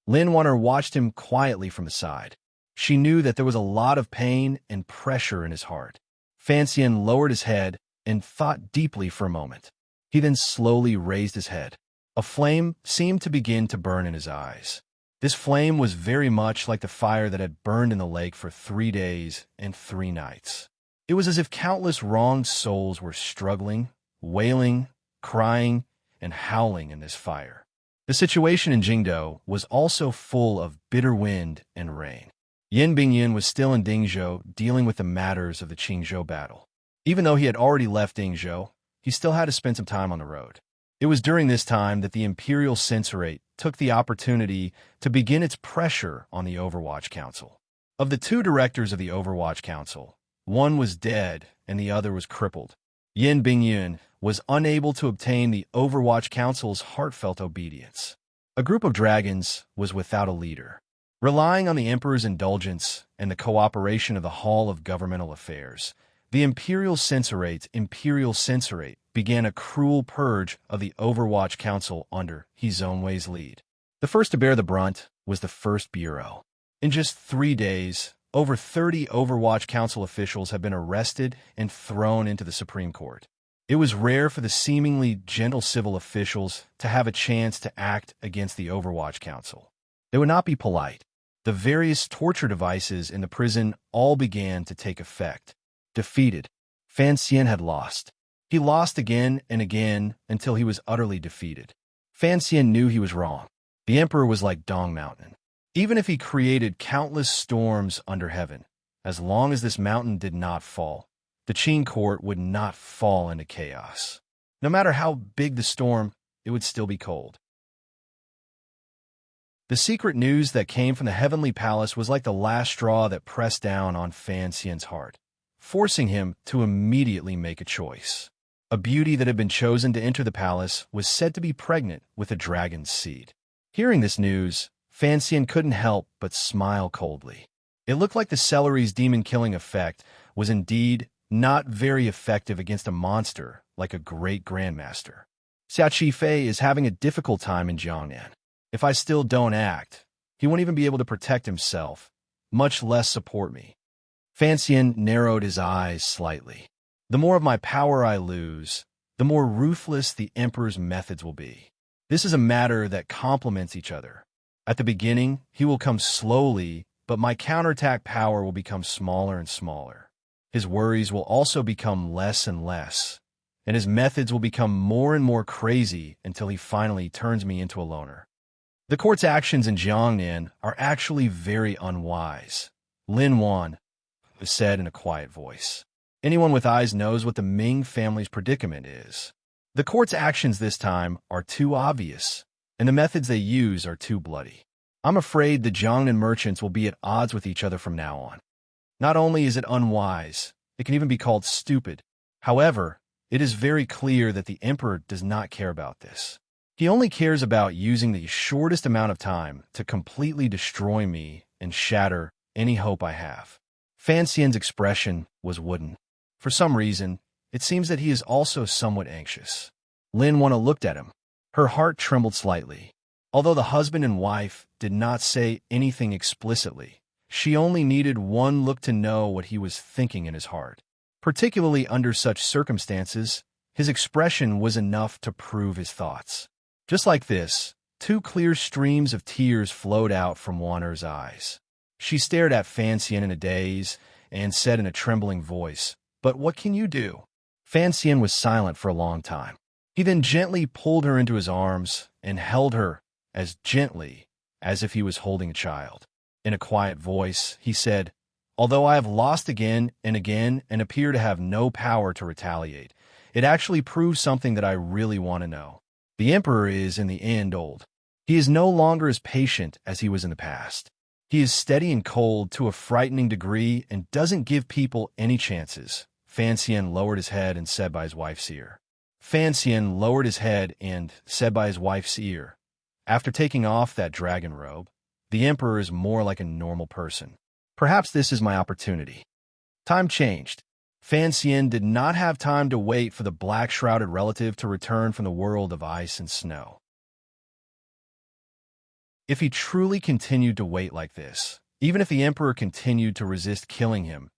Lin Wan'er watched him quietly from the side. She knew that there was a lot of pain and pressure in his heart. Fan Xian lowered his head and thought deeply for a moment. He then slowly raised his head. A flame seemed to begin to burn in his eyes. This flame was very much like the fire that had burned in the lake for 3 days and 3 nights. It was as if countless wronged souls were struggling, wailing, crying, and howling in this fire. The situation in Jingdo was also full of bitter wind and rain. Yin Bingyin was still in Dingzhou dealing with the matters of the Qingzhou battle. Even though he had already left Dingzhou, he still had to spend some time on the road. It was during this time that the Imperial Censorate took the opportunity to begin its pressure on the Overwatch Council. Of the two directors of the Overwatch Council, one was dead and the other was crippled. Yin Bingyun was unable to obtain the Overwatch Council's heartfelt obedience. A group of dragons was without a leader. Relying on the Emperor's indulgence and the cooperation of the Hall of Governmental Affairs, the Imperial Censorate began a cruel purge of the Overwatch Council under Hizonwei's lead. The first to bear the brunt was the First Bureau. In just 3 days, over 30 Overwatch Council officials had been arrested and thrown into the Supreme Court. It was rare for the seemingly gentle civil officials to have a chance to act against the Overwatch Council. They would not be polite. The various torture devices in the prison all began to take effect. Defeated, Fan Xian had lost. He lost again and again until he was utterly defeated. Fan Xian knew he was wrong. The Emperor was like Dong Mountain. Even if he created countless storms under heaven, as long as this mountain did not fall, the Qin court would not fall into chaos. No matter how big the storm, it would still be cold. The secret news that came from the heavenly palace was like the last straw that pressed down on Fan Xian's heart, forcing him to immediately make a choice. A beauty that had been chosen to enter the palace was said to be pregnant with a dragon's seed. Hearing this news, Fan Xian couldn't help but smile coldly. It looked like the celery's demon-killing effect was indeed not very effective against a monster like a great grandmaster. Xia Qifei is having a difficult time in Jiangnan. If I still don't act, he won't even be able to protect himself, much less support me. Fan Xian narrowed his eyes slightly. The more of my power I lose, the more ruthless the Emperor's methods will be. This is a matter that complements each other. At the beginning, he will come slowly, but my counterattack power will become smaller and smaller. His worries will also become less and less, and his methods will become more and more crazy until he finally turns me into a loner. The court's actions in Jiangnan are actually very unwise, Lin Wan said in a quiet voice. Anyone with eyes knows what the Ming family's predicament is. The court's actions this time are too obvious, and the methods they use are too bloody. I'm afraid the Jiangnan merchants will be at odds with each other from now on. Not only is it unwise, it can even be called stupid. However, it is very clear that the Emperor does not care about this. He only cares about using the shortest amount of time to completely destroy me and shatter any hope I have. Fan Xian's expression was wooden. For some reason, it seems that he is also somewhat anxious. Lin Wan looked at him. Her heart trembled slightly. Although the husband and wife did not say anything explicitly, she only needed one look to know what he was thinking in his heart. Particularly under such circumstances, his expression was enough to prove his thoughts. Just like this, 2 clear streams of tears flowed out from Wanner's eyes. She stared at Fan Xian in a daze and said in a trembling voice, "But what can you do?" Fan Xian was silent for a long time. He then gently pulled her into his arms and held her as gently as if he was holding a child. In a quiet voice, he said, "Although I have lost again and again and appear to have no power to retaliate, it actually proves something that I really want to know. The Emperor is, in the end, old. He is no longer as patient as he was in the past. He is steady and cold to a frightening degree and doesn't give people any chances." Fan Xian lowered his head and said by his wife's ear. After taking off that dragon robe, the Emperor is more like a normal person. Perhaps this is my opportunity. Time changed. Fan Xian did not have time to wait for the black-shrouded relative to return from the world of ice and snow. If he truly continued to wait like this, even if the Emperor continued to resist killing him,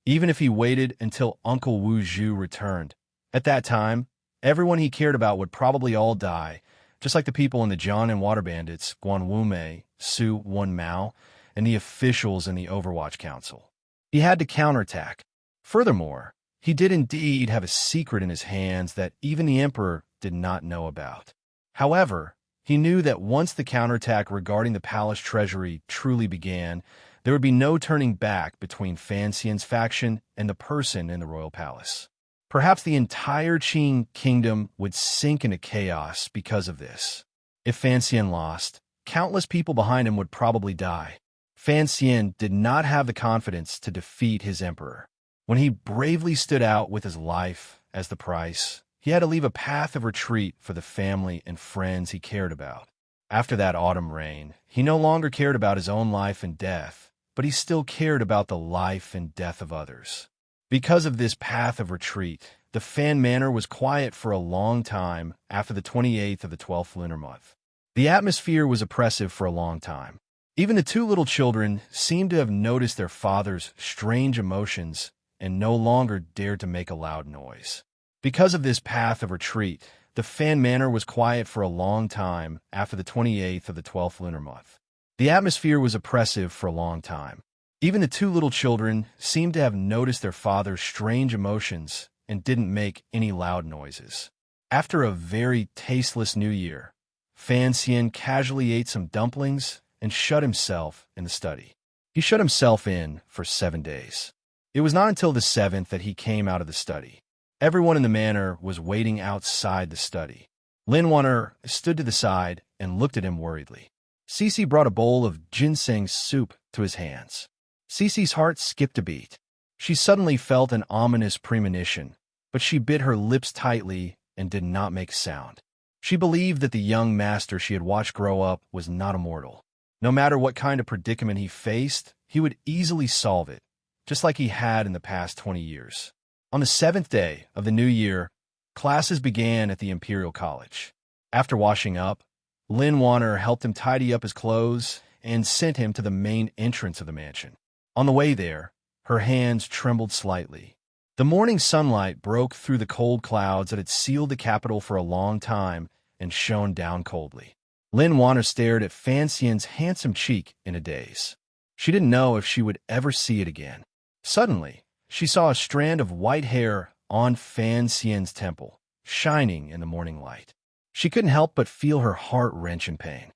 even if he waited until Uncle Wu Zhu returned, at that time, everyone he cared about would probably all die, just like the people in the John and Water Bandits, Guan Wumei, Su Wen Mao, and the officials in the Overwatch Council. He had to counterattack. Furthermore, he did indeed have a secret in his hands that even the Emperor did not know about. However, he knew that once the counterattack regarding the palace treasury truly began, there would be no turning back between Fan Xian's faction and the person in the royal palace. Perhaps the entire Qing kingdom would sink into chaos because of this. If Fan Xian lost, countless people behind him would probably die. Fan Xian did not have the confidence to defeat his emperor. When he bravely stood out with his life as the price, he had to leave a path of retreat for the family and friends he cared about. After that autumn rain, he no longer cared about his own life and death, but he still cared about the life and death of others. Because of this path of retreat, the Fan Manor was quiet for a long time after the 28th of the 12th lunar month. The atmosphere was oppressive for a long time. Even the two little children seemed to have noticed their father's strange emotions and no longer dared to make a loud noise. Because of this path of retreat, the Fan Manor was quiet for a long time after the 28th of the 12th lunar month. The atmosphere was oppressive for a long time. Even the two little children seemed to have noticed their father's strange emotions and didn't make any loud noises. After a very tasteless New Year, Fan Xian casually ate some dumplings and shut himself in the study. He shut himself in for 7 days. It was not until the 7th that he came out of the study. Everyone in the manor was waiting outside the study. Lin Wanner stood to the side and looked at him worriedly. Cece brought a bowl of ginseng soup to his hands. Cece's heart skipped a beat. She suddenly felt an ominous premonition, but she bit her lips tightly and did not make sound. She believed that the young master she had watched grow up was not immortal. No matter what kind of predicament he faced, he would easily solve it, just like he had in the past 20 years. On the 7th day of the new year, classes began at the Imperial College. After washing up, Lin Wanner helped him tidy up his clothes and sent him to the main entrance of the mansion. On the way there, her hands trembled slightly. The morning sunlight broke through the cold clouds that had sealed the capital for a long time and shone down coldly. Lin Wanner stared at Fan Xian's handsome cheek in a daze. She didn't know if she would ever see it again. Suddenly, she saw a strand of white hair on Fan Xian's temple, shining in the morning light. She couldn't help but feel her heart wrench in pain.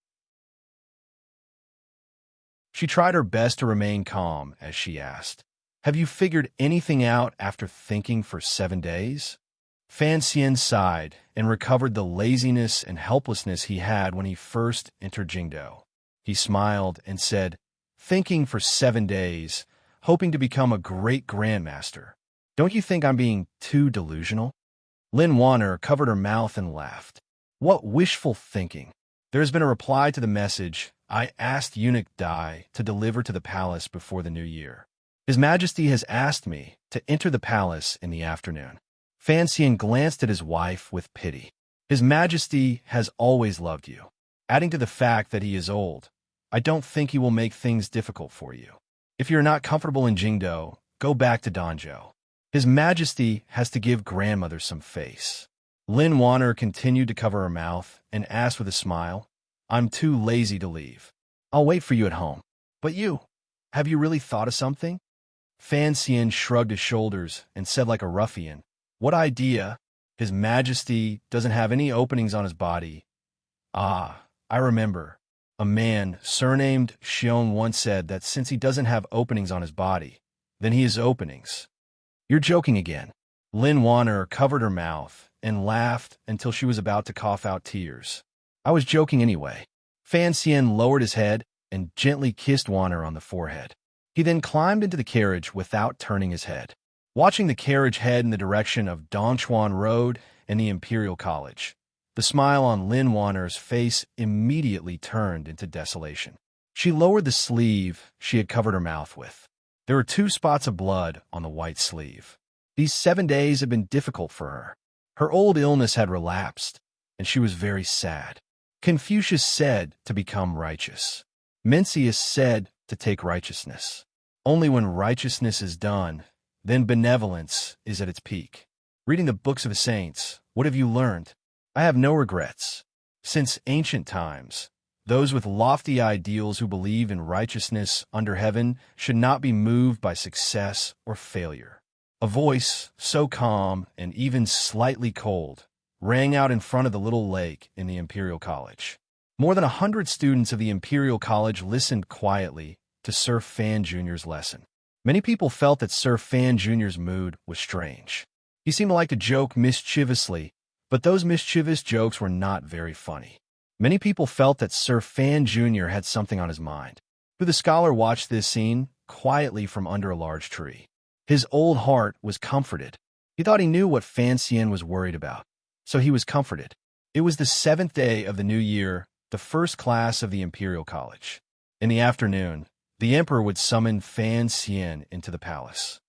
She tried her best to remain calm as she asked, "Have you figured anything out after thinking for 7 days?" Fan Xian sighed and recovered the laziness and helplessness he had when he first entered Jingdo. He smiled and said, "Thinking for 7 days, hoping to become a great grandmaster. Don't you think I'm being too delusional?" Lin Wanner covered her mouth and laughed. "What wishful thinking. There has been a reply to the message I asked Eunuch Dai to deliver to the palace before the new year. His Majesty has asked me to enter the palace in the afternoon." Fan Xian glanced at his wife with pity. "His Majesty has always loved you. Adding to the fact that he is old, I don't think he will make things difficult for you. If you're not comfortable in Jingdo, go back to Danzhou. His Majesty has to give grandmother some face." Lin Wanner continued to cover her mouth and asked with a smile, "I'm too lazy to leave. I'll wait for you at home. But you, have you really thought of something?" Fan Xian shrugged his shoulders and said like a ruffian, "What idea? His Majesty doesn't have any openings on his body." "Ah, I remember. A man surnamed Xiong once said that since he doesn't have openings on his body, then he has openings." "You're joking again." Lin Wanner covered her mouth and laughed until she was about to cough out tears. "I was joking anyway." Fan Xian lowered his head and gently kissed Wanner on the forehead. He then climbed into the carriage without turning his head. Watching the carriage head in the direction of Dongchuan Road and the Imperial College, the smile on Lin Wanner's face immediately turned into desolation. She lowered the sleeve she had covered her mouth with. There were 2 spots of blood on the white sleeve. These 7 days had been difficult for her. Her old illness had relapsed, and she was very sad. Confucius said to become righteous. Mencius said to take righteousness. Only when righteousness is done, then benevolence is at its peak. Reading the books of the saints, what have you learned? I have no regrets. Since ancient times, those with lofty ideals who believe in righteousness under heaven should not be moved by success or failure. A voice, so calm and even slightly cold, rang out in front of the little lake in the Imperial College. More than 100 students of the Imperial College listened quietly to Sir Fan Jr.'s lesson. Many people felt that Sir Fan Jr.'s mood was strange. He seemed to like to joke mischievously, but those mischievous jokes were not very funny. Many people felt that Sir Fan Jr. had something on his mind. Who the scholar watched this scene quietly from under a large tree. His old heart was comforted. He thought he knew what Fan Xian was worried about, so he was comforted. It was the 7th day of the new year, the first class of the Imperial College. In the afternoon, the emperor would summon Fan Xian into the palace.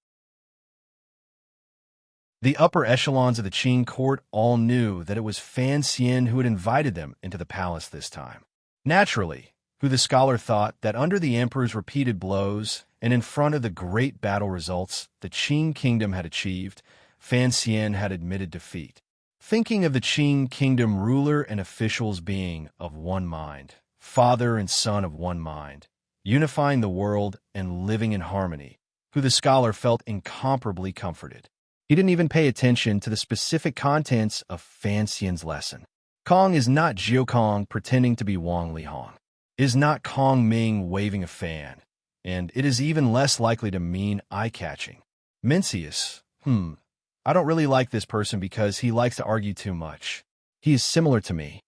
The upper echelons of the Qing court all knew that it was Fan Xian who had invited them into the palace this time. Naturally, Who the scholar thought that under the emperor's repeated blows and in front of the great battle results the Qing kingdom had achieved, Fan Xian had admitted defeat. Thinking of the Qing kingdom ruler and officials being of one mind, father and son of one mind, unifying the world and living in harmony, Who the scholar felt incomparably comforted. He didn't even pay attention to the specific contents of Fan Xian's lesson. Kong is not Jiu Kong pretending to be Wang Lihong. It is not Kong Ming waving a fan, and it is even less likely to mean eye-catching. Mencius, I don't really like this person because he likes to argue too much. He is similar to me.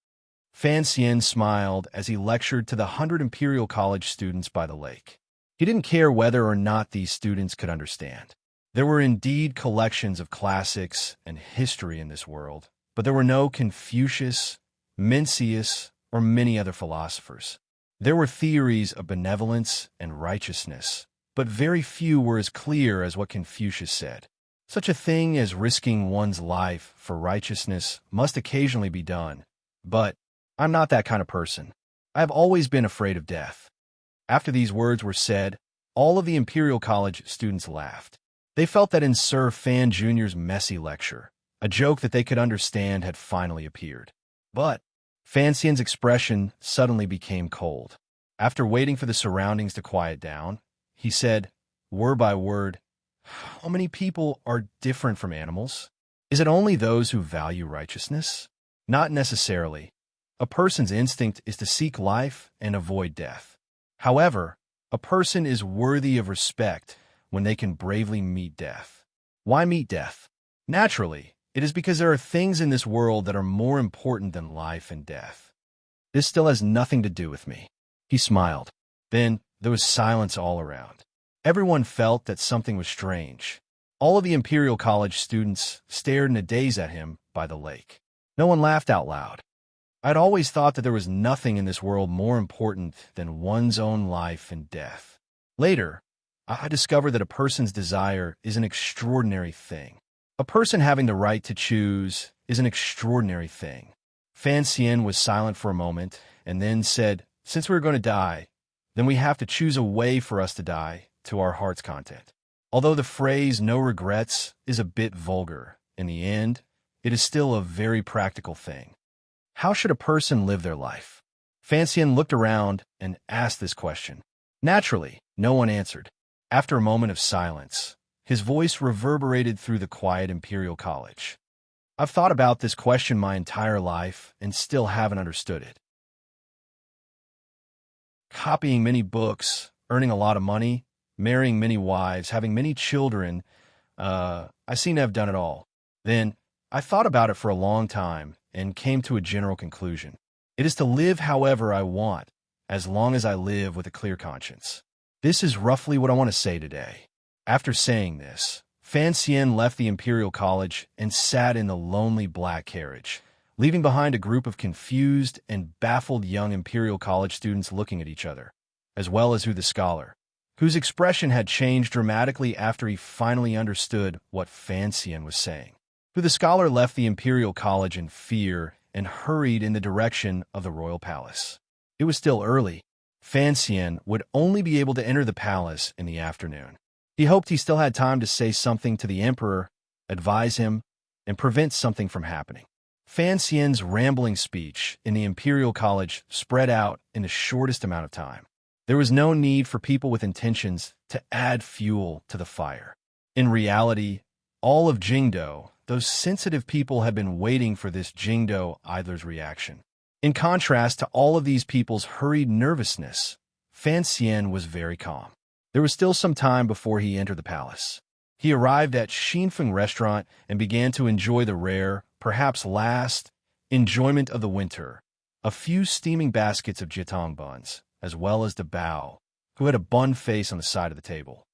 Fan Xian smiled as he lectured to the 100 Imperial College students by the lake. He didn't care whether or not these students could understand. There were indeed collections of classics and history in this world, but there were no Confucius, Mencius, or many other philosophers. There were theories of benevolence and righteousness, but very few were as clear as what Confucius said. Such a thing as risking one's life for righteousness must occasionally be done, but I'm not that kind of person. I have always been afraid of death. After these words were said, all of the Imperial College students laughed. They felt that in Sir Fan Jr.'s messy lecture, a joke that they could understand had finally appeared. But Fan Xian's expression suddenly became cold. After waiting for the surroundings to quiet down, he said, word by word, "How many people are different from animals? Is it only those who value righteousness? Not necessarily. A person's instinct is to seek life and avoid death. However, a person is worthy of respect when they can bravely meet death. Why meet death? Naturally, it is because there are things in this world that are more important than life and death. This still has nothing to do with me." He smiled. Then there was silence all around. Everyone felt that something was strange. All of the Imperial College students stared in a daze at him by the lake. No one laughed out loud. I'd always thought that there was nothing in this world more important than one's own life and death. Later, I discovered that a person's desire is an extraordinary thing. A person having the right to choose is an extraordinary thing. Fan Xian was silent for a moment and then said, "Since we're going to die, then we have to choose a way for us to die to our heart's content." Although the phrase "no regrets" is a bit vulgar, in the end, it is still a very practical thing. How should a person live their life? Fan Xian looked around and asked this question. Naturally, no one answered. After a moment of silence, his voice reverberated through the quiet Imperial College. I've thought about this question my entire life and still haven't understood it. Copying many books, earning a lot of money, marrying many wives, having many children, I seem to have done it all. Then, I thought about it for a long time and came to a general conclusion. It is to live however I want, as long as I live with a clear conscience. This is roughly what I want to say today. After saying this, Fan Xian left the Imperial College and sat in the lonely black carriage, leaving behind a group of confused and baffled young Imperial College students looking at each other, as well as Who the scholar, whose expression had changed dramatically after he finally understood what Fan Xian was saying. Who the scholar left the Imperial College in fear and hurried in the direction of the royal palace. It was still early. Fan Xian would only be able to enter the palace in the afternoon. He hoped he still had time to say something to the emperor, advise him, and prevent something from happening. Fan Xian's rambling speech in the Imperial College spread out in the shortest amount of time. There was no need for people with intentions to add fuel to the fire. In reality, all of Jingdo, those sensitive people had been waiting for this Jingdo idler's reaction. In contrast to all of these people's hurried nervousness, Fan Xian was very calm. There was still some time before he entered the palace. He arrived at Xinfeng restaurant and began to enjoy the rare, perhaps last, enjoyment of the winter, a few steaming baskets of jitong buns, as well as the bao, who had a bun face on the side of the table.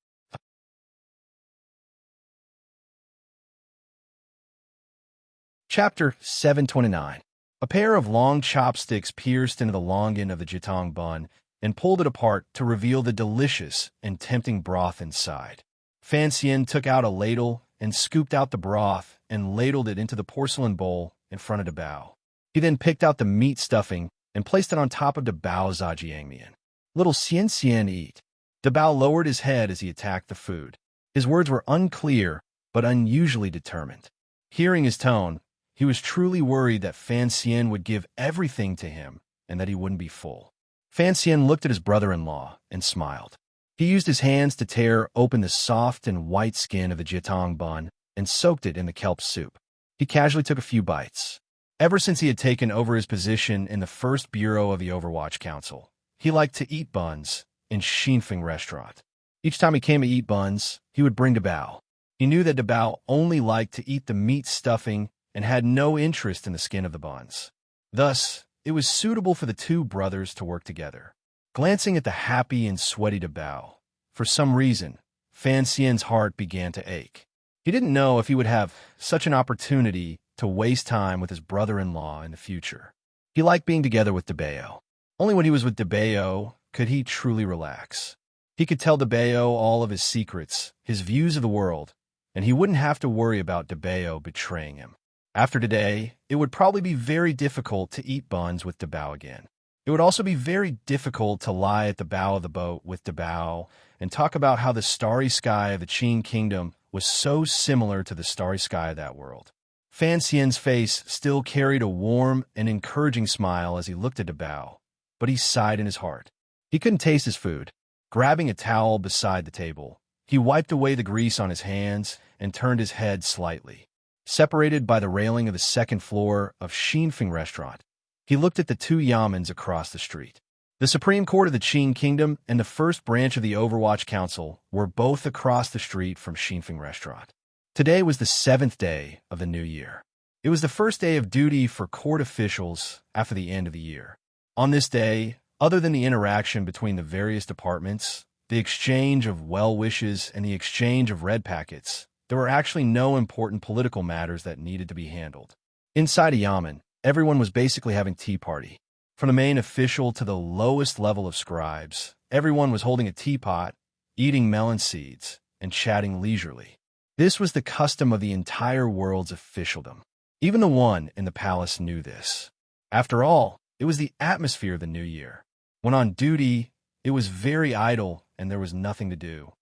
Chapter 729. A pair of long chopsticks pierced into the long end of the jitong bun and pulled it apart to reveal the delicious and tempting broth inside. Fan Xian took out a ladle and scooped out the broth and ladled it into the porcelain bowl in front of Dabao. He then picked out the meat stuffing and placed it on top of Dabao's zhajiangmian. Little Xian Xian eat. Dabao lowered his head as he attacked the food. His words were unclear, but unusually determined. Hearing his tone, he was truly worried that Fan Xian would give everything to him and that he wouldn't be full. Fan Xian looked at his brother-in-law and smiled. He used his hands to tear open the soft and white skin of the jitong bun and soaked it in the kelp soup. He casually took a few bites. Ever since he had taken over his position in the first bureau of the Overwatch Council, he liked to eat buns in Xinfeng restaurant. Each time he came to eat buns, he would bring Dabao. He knew that Dabao only liked to eat the meat stuffing and had no interest in the skin of the buns. Thus, it was suitable for the two brothers to work together. Glancing at the happy and sweaty Dabao, for some reason, Fan Xian's heart began to ache. He didn't know if he would have such an opportunity to waste time with his brother-in-law in the future. He liked being together with Dabao. Only when he was with Dabao could he truly relax. He could tell Dabao all of his secrets, his views of the world, and he wouldn't have to worry about Dabao betraying him. After today, it would probably be very difficult to eat buns with Dabao again. It would also be very difficult to lie at the bow of the boat with Dabao and talk about how the starry sky of the Qin Kingdom was so similar to the starry sky of that world. Fan Xian's face still carried a warm and encouraging smile as he looked at Dabao, but he sighed in his heart. He couldn't taste his food. Grabbing a towel beside the table, he wiped away the grease on his hands and turned his head slightly. Separated by the railing of the second floor of Xinfeng restaurant, he looked at the two yamens across the street. The Supreme Court of the Qin Kingdom and the first branch of the Overwatch Council were both across the street from Xinfeng restaurant. Today was the 7th day of the new year. It was the first day of duty for court officials after the end of the year. On this day, other than the interaction between the various departments, the exchange of well wishes, and the exchange of red packets, there were actually no important political matters that needed to be handled. Inside a yamen, everyone was basically having tea party. From the main official to the lowest level of scribes, everyone was holding a teapot, eating melon seeds, and chatting leisurely. This was the custom of the entire world's officialdom. Even the one in the palace knew this. After all, it was the atmosphere of the new year. When on duty, it was very idle and there was nothing to do.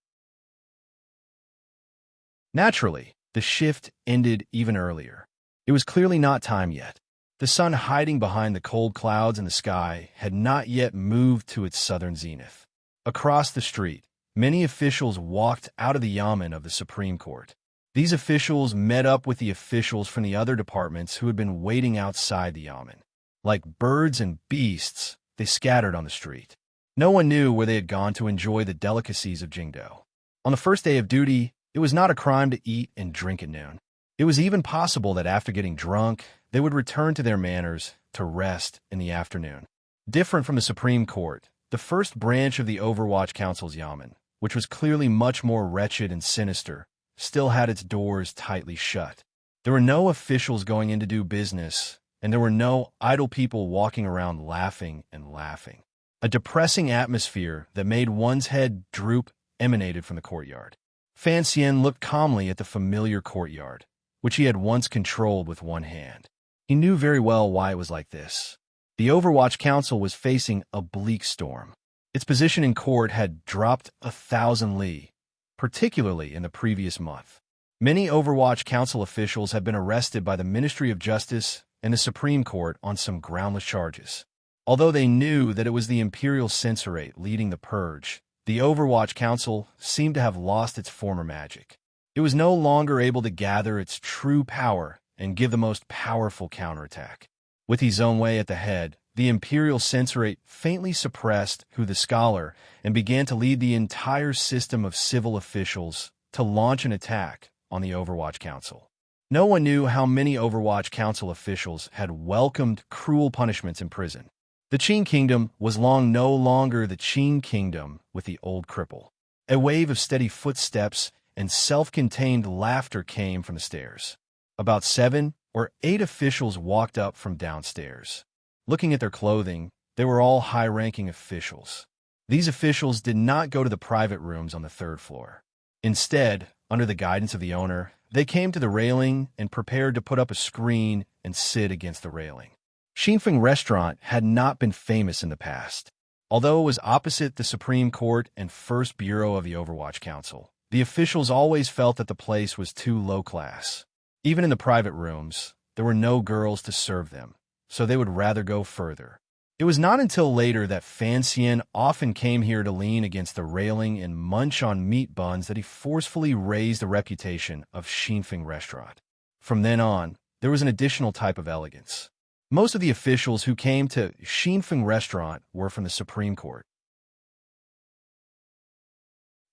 Naturally, the shift ended even earlier. It was clearly not time yet. The sun hiding behind the cold clouds in the sky had not yet moved to its southern zenith. Across the street, many officials walked out of the yamen of the Supreme Court. These officials met up with the officials from the other departments who had been waiting outside the yamen. Like birds and beasts, they scattered on the street. No one knew where they had gone to enjoy the delicacies of Jingdo. On the first day of duty, it was not a crime to eat and drink at noon. It was even possible that after getting drunk, they would return to their manners to rest in the afternoon. Different from the Supreme Court, the first branch of the Overwatch Council's yamen, which was clearly much more wretched and sinister, still had its doors tightly shut. There were no officials going in to do business, and there were no idle people walking around laughing and laughing. A depressing atmosphere that made one's head droop emanated from the courtyard. Fan Xian looked calmly at the familiar courtyard, which he had once controlled with one hand. He knew very well why it was like this. The Overwatch Council was facing a bleak storm. Its position in court had dropped 1,000 li, particularly in the previous month. Many Overwatch Council officials had been arrested by the Ministry of Justice and the Supreme Court on some groundless charges. Although they knew that it was the Imperial Censorate leading the purge, the Overwatch Council seemed to have lost its former magic. It was no longer able to gather its true power and give the most powerful counterattack. With He Zhongwei at the head, the Imperial Censorate faintly suppressed Hu the Scholar and began to lead the entire system of civil officials to launch an attack on the Overwatch Council. No one knew how many Overwatch Council officials had welcomed cruel punishments in prison. The Qin Kingdom was long no longer the Qin Kingdom with the old cripple. A wave of steady footsteps and self-contained laughter came from the stairs. About 7 or 8 officials walked up from downstairs. Looking at their clothing, they were all high-ranking officials. These officials did not go to the private rooms on the 3rd floor. Instead, under the guidance of the owner, they came to the railing and prepared to put up a screen and sit against the railing. Xinfeng Restaurant had not been famous in the past. Although it was opposite the Supreme Court and First Bureau of the Overwatch Council, the officials always felt that the place was too low class. Even in the private rooms, there were no girls to serve them, so they would rather go further. It was not until later that Fan Xian often came here to lean against the railing and munch on meat buns that he forcefully raised the reputation of Xinfeng Restaurant. From then on, there was an additional type of elegance. Most of the officials who came to Xinfeng Restaurant were from the Supreme Court.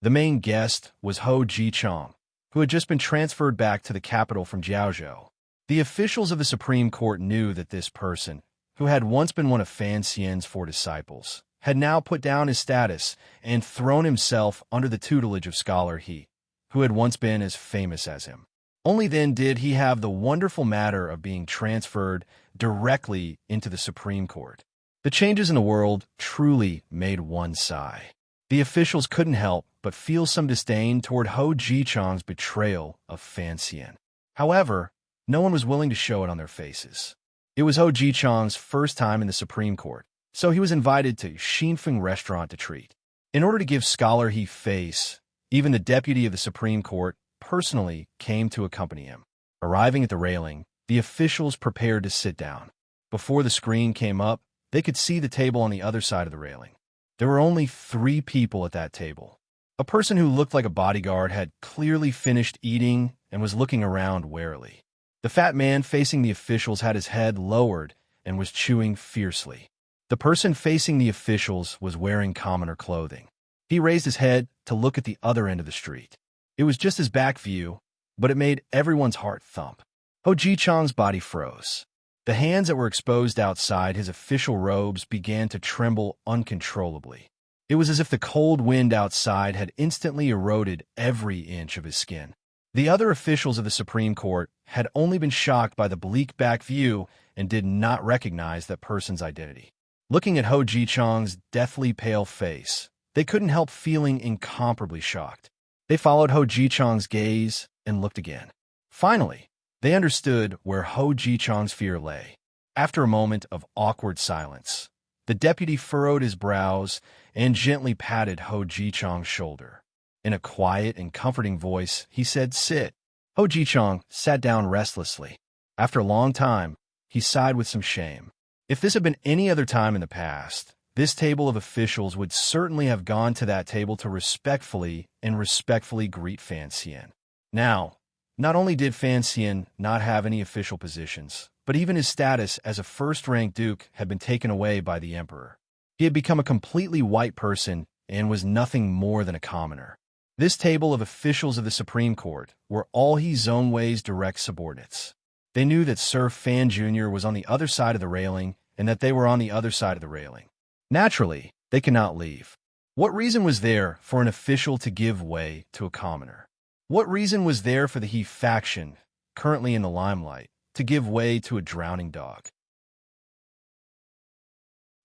The main guest was Ho Ji-chang, who had just been transferred back to the capital from Jiaozhou. The officials of the Supreme Court knew that this person, who had once been one of Fan Xian's 4 disciples, had now put down his status and thrown himself under the tutelage of Scholar He, who had once been as famous as him. Only then did he have the wonderful matter of being transferred directly into the Supreme Court. The changes in the world truly made one sigh. The officials couldn't help but feel some disdain toward Ho Ji-chang's betrayal of Fan Xian. However, no one was willing to show it on their faces. It was Ho Ji-chang's first time in the Supreme Court, so he was invited to Xinfeng Restaurant to treat. In order to give Scholar He face, even the deputy of the Supreme Court personally came to accompany him. Arriving at the railing, the officials prepared to sit down. Before the screen came up, they could see the table on the other side of the railing. There were only 3 people at that table. A person who looked like a bodyguard had clearly finished eating and was looking around warily. The fat man facing the officials had his head lowered and was chewing fiercely. The person facing the officials was wearing commoner clothing. He raised his head to look at the other end of the street. It was just his back view, but it made everyone's heart thump. Ho Ji-chang's body froze. The hands that were exposed outside his official robes began to tremble uncontrollably. It was as if the cold wind outside had instantly eroded every inch of his skin. The other officials of the Supreme Court had only been shocked by the bleak back view and did not recognize that person's identity. Looking at Ho Ji-chang's deathly pale face, they couldn't help feeling incomparably shocked. They followed Ho Ji-chang's gaze and looked again. Finally, they understood where Ho Ji-chang's fear lay. After a moment of awkward silence, the deputy furrowed his brows and gently patted Ho Ji-chang's shoulder. In a quiet and comforting voice, he said, "Sit." Ho Ji-chang sat down restlessly. After a long time, he sighed with some shame. If this had been any other time in the past, this table of officials would certainly have gone to that table to respectfully greet Fan Xian. Now, not only did Fan Xian not have any official positions, but even his status as a first-rank duke had been taken away by the emperor. He had become a completely white person and was nothing more than a commoner. This table of officials of the Supreme Court were all He Zhongwei's direct subordinates. They knew that Sir Fan Jr. was on the other side of the railing and that they were on the other side of the railing. Naturally, they could not leave. What reason was there for an official to give way to a commoner? What reason was there for the He faction, currently in the limelight, to give way to a drowning dog?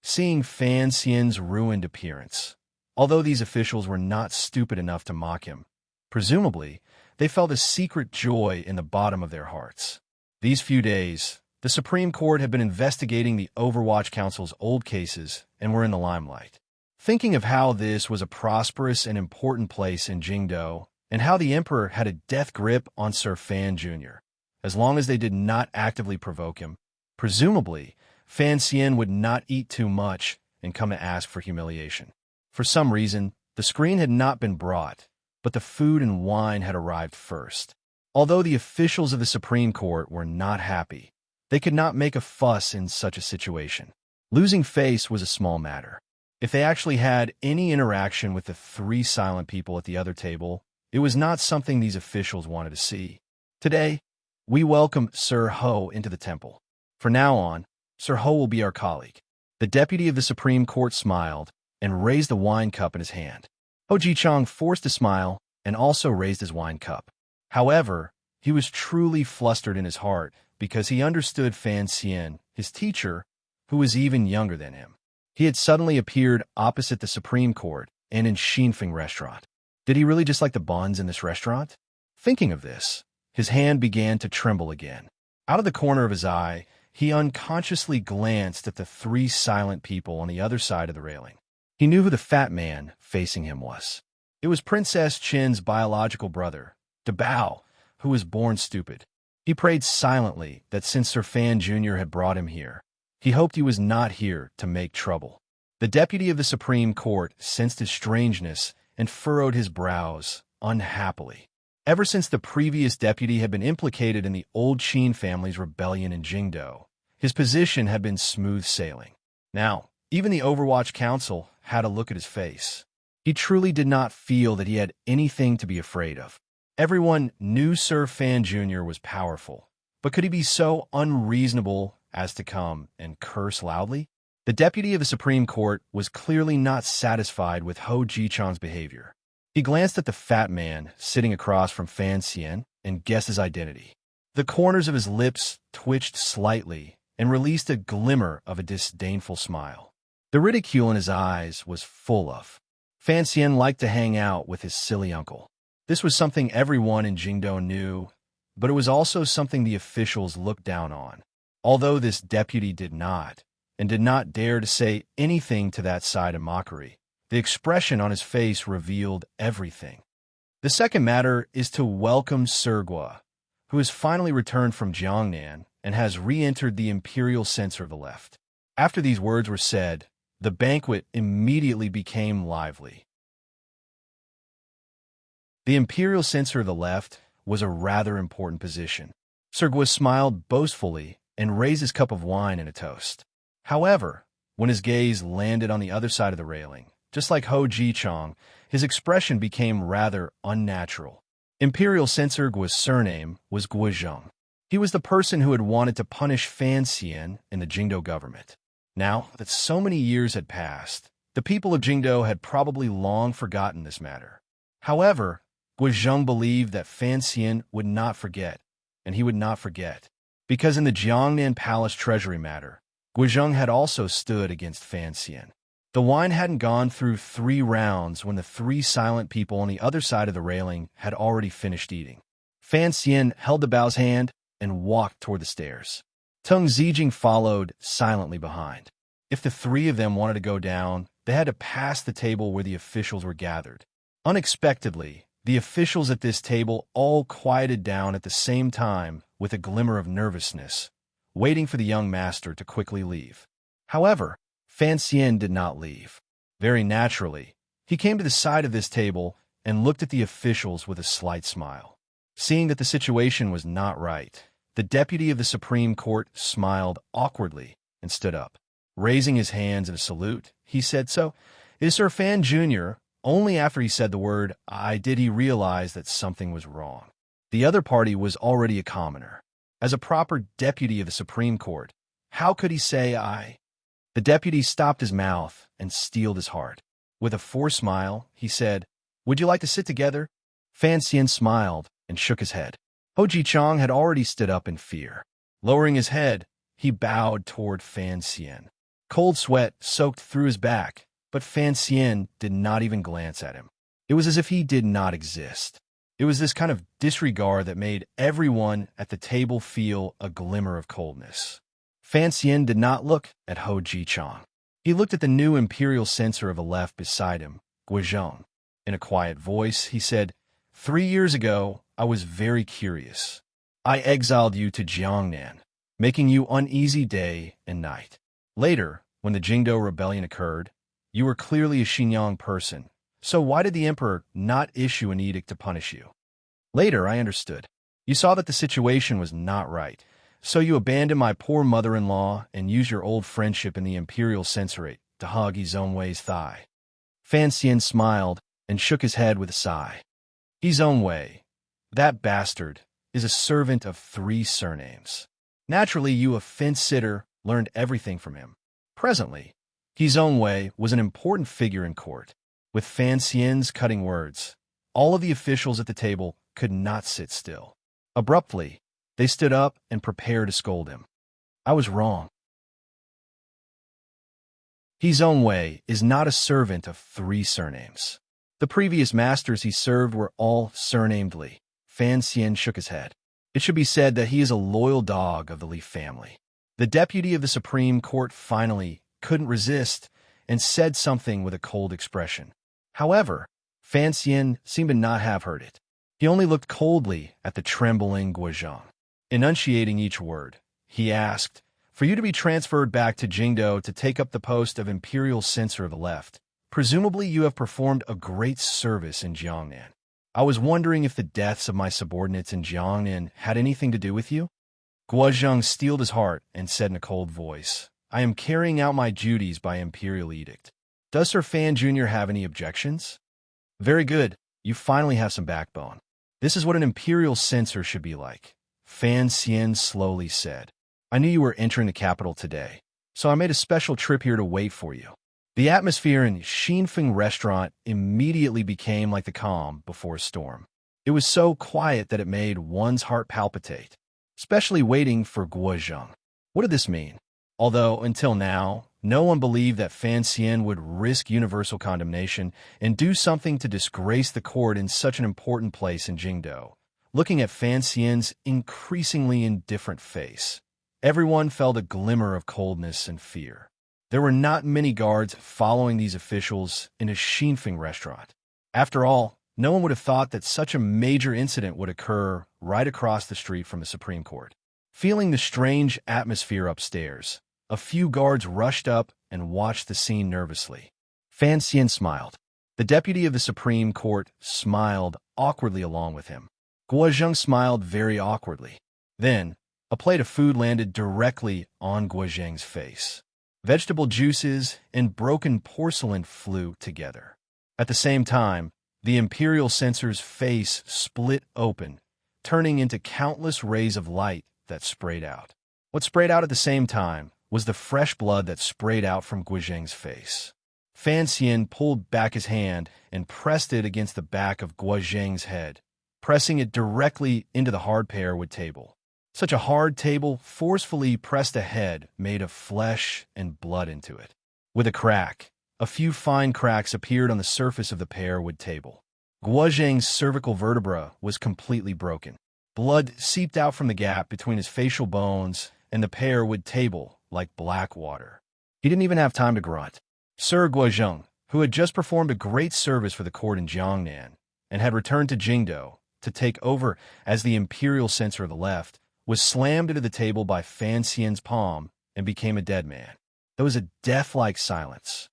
Seeing Fan Xian's ruined appearance, although these officials were not stupid enough to mock him, presumably, they felt a secret joy in the bottom of their hearts. These few days, the Supreme Court had been investigating the Overwatch Council's old cases and were in the limelight. Thinking of how this was a prosperous and important place in Jingdou, and how the Emperor had a death grip on Sir Fan Jr., as long as they did not actively provoke him, presumably, Fan Xian would not eat too much and come to ask for humiliation. For some reason, the screen had not been brought, but the food and wine had arrived first. Although the officials of the Supreme Court were not happy, they could not make a fuss in such a situation. Losing face was a small matter. If they actually had any interaction with the 3 silent people at the other table, it was not something these officials wanted to see. Today, we welcome Sir Ho into the temple. From now on, Sir Ho will be our colleague. The deputy of the Supreme Court smiled and raised the wine cup in his hand. Ho Ji-chang forced a smile and also raised his wine cup. However, he was truly flustered in his heart because he understood Fan Xian, his teacher, who was even younger than him. He had suddenly appeared opposite the Supreme Court and in Xinfeng restaurant. Did he really just like the buns in this restaurant? Thinking of this, his hand began to tremble again. Out of the corner of his eye, he unconsciously glanced at the three silent people on the other side of the railing. He knew who the fat man facing him was. It was Princess Qin's biological brother, Dabao, who was born stupid. He prayed silently that since Sir Fan Jr. had brought him here, he hoped he was not here to make trouble. The deputy of the Supreme Court sensed his strangeness and furrowed his brows unhappily. Ever since the previous deputy had been implicated in the old Qin family's rebellion in Jingdo, his position had been smooth sailing. Now, even the Overwatch Council had a look at his face. He truly did not feel that he had anything to be afraid of. Everyone knew Sir Fan Jr. was powerful, but could he be so unreasonable as to come and curse loudly? The deputy of the Supreme Court was clearly not satisfied with Ho Ji-chang's behavior. He glanced at the fat man sitting across from Fan Xian and guessed his identity. The corners of his lips twitched slightly and released a glimmer of a disdainful smile. The ridicule in his eyes was full of. Fan Xian liked to hang out with his silly uncle. This was something everyone in Jingdo knew, but it was also something the officials looked down on. Although this deputy did not dare to say anything to that side in mockery, the expression on his face revealed everything. The second matter is to welcome Sir Gua, who has finally returned from Jiangnan and has re-entered the imperial censor of the left. After these words were said, the banquet immediately became lively. The imperial censor of the left was a rather important position. Sir Gua smiled boastfully and raised his cup of wine in a toast. However, when his gaze landed on the other side of the railing, just like Ho Ji-chang, his expression became rather unnatural. Imperial Censor Gua's surname was Guizhong. He was the person who had wanted to punish Fan Xian in the Jingdo government. Now that so many years had passed, the people of Jingdo had probably long forgotten this matter. However, Guizhong believed that Fan Xian would not forget, and he would not forget, because in the Jiangnan Palace treasury matter, Guizhong had also stood against Fan Xian. The wine hadn't gone through 3 rounds when the 3 silent people on the other side of the railing had already finished eating. Fan Xian held the Bao's hand and walked toward the stairs. Tung Zijing followed silently behind. If the 3 of them wanted to go down, they had to pass the table where the officials were gathered. Unexpectedly, the officials at this table all quieted down at the same time with a glimmer of nervousness, waiting for the young master to quickly leave. However, Fan Xian did not leave. Very naturally, he came to the side of this table and looked at the officials with a slight smile. Seeing that the situation was not right, the deputy of the Supreme Court smiled awkwardly and stood up. Raising his hands in a salute, he said, "So, is Sir Fan Jr.?" Only after he said the word "I" did he realize that something was wrong. The other party was already a commoner. As a proper deputy of the Supreme Court, how could he say "I"? The deputy stopped his mouth and steeled his heart. With a forced smile, he said, "Would you like to sit together?" Fan Xian smiled and shook his head. Ho Ji-chang had already stood up in fear. Lowering his head, he bowed toward Fan Xian. Cold sweat soaked through his back, but Fan Xian did not even glance at him. It was as if he did not exist. It was this kind of disregard that made everyone at the table feel a glimmer of coldness. Fan Xian did not look at Ho Ji-chang. He looked at the new imperial censor of the left beside him, Guizhong. In a quiet voice, he said, 3 years ago, I was very curious. I exiled you to Jiangnan, making you uneasy day and night. Later, when the Jingdo rebellion occurred, you were clearly a Xinjiang person, so why did the emperor not issue an edict to punish you? Later, I understood. You saw that the situation was not right, so you abandoned my poor mother-in-law and used your old friendship in the imperial censorate to hug Izongwei's thigh. Fan Xian smiled and shook his head with a sigh. Izongwei, that bastard, is a servant of 3 surnames. Naturally, you a fence-sitter learned everything from him. Presently, Wei was an important figure in court. With Fan Xian's cutting words, all of the officials at the table could not sit still. Abruptly, they stood up and prepared to scold him. I was wrong. Wei is not a servant of 3 surnames. The previous masters he served were all surnamed Li. Fan Xian shook his head. It should be said that he is a loyal dog of the Li family. The deputy of the Supreme Court finally couldn't resist and said something with a cold expression. However, Fan Xian seemed to not have heard it. He only looked coldly at the trembling Guozhang. Enunciating each word, he asked, "For you to be transferred back to Jingdo to take up the post of Imperial Censor of the Left, presumably you have performed a great service in Jiangnan. I was wondering if the deaths of my subordinates in Jiangnan had anything to do with you?" Guozhang steeled his heart and said in a cold voice, "I am carrying out my duties by imperial edict. Does Sir Fan Jr. have any objections?" "Very good. You finally have some backbone. This is what an imperial censor should be like," Fan Xian slowly said. "I knew you were entering the capital today, so I made a special trip here to wait for you." The atmosphere in Xinfeng restaurant immediately became like the calm before a storm. It was so quiet that it made one's heart palpitate, especially waiting for Guozhang. What did this mean? Although, until now, no one believed that Fan Xian would risk universal condemnation and do something to disgrace the court in such an important place in Jingdo. Looking at Fan Xian's increasingly indifferent face, everyone felt a glimmer of coldness and fear. There were not many guards following these officials in a Xinfeng restaurant. After all, no one would have thought that such a major incident would occur right across the street from the Supreme Court. Feeling the strange atmosphere upstairs, a few guards rushed up and watched the scene nervously. Fan Xian smiled. The deputy of the Supreme Court smiled awkwardly along with him. Guozhang smiled very awkwardly. Then, a plate of food landed directly on Guozhang's face. Vegetable juices and broken porcelain flew together. At the same time, the imperial censor's face split open, turning into countless rays of light that sprayed out. What sprayed out at the same time was the fresh blood that sprayed out from Guozhang's face. Fan Xian pulled back his hand and pressed it against the back of Guozhang's head, pressing it directly into the hard pearwood table. Such a hard table forcefully pressed a head made of flesh and blood into it. With a crack, a few fine cracks appeared on the surface of the pearwood table. Guozhang's cervical vertebra was completely broken. Blood seeped out from the gap between his facial bones and the pearwood table like black water. He didn't even have time to grunt. Sir Guozhang, who had just performed a great service for the court in Jiangnan and had returned to Jingdo to take over as the imperial censor of the left, was slammed into the table by Fan Xian's palm and became a dead man. There was a death-like silence.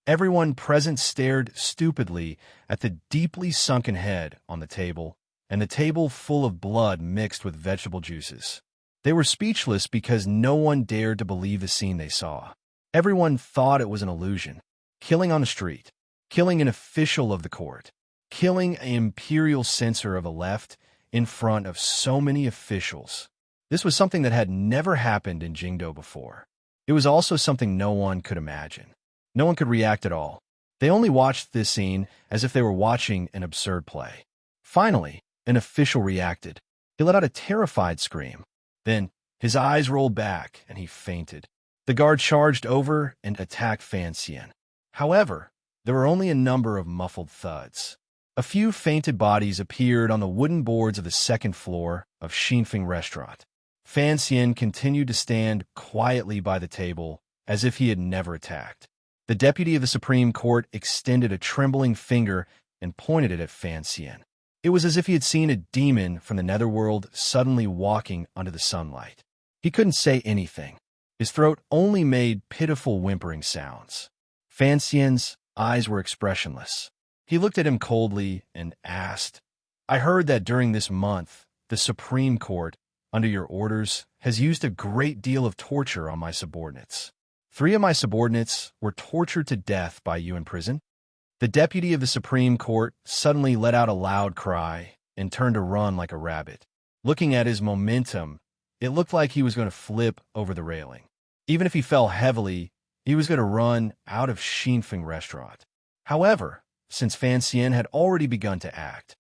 Everyone present stared stupidly at the deeply sunken head on the table and the table full of blood mixed with vegetable juices. They were speechless because no one dared to believe the scene they saw. Everyone thought it was an illusion. Killing on the street, killing an official of the court, killing an imperial censor of the left in front of so many officials. This was something that had never happened in Jingdo before. It was also something no one could imagine. No one could react at all. They only watched this scene as if they were watching an absurd play. Finally, an official reacted. He let out a terrified scream. Then, his eyes rolled back and he fainted. The guard charged over and attacked Fan Xian. However, there were only a number of muffled thuds. A few fainted bodies appeared on the wooden boards of the second floor of Xinfeng restaurant. Fan Xian continued to stand quietly by the table as if he had never attacked. The deputy of the Supreme Court extended a trembling finger and pointed it at Fan Xian. It was as if he had seen a demon from the netherworld suddenly walking under the sunlight. He couldn't say anything. His throat only made pitiful whimpering sounds. Fan Xian's eyes were expressionless. He looked at him coldly and asked, "I heard that during this month, the Supreme Court, under your orders, has used a great deal of torture on my subordinates. 3 of my subordinates were tortured to death by you in prison." The deputy of the Supreme Court suddenly let out a loud cry and turned to run like a rabbit. Looking at his momentum, It looked like he was going to flip over the railing. Even if he fell heavily, he was going to run out of Xinfeng restaurant. However, since Fan Xian had already begun to act,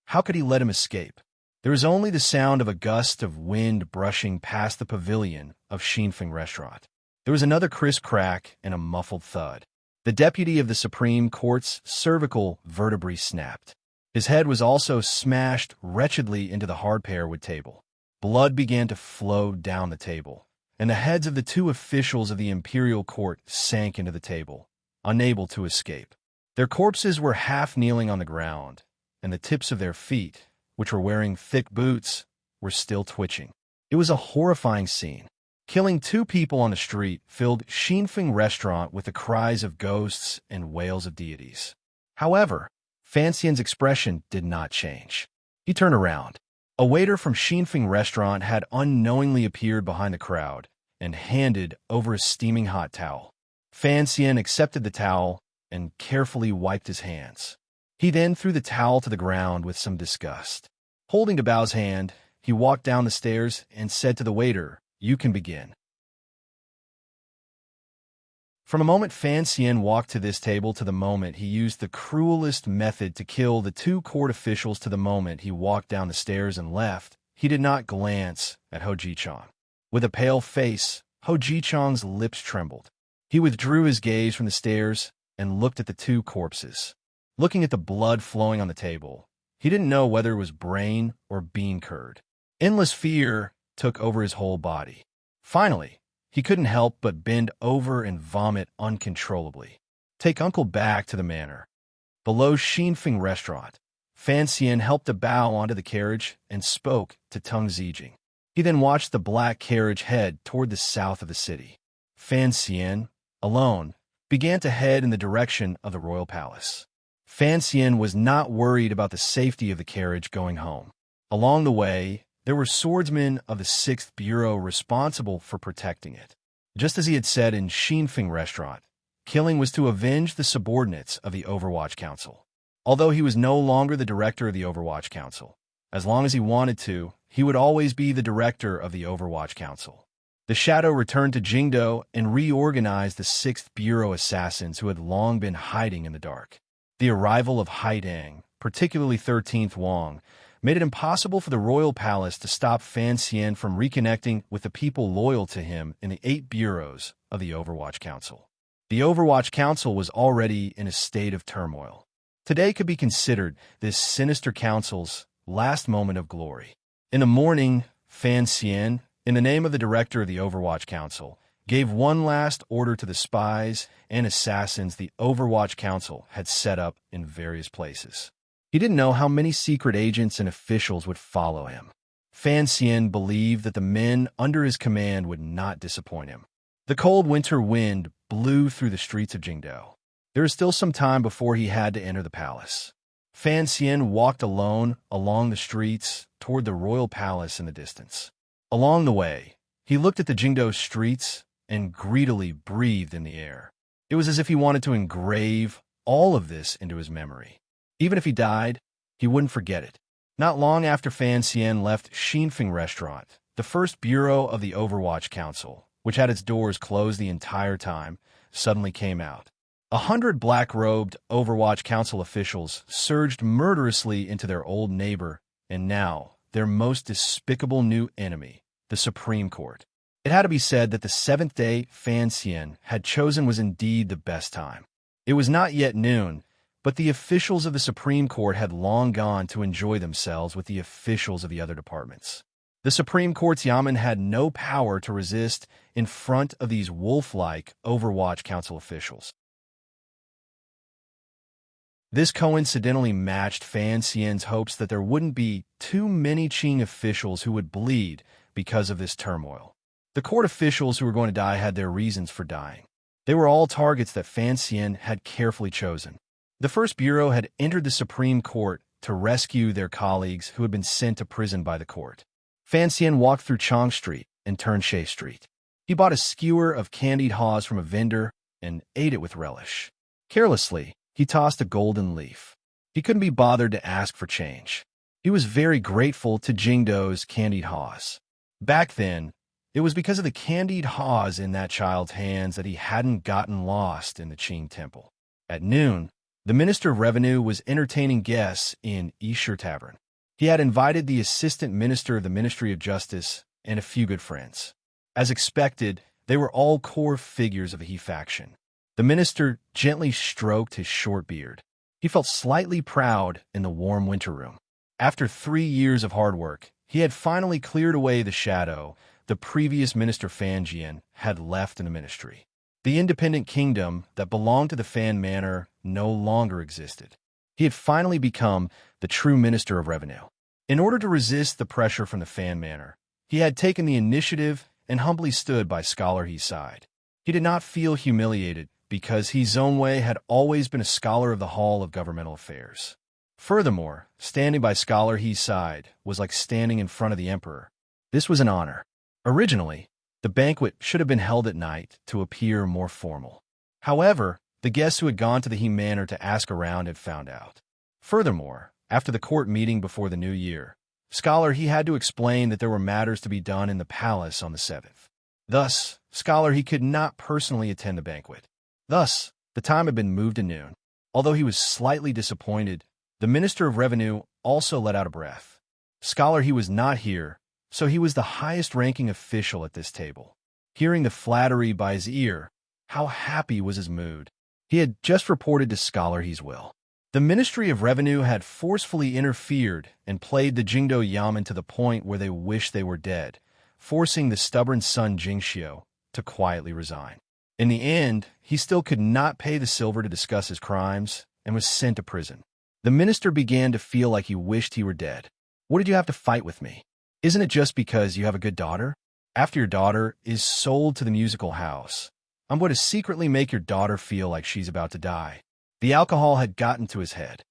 how could he let him escape? There was only the sound of a gust of wind brushing past the pavilion of Xinfeng restaurant. There was another crisp crack and a muffled thud. The deputy of the Supreme Court's cervical vertebrae snapped. His head was also smashed wretchedly into the hard pearwood table. Blood began to flow down the table, and the heads of the two officials of the imperial court sank into the table, unable to escape. Their corpses were half kneeling on the ground, and the tips of their feet, which were wearing thick boots, were still twitching. It was a horrifying scene. Killing two people on the street filled Xinfeng restaurant with the cries of ghosts and wails of deities. However, Fan Xian's expression did not change. He turned around. A waiter from Xinfeng restaurant had unknowingly appeared behind the crowd and handed over a steaming hot towel. Fan Xian accepted the towel and carefully wiped his hands. He then threw the towel to the ground with some disgust. Holding to Bao's hand, he walked down the stairs and said to the waiter, "You can begin." From the moment Fan Xian walked to this table to the moment he used the cruelest method to kill the two court officials to the moment he walked down the stairs and left, he did not glance at Hou Jichang. With a pale face, Hou Jichang's lips trembled. He withdrew his gaze from the stairs and looked at the two corpses. Looking at the blood flowing on the table, he didn't know whether it was brain or bean curd. Endless fear took over his whole body. Finally, he couldn't help but bend over and vomit uncontrollably. Take Uncle back to the manor. Below Xinfeng restaurant, Fan Xian helped a Bao onto the carriage and spoke to Tung Zijing. He then watched the black carriage head toward the south of the city. Fan Xian, alone, began to head in the direction of the royal palace. Fan Xian was not worried about the safety of the carriage going home. Along the way, there were swordsmen of the 6th Bureau responsible for protecting it. Just as he had said in Xinfeng restaurant, killing was to avenge the subordinates of the Overwatch Council. Although he was no longer the director of the Overwatch Council, as long as he wanted to, he would always be the director of the Overwatch Council. The Shadow returned to Jingdo and reorganized the 6th Bureau assassins who had long been hiding in the dark. The arrival of Haidang, particularly 13th Wang, made it impossible for the royal palace to stop Fan Xian from reconnecting with the people loyal to him in the 8 bureaus of the Overwatch Council. The Overwatch Council was already in a state of turmoil. Today could be considered this sinister council's last moment of glory. In the morning, Fan Xian, in the name of the director of the Overwatch Council, gave one last order to the spies and assassins the Overwatch Council had set up in various places. He didn't know how many secret agents and officials would follow him. Fan Xian believed that the men under his command would not disappoint him. The cold winter wind blew through the streets of Jingdo. There was still some time before he had to enter the palace. Fan Xian walked alone along the streets toward the royal palace in the distance. Along the way, he looked at the Jingdo streets and greedily breathed in the air. It was as if he wanted to engrave all of this into his memory. Even if he died, he wouldn't forget it. Not long after Fan Xian left Xinfeng restaurant, the 1st Bureau of the Overwatch Council, which had its doors closed the entire time, suddenly came out. 100 black-robed Overwatch Council officials surged murderously into their old neighbor, and now their most despicable new enemy, the Supreme Court. It had to be said that the 7th day Fan Xian had chosen was indeed the best time. It was not yet noon, but the officials of the Supreme Court had long gone to enjoy themselves with the officials of the other departments. The Supreme Court's Yamen had no power to resist in front of these wolf-like Overwatch Council officials. This coincidentally matched Fan Xian's hopes that there wouldn't be too many Qing officials who would bleed because of this turmoil. The court officials who were going to die had their reasons for dying. They were all targets that Fan Xian had carefully chosen. The 1st Bureau had entered the Supreme Court to rescue their colleagues who had been sent to prison by the court. Fan Xian walked through Chong Street and turned Shea Street. He bought a skewer of candied haws from a vendor and ate it with relish. Carelessly, he tossed a golden leaf. He couldn't be bothered to ask for change. He was very grateful to Jingdo's candied haws. Back then, it was because of the candied haws in that child's hands that he hadn't gotten lost in the Qing temple. At noon, the Minister of Revenue was entertaining guests in Esher Tavern. He had invited the Assistant Minister of the Ministry of Justice and a few good friends. As expected, they were all core figures of the He faction. The minister gently stroked his short beard. He felt slightly proud in the warm winter room. After 3 years of hard work, he had finally cleared away the shadow the previous Minister Fan Jian had left in the ministry. The independent kingdom that belonged to the Fan Manor no longer existed. He had finally become the true Minister of Revenue. In order to resist the pressure from the Fan Manor, he had taken the initiative and humbly stood by Scholar He's side. He did not feel humiliated because He Zonwei had always been a scholar of the Hall of Governmental Affairs. Furthermore, standing by Scholar He's side was like standing in front of the Emperor. This was an honor. Originally, the banquet should have been held at night to appear more formal. However, the guests who had gone to the He Manor to ask around had found out. Furthermore, after the court meeting before the new year, Scholar He had to explain that there were matters to be done in the palace on the 7th. Thus, Scholar He could not personally attend the banquet. Thus, the time had been moved to noon. Although he was slightly disappointed, the Minister of Revenue also let out a breath. Scholar He was not here, so he was the highest-ranking official at this table. Hearing the flattery by his ear, how happy was his mood. He had just reported to Scholar He's will. The Ministry of Revenue had forcefully interfered and played the Jingdo Yamen to the point where they wished they were dead, forcing the stubborn son Jingxiu to quietly resign. In the end, he still could not pay the silver to discuss his crimes and was sent to prison. The minister began to feel like he wished he were dead. What did you have to fight with me? Isn't it just because you have a good daughter? After your daughter is sold to the musical house, I'm going to secretly make your daughter feel like she's about to die. The alcohol had gotten to his head.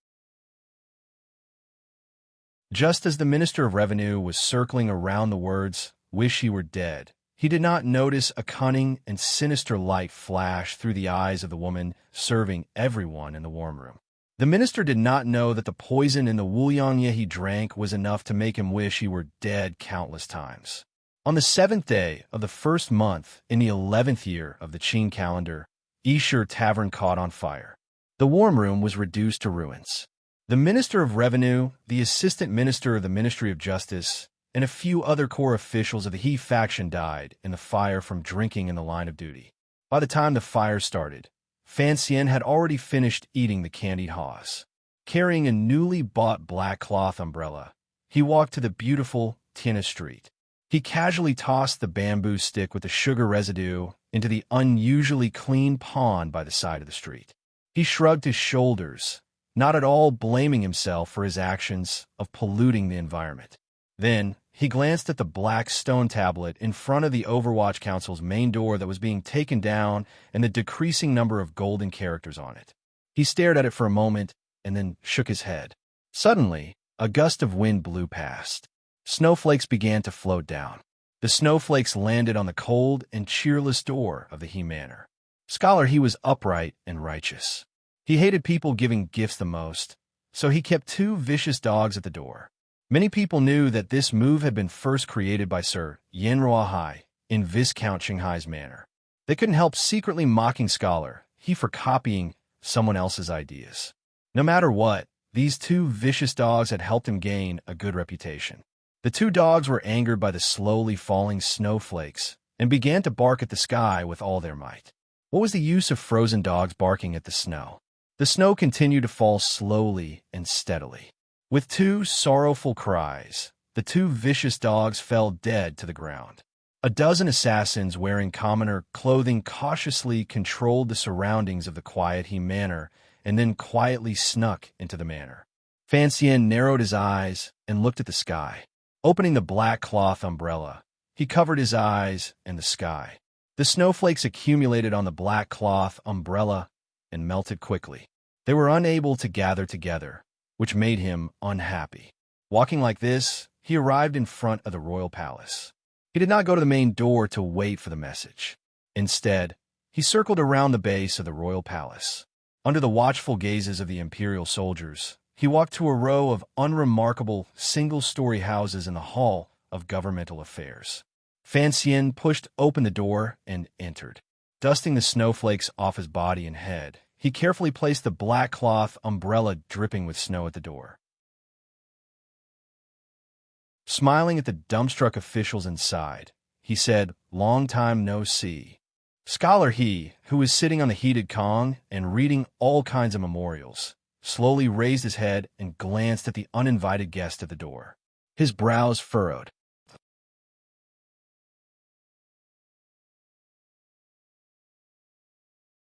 Just as the Minister of Revenue was circling around the words, "Wish he were dead," he did not notice a cunning and sinister light flash through the eyes of the woman serving everyone in the warm room. The minister did not know that the poison in the Wuliangye he drank was enough to make him wish he were dead countless times. On the 7th day of the 1st month in the 11th year of the Qing calendar, Esher Tavern caught on fire. The warm room was reduced to ruins. The Minister of Revenue, the Assistant Minister of the Ministry of Justice, and a few other core officials of the He faction died in the fire from drinking in the line of duty. By the time the fire started, Fan Xian had already finished eating the candied haws. Carrying a newly bought black cloth umbrella, he walked to the beautiful Tiana Street. He casually tossed the bamboo stick with the sugar residue into the unusually clean pond by the side of the street. He shrugged his shoulders, not at all blaming himself for his actions of polluting the environment. Then, he glanced at the black stone tablet in front of the Overwatch Council's main door that was being taken down and the decreasing number of golden characters on it. He stared at it for a moment and then shook his head. Suddenly, a gust of wind blew past. Snowflakes began to float down. The snowflakes landed on the cold and cheerless door of the He Manor. Scholar He was upright and righteous. He hated people giving gifts the most, so he kept 2 vicious dogs at the door. Many people knew that this move had been first created by Sir Yanrua Hai in Viscount Qinghai's manor. They couldn't help secretly mocking Scholar He for copying someone else's ideas. No matter what, these 2 vicious dogs had helped him gain a good reputation. The 2 dogs were angered by the slowly falling snowflakes and began to bark at the sky with all their might. What was the use of frozen dogs barking at the snow? The snow continued to fall slowly and steadily. With 2 sorrowful cries, the 2 vicious dogs fell dead to the ground. A dozen assassins wearing commoner clothing cautiously controlled the surroundings of the quiet He Manor and then quietly snuck into the manor. Fan Xian narrowed his eyes and looked at the sky. Opening the black cloth umbrella, he covered his eyes and the sky. The snowflakes accumulated on the black cloth umbrella and melted quickly. They were unable to gather together, which made him unhappy. Walking like this, he arrived in front of the royal palace. He did not go to the main door to wait for the message. Instead, he circled around the base of the royal palace. Under the watchful gazes of the imperial soldiers, he walked to a row of unremarkable single-story houses in the hall of Governmental Affairs. Fan Xian pushed open the door and entered. Dusting the snowflakes off his body and head, he carefully placed the black cloth umbrella dripping with snow at the door. Smiling at the dumbstruck officials inside, he said, "Long time no see." Scholar He, who was sitting on the heated Kong and reading all kinds of memorials, slowly raised his head and glanced at the uninvited guest at the door. His brows furrowed.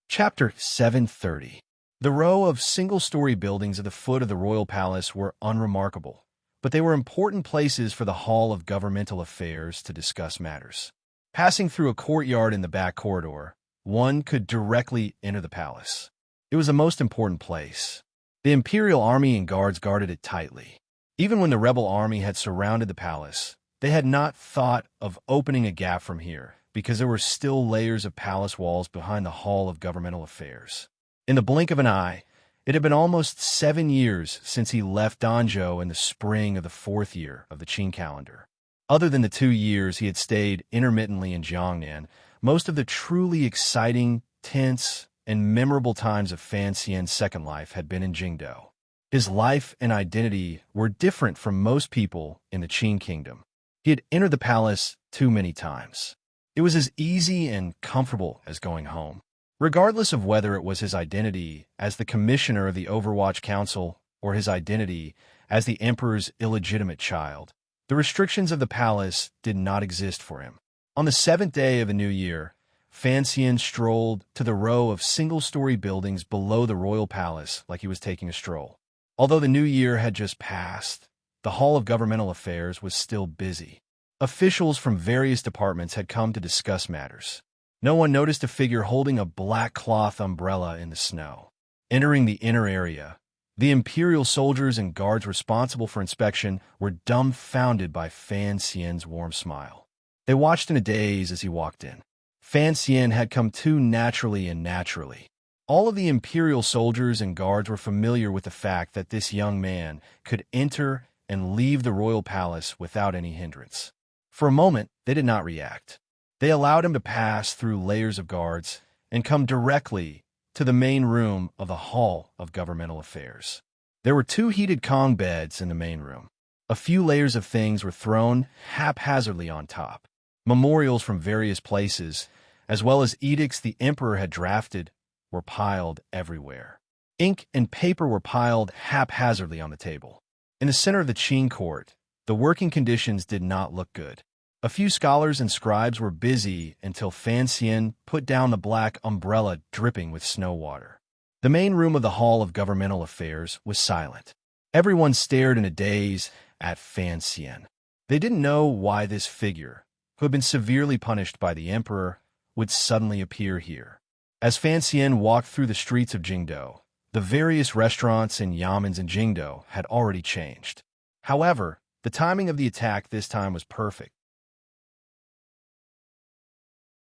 Chapter 730. The row of single-story buildings at the foot of the royal palace were unremarkable, but they were important places for the Hall of Governmental Affairs to discuss matters. Passing through a courtyard in the back corridor, one could directly enter the palace. It was the most important place. The Imperial Army and guards guarded it tightly. Even when the rebel army had surrounded the palace, they had not thought of opening a gap from here, because there were still layers of palace walls behind the Hall of Governmental Affairs. In the blink of an eye, it had been almost 7 years since he left Danzhou in the spring of the 4th year of the Qin calendar. Other than the 2 years he had stayed intermittently in Jiangnan, most of the truly exciting, tense, and memorable times of Fan Xian's second life had been in Jingdou. His life and identity were different from most people in the Qin kingdom. He had entered the palace too many times. It was as easy and comfortable as going home. Regardless of whether it was his identity as the commissioner of the Overwatch Council or his identity as the emperor's illegitimate child, the restrictions of the palace did not exist for him. On the 7th day of the new year, Fan Xian strolled to the row of single-story buildings below the royal palace like he was taking a stroll. Although the new year had just passed, the Hall of Governmental Affairs was still busy. Officials from various departments had come to discuss matters. No one noticed a figure holding a black cloth umbrella in the snow. Entering the inner area, the Imperial soldiers and guards responsible for inspection were dumbfounded by Fan Xian's warm smile. They watched in a daze as he walked in. Fan Xian had come too naturally and naturally. All of the Imperial soldiers and guards were familiar with the fact that this young man could enter and leave the royal palace without any hindrance. For a moment, they did not react. They allowed him to pass through layers of guards and come directly to the main room of the Hall of Governmental Affairs. There were 2 heated Kong beds in the main room. A few layers of things were thrown haphazardly on top. Memorials from various places, as well as edicts the emperor had drafted, were piled everywhere. Ink and paper were piled haphazardly on the table. In the center of the Qin court, the working conditions did not look good. A few scholars and scribes were busy until Fan Xian put down the black umbrella dripping with snow water. The main room of the Hall of Governmental Affairs was silent. Everyone stared in a daze at Fan Xian. They didn't know why this figure, who had been severely punished by the emperor, would suddenly appear here. As Fan Xian walked through the streets of Jingdou, the various restaurants and yamens in Jingdou had already changed. However, the timing of the attack this time was perfect.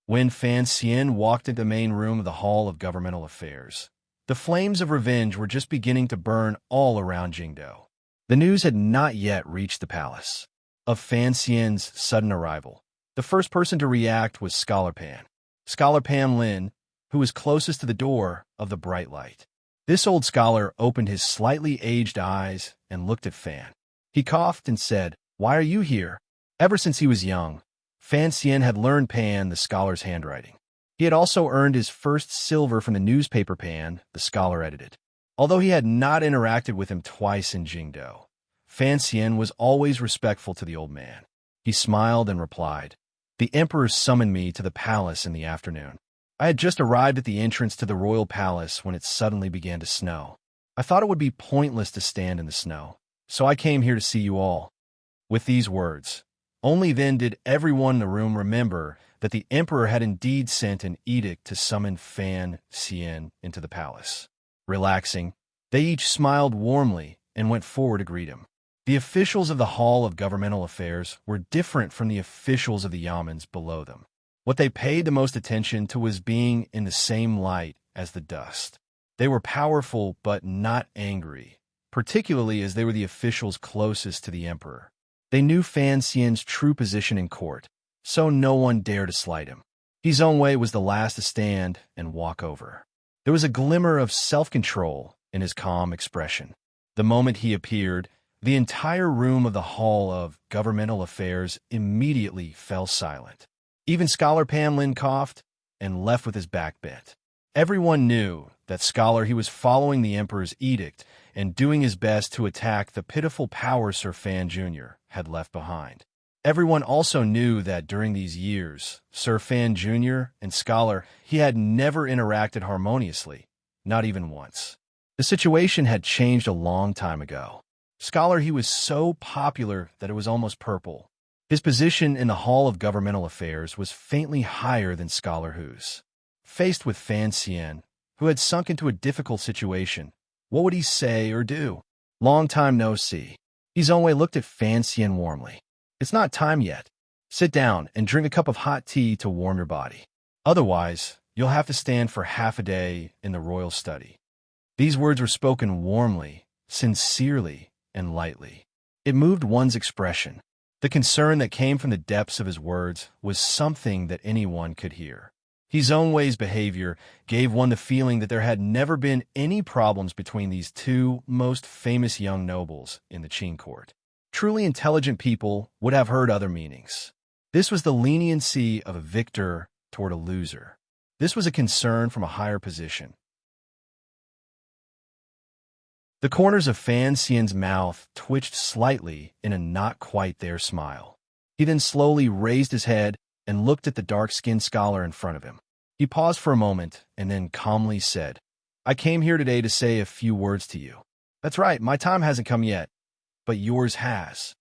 When Fan Xian walked into the main room of the Hall of Governmental Affairs, the flames of revenge were just beginning to burn all around Jingdou. The news had not yet reached the palace of Fan Xian's sudden arrival. The first person to react was Scholar Pan. Scholar Pan Lin, who was closest to the door of the bright light. This old scholar opened his slightly aged eyes and looked at Fan. He coughed and said, "Why are you here?" Ever since he was young, Fan Xian had learned Pan, the scholar's handwriting. He had also earned his first silver from the newspaper Pan the scholar edited. Although he had not interacted with him twice in Jingdou, Fan Xian was always respectful to the old man. He smiled and replied, "The emperor summoned me to the palace in the afternoon. I had just arrived at the entrance to the royal palace when it suddenly began to snow. I thought it would be pointless to stand in the snow, so I came here to see you all." With these words, only then did everyone in the room remember that the emperor had indeed sent an edict to summon Fan Xian into the palace. Relaxing, they each smiled warmly and went forward to greet him. The officials of the Hall of Governmental Affairs were different from the officials of the yamens below them. What they paid the most attention to was being in the same light as the dust. They were powerful but not angry, particularly as they were the officials closest to the emperor. They knew Fan Xian's true position in court, so no one dared to slight him. His own way was the last to stand and walk over. There was a glimmer of self-control in his calm expression. The moment he appeared, the entire room of the Hall of Governmental Affairs immediately fell silent. Even Scholar Pan Lin coughed and left with his back bent. Everyone knew that Scholar he was following the Emperor's edict and doing his best to attack the pitiful power Sir Fan Jr. had left behind. Everyone also knew that during these years, Sir Fan Jr. and Scholar he had never interacted harmoniously, not even once. The situation had changed a long time ago. Scholar he was so popular that it was almost purple. His position in the Hall of Governmental Affairs was faintly higher than Scholar Hu's. Faced with Fan Xian, who had sunk into a difficult situation, what would he say or do? Long time no see. His own way looked at Fan Xian warmly. It's not time yet. Sit down and drink a cup of hot tea to warm your body. Otherwise, you'll have to stand for half a day in the royal study. These words were spoken warmly, sincerely, and lightly. It moved one's expression. The concern that came from the depths of his words was something that anyone could hear. His own way's behavior gave one the feeling that there had never been any problems between these two most famous young nobles in the Qin court. Truly intelligent people would have heard other meanings. This was the leniency of a victor toward a loser. This was a concern from a higher position. The corners of Fan Xian's mouth twitched slightly in a not-quite-there smile. He then slowly raised his head and looked at the dark-skinned scholar in front of him. He paused for a moment and then calmly said, "I came here today to say a few words to you. That's right, my time hasn't come yet, but yours has."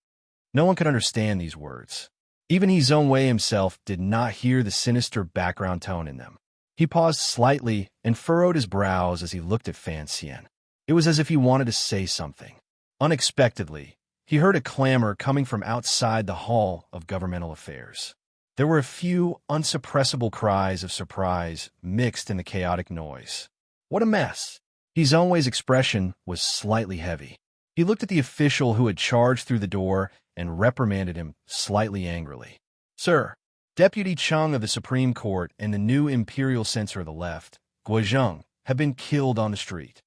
No one could understand these words. Even his own way himself did not hear the sinister background tone in them. He paused slightly and furrowed his brows as he looked at Fan Xian. It was as if he wanted to say something. Unexpectedly, he heard a clamor coming from outside the Hall of Governmental Affairs. There were a few unsuppressible cries of surprise mixed in the chaotic noise. What a mess! His own way's expression was slightly heavy. He looked at the official who had charged through the door and reprimanded him slightly angrily. "Sir, Deputy Chung of the Supreme Court and the new imperial censor of the left, Guozheng, have been killed on the street."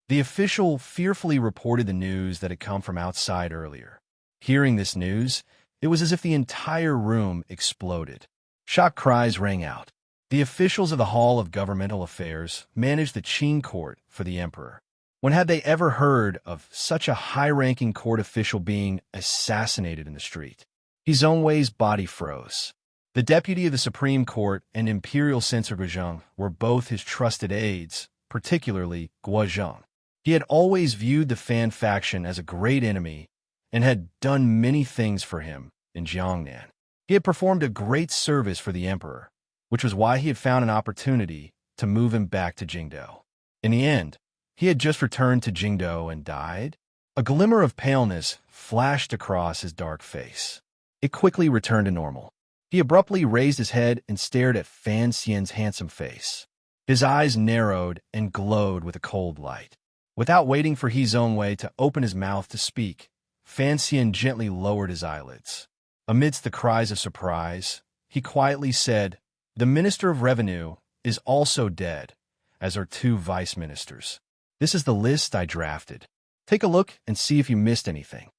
The official fearfully reported the news that had come from outside earlier. Hearing this news, it was as if the entire room exploded. Shocked cries rang out. The officials of the Hall of Governmental Affairs managed the Qin court for the emperor. When had they ever heard of such a high-ranking court official being assassinated in the street? His own way's body froze. The deputy of the Supreme Court and imperial censor Guozheng were both his trusted aides, particularly Guozheng. He had always viewed the Fan faction as a great enemy and had done many things for him in Jiangnan. He had performed a great service for the emperor, which was why he had found an opportunity to move him back to Jingdou. In the end, he had just returned to Jingdou and died. A glimmer of paleness flashed across his dark face. It quickly returned to normal. He abruptly raised his head and stared at Fan Xian's handsome face. His eyes narrowed and glowed with a cold light. Without waiting for his own way to open his mouth to speak, Fan Xian gently lowered his eyelids. Amidst the cries of surprise, he quietly said, "The Minister of Revenue is also dead, as are 2 vice ministers. This is the list I drafted. Take a look and see if you missed anything."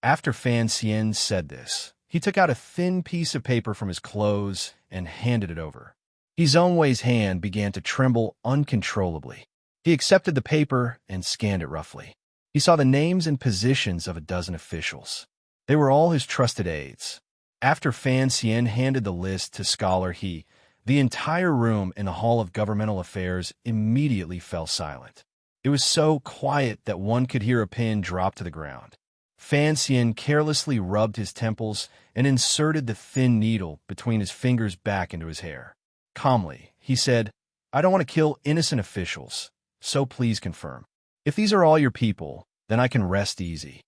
After Fan Xian said this, he took out a thin piece of paper from his clothes and handed it over. His own way's hand began to tremble uncontrollably. He accepted the paper and scanned it roughly. He saw the names and positions of a dozen officials. They were all his trusted aides. After Fan Xian handed the list to Scholar He, the entire room in the Hall of Governmental Affairs immediately fell silent. It was so quiet that one could hear a pin drop to the ground. Fan Xian carelessly rubbed his temples and inserted the thin needle between his fingers back into his hair. Calmly, he said, "I don't want to kill innocent officials, so please confirm. If these are all your people, then I can rest easy."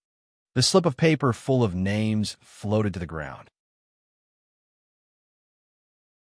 The slip of paper full of names floated to the ground.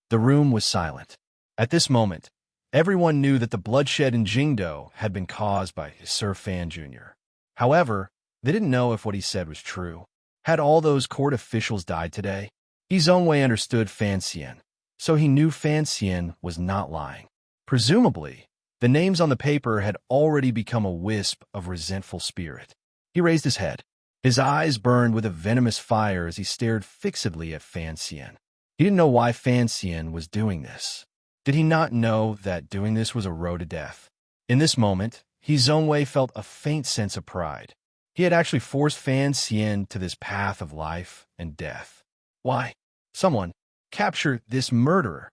The room was silent. At this moment, everyone knew that the bloodshed in Jingdou had been caused by Sir Fan Jr. However, they didn't know if what he said was true. Had all those court officials died today? He Zhongwei understood Fan Xian, so he knew Fan Xian was not lying. Presumably, the names on the paper had already become a wisp of resentful spirit. He raised his head. His eyes burned with a venomous fire as he stared fixedly at Fan Xian. He didn't know why Fan Xian was doing this. Did he not know that doing this was a road to death? In this moment, He Zhongwei felt a faint sense of pride. He had actually forced Fan Xian to this path of life and death. Why? Someone capture this murderer.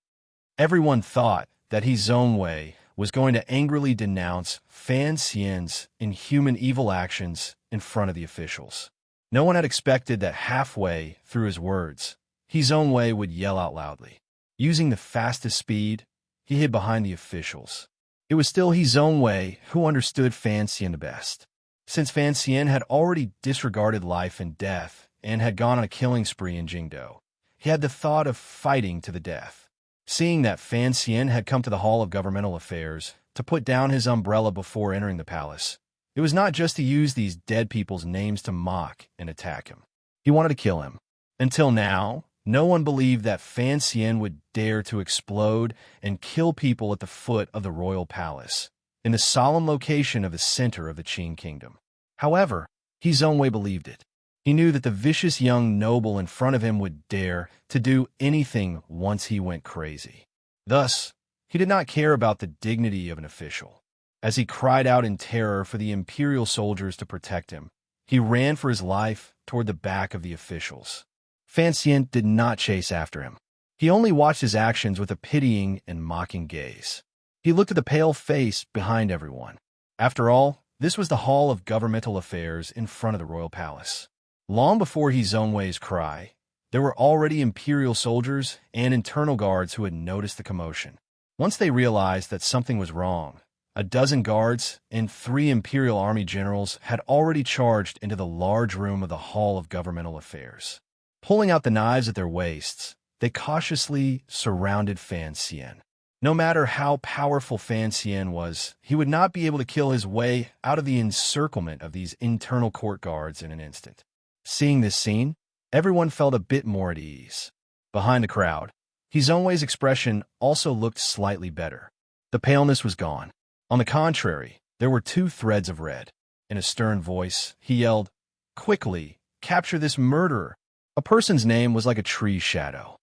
Everyone thought that He Zhongwei was going to angrily denounce Fan Xian's inhuman evil actions in front of the officials. No one had expected that halfway through his words, He Zhongwei would yell out loudly. Using the fastest speed, he hid behind the officials. It was still He Zhongwei who understood Fan Xian the best. Since Fan Xian had already disregarded life and death and had gone on a killing spree in Jingdo, he had the thought of fighting to the death. Seeing that Fan Xian had come to the Hall of Governmental Affairs to put down his umbrella before entering the palace, it was not just to use these dead people's names to mock and attack him. He wanted to kill him. Until now, no one believed that Fan Xian would dare to explode and kill people at the foot of the royal palace, in the solemn location of the center of the Qin kingdom. However, He Zhongwei believed it. He knew that the vicious young noble in front of him would dare to do anything once he went crazy. Thus, he did not care about the dignity of an official. As he cried out in terror for the imperial soldiers to protect him, he ran for his life toward the back of the officials. Fan Xian did not chase after him. He only watched his actions with a pitying and mocking gaze. He looked at the pale face behind everyone. After all, this was the Hall of Governmental Affairs in front of the royal palace. Long before He Zhongwei's cry, there were already imperial soldiers and internal guards who had noticed the commotion. Once they realized that something was wrong, a dozen guards and 3 imperial army generals had already charged into the large room of the Hall of Governmental Affairs. Pulling out the knives at their waists, they cautiously surrounded Fan Xian. No matter how powerful Fan Xian was, he would not be able to kill his way out of the encirclement of these internal court guards in an instant. Seeing this scene, everyone felt a bit more at ease. Behind the crowd, He Zhongwei's expression also looked slightly better. The paleness was gone. On the contrary, there were 2 threads of red. In a stern voice, he yelled, "Quickly, capture this murderer!" A person's name was like a tree's shadow.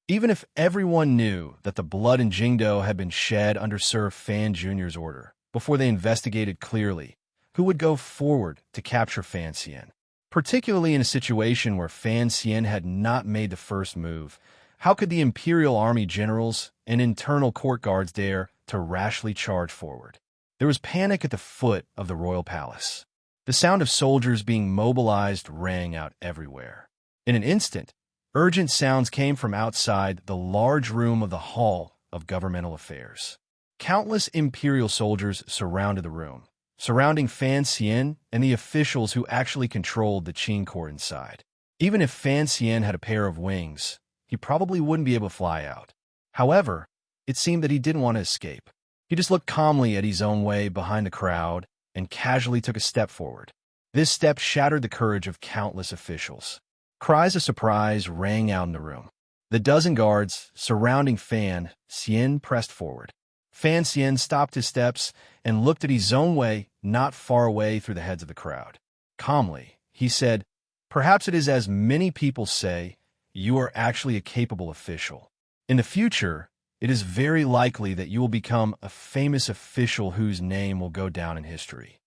Even if everyone knew that the blood in Jingdo had been shed under Sir Fan Jr.'s order, before they investigated clearly, who would go forward to capture Fan Xian? Particularly in a situation where Fan Xian had not made the first move, how could the Imperial Army generals and internal court guards dare to rashly charge forward? There was panic at the foot of the royal palace. The sound of soldiers being mobilized rang out everywhere. In an instant, urgent sounds came from outside the large room of the Hall of Governmental Affairs. Countless imperial soldiers surrounded the room, surrounding Fan Xian and the officials who actually controlled the Qin court inside. Even if Fan Xian had a pair of wings, he probably wouldn't be able to fly out. However, it seemed that he didn't want to escape. He just looked calmly at his own way behind the crowd and casually took a step forward. This step shattered the courage of countless officials. Cries of surprise rang out in the room. The dozen guards surrounding Fan Xian pressed forward. Fan Xian stopped his steps and looked at his own way not far away through the heads of the crowd. Calmly, he said, "Perhaps it is as many people say, you are actually a capable official. In the future, it is very likely that you will become a famous official whose name will go down in history."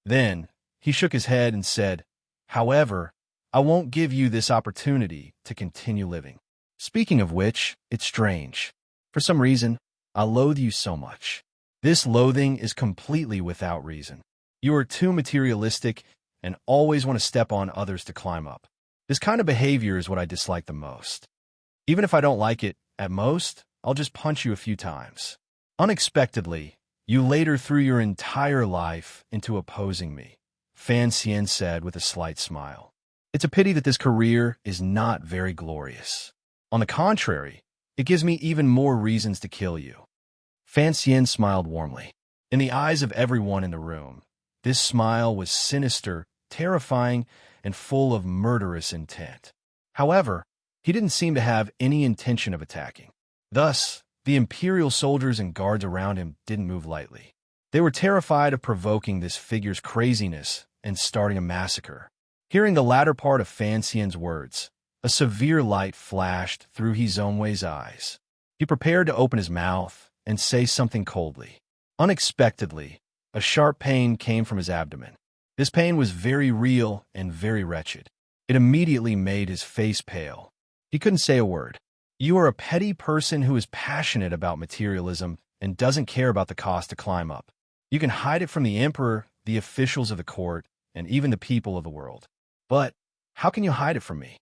Then, he shook his head and said, "However, I won't give you this opportunity to continue living. Speaking of which, it's strange. For some reason, I loathe you so much. This loathing is completely without reason. You are too materialistic and always want to step on others to climb up. This kind of behavior is what I dislike the most. Even if I don't like it, at most, I'll just punch you a few times." Unexpectedly, you later threw your entire life into opposing me, Fan Xian said with a slight smile. "It's a pity that this career is not very glorious. On the contrary, it gives me even more reasons to kill you." Fan Xian smiled warmly. In the eyes of everyone in the room, this smile was sinister terrifying and full of murderous intent. However, he didn't seem to have any intention of attacking. Thus, the imperial soldiers and guards around him didn't move lightly. They were terrified of provoking this figure's craziness and starting a massacre. Hearing the latter part of Fan Xian's words, a severe light flashed through Hizongwei's eyes. He prepared to open his mouth and say something coldly. Unexpectedly, a sharp pain came from his abdomen. This pain was very real and very wretched. It immediately made his face pale. He couldn't say a word. You are a petty person who is passionate about materialism and doesn't care about the cost to climb up. You can hide it from the emperor, the officials of the court, and even the people of the world. But how can you hide it from me?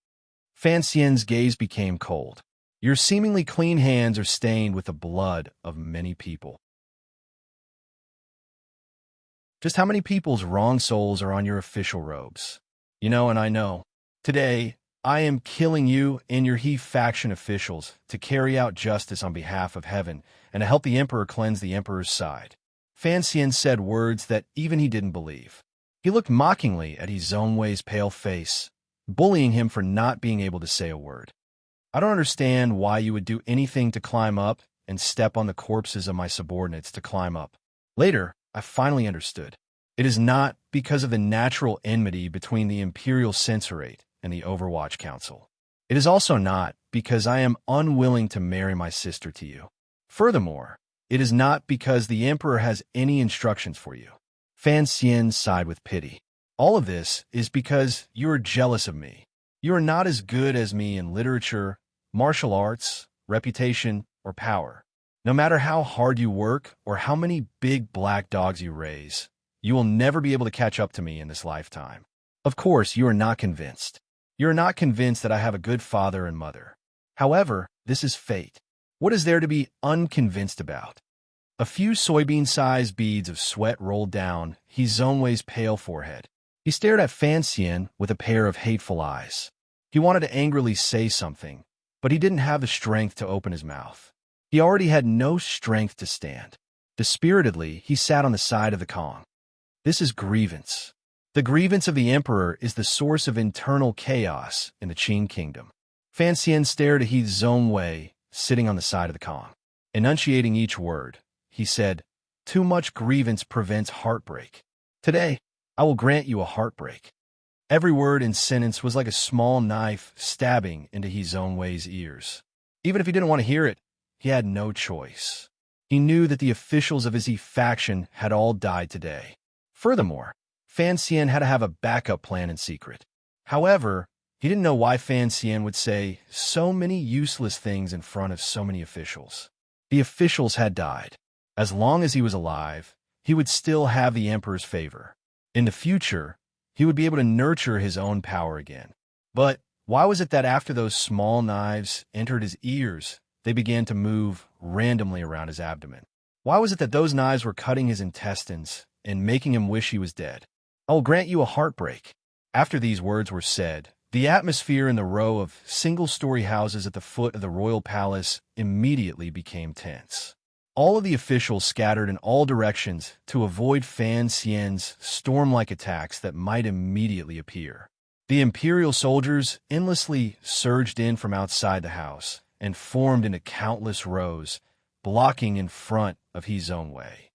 Fan Xian's gaze became cold. Your seemingly clean hands are stained with the blood of many people. Just how many people's wrong souls are on your official robes? You know, and I know. Today, I am killing you and your He faction officials to carry out justice on behalf of heaven and to help the emperor cleanse the emperor's side. Fan Xian said words that even he didn't believe. He looked mockingly at Hizongwei's pale face, bullying him for not being able to say a word. I don't understand why you would do anything to climb up and step on the corpses of my subordinates to climb up. Later, I finally understood. It is not because of the natural enmity between the Imperial Censorate and the Overwatch Council. It is also not because I am unwilling to marry my sister to you. Furthermore, it is not because the Emperor has any instructions for you. Fan Xian sighed with pity. All of this is because you are jealous of me. You are not as good as me in literature, martial arts, reputation, or power. No matter how hard you work or how many big black dogs you raise, you will never be able to catch up to me in this lifetime. Of course, you are not convinced. You are not convinced that I have a good father and mother. However, this is fate. What is there to be unconvinced about? A few soybean-sized beads of sweat rolled down Hizongwei's pale forehead. He stared at Fan Xian with a pair of hateful eyes. He wanted to angrily say something, but he didn't have the strength to open his mouth. He already had no strength to stand. Dispiritedly, he sat on the side of the Kong. This is grievance. The grievance of the emperor is the source of internal chaos in the Qin kingdom. Fan Xian stared at Hizongwei sitting on the side of the Kong. Enunciating each word, he said, "Too much grievance prevents heartbreak. Today, I will grant you a heartbreak." Every word and sentence was like a small knife stabbing into Hizongwei's ears. Even if he didn't want to hear it, he had no choice. He knew that the officials of his faction had all died today. Furthermore, Fan Xian had to have a backup plan in secret. However, he didn't know why Fan Xian would say so many useless things in front of so many officials. The officials had died. As long as he was alive, he would still have the emperor's favor. In the future, he would be able to nurture his own power again. But why was it that after those small knives entered his ears, they began to move randomly around his abdomen? Why was it that those knives were cutting his intestines and making him wish he was dead? I will grant you a heartbreak. After these words were said, the atmosphere in the row of single-story houses at the foot of the royal palace immediately became tense. All of the officials scattered in all directions to avoid Fan Xian's storm-like attacks that might immediately appear. The imperial soldiers endlessly surged in from outside the house and formed into countless rows, blocking in front of Hizongwei.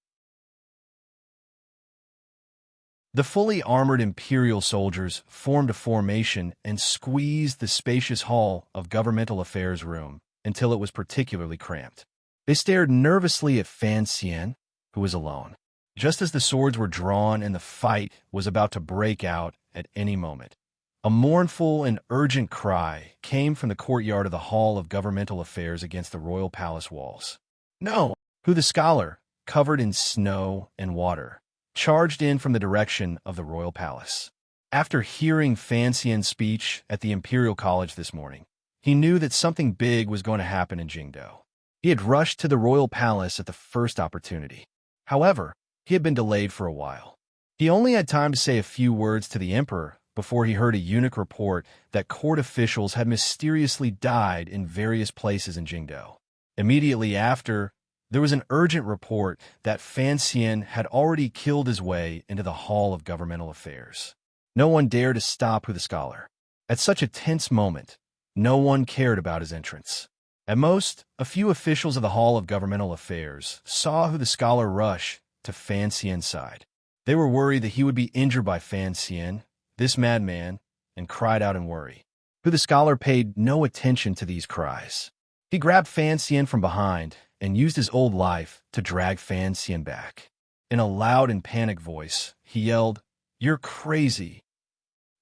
The fully armored imperial soldiers formed a formation and squeezed the spacious hall of governmental affairs room until it was particularly cramped. They stared nervously at Fan Xian, who was alone. Just as the swords were drawn and the fight was about to break out at any moment, a mournful and urgent cry came from the courtyard of the Hall of Governmental Affairs against the royal palace walls. "No!" Who the scholar, covered in snow and water, charged in from the direction of the royal palace. After hearing Fan Xian's speech at the Imperial College this morning, he knew that something big was going to happen in Jingdou. He had rushed to the royal palace at the first opportunity. However, he had been delayed for a while. He only had time to say a few words to the emperor before he heard a eunuch report that court officials had mysteriously died in various places in Jingdou. Immediately after, there was an urgent report that Fan Xian had already killed his way into the Hall of Governmental Affairs. No one dared to stop Who the Scholar. At such a tense moment, no one cared about his entrance. At most, a few officials of the Hall of Governmental Affairs saw Who the Scholar rush to Fan Xian's side. They were worried that he would be injured by Fan Xian, this madman, and cried out in worry. Who the Scholar paid no attention to these cries. He grabbed Fan Xian from behind and used his old life to drag Fan Xian back. In a loud and panicked voice, he yelled, "You're crazy!"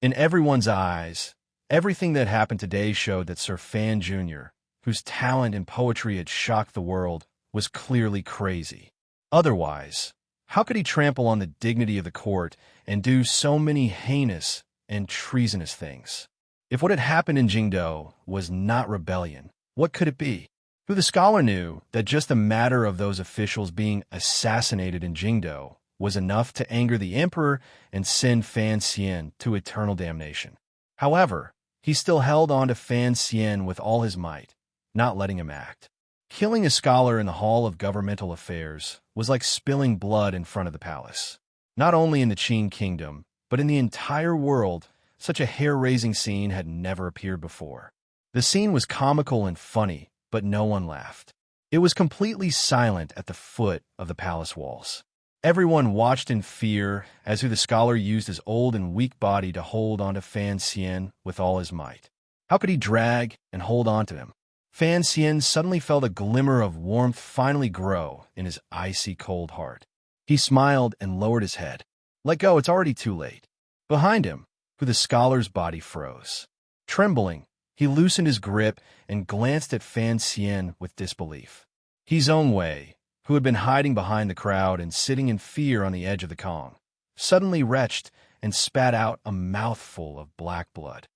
In everyone's eyes, everything that happened today showed that Sir Fan Jr., whose talent in poetry had shocked the world, was clearly crazy. Otherwise, how could he trample on the dignity of the court and do so many heinous and treasonous things? If what had happened in Jingdo was not rebellion, what could it be? Who the Scholar knew that just the matter of those officials being assassinated in Jingdo was enough to anger the emperor and send Fan Xian to eternal damnation. However, he still held on to Fan Xian with all his might, not letting him act. Killing a scholar in the Hall of Governmental Affairs was like spilling blood in front of the palace. Not only in the Qin Kingdom, but in the entire world, such a hair-raising scene had never appeared before. The scene was comical and funny, but no one laughed. It was completely silent at the foot of the palace walls. Everyone watched in fear as Who the Scholar used his old and weak body to hold onto Fan Xian with all his might. How could he drag and hold onto him? Fan Xian suddenly felt a glimmer of warmth finally grow in his icy cold heart. He smiled and lowered his head. Let go, it's already too late. Behind him, Who the Scholar's body froze. Trembling, he loosened his grip and glanced at Fan Xian with disbelief. His own way, who had been hiding behind the crowd and sitting in fear on the edge of the Kong, suddenly retched and spat out a mouthful of black blood.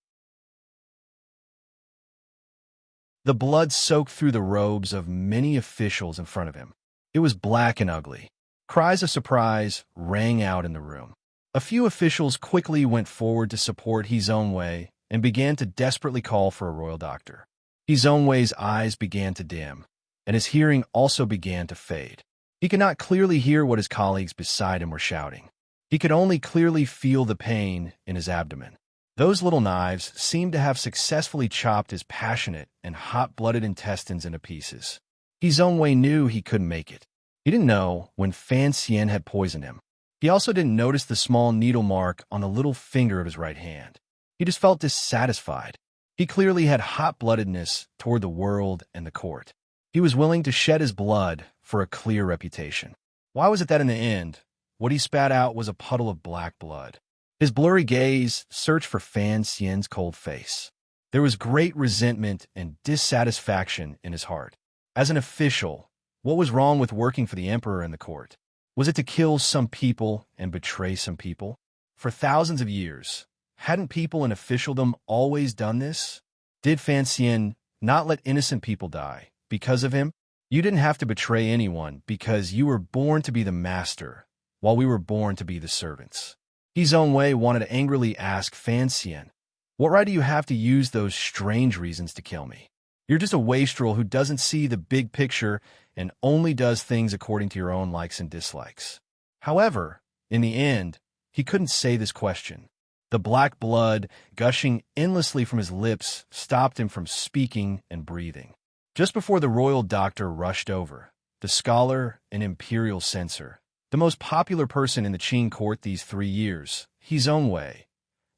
The blood soaked through the robes of many officials in front of him. It was black and ugly. Cries of surprise rang out in the room. A few officials quickly went forward to support His Own Way and began to desperately call for a royal doctor. His Own Way's eyes began to dim, and his hearing also began to fade. He could not clearly hear what his colleagues beside him were shouting. He could only clearly feel the pain in his abdomen. Those little knives seemed to have successfully chopped his passionate and hot-blooded intestines into pieces. His Own Way knew he couldn't make it. He didn't know when Fan Xian had poisoned him. He also didn't notice the small needle mark on the little finger of his right hand. He just felt dissatisfied. He clearly had hot-bloodedness toward the world and the court. He was willing to shed his blood for a clear reputation. Why was it that in the end, what he spat out was a puddle of black blood? His blurry gaze searched for Fan Xian's cold face. There was great resentment and dissatisfaction in his heart. As an official, what was wrong with working for the emperor and the court? Was it to kill some people and betray some people? For thousands of years, hadn't people in officialdom always done this? Did Fan Xian not let innocent people die because of him? You didn't have to betray anyone because you were born to be the master, while we were born to be the servants. His Own Way wanted to angrily ask Fan Xian, what right do you have to use those strange reasons to kill me? You're just a wastrel who doesn't see the big picture and only does things according to your own likes and dislikes. However, in the end, he couldn't say this question. The black blood gushing endlessly from his lips stopped him from speaking and breathing. Just before the royal doctor rushed over, the scholar and imperial censor, the most popular person in the Qin court these 3 years, His Own Way,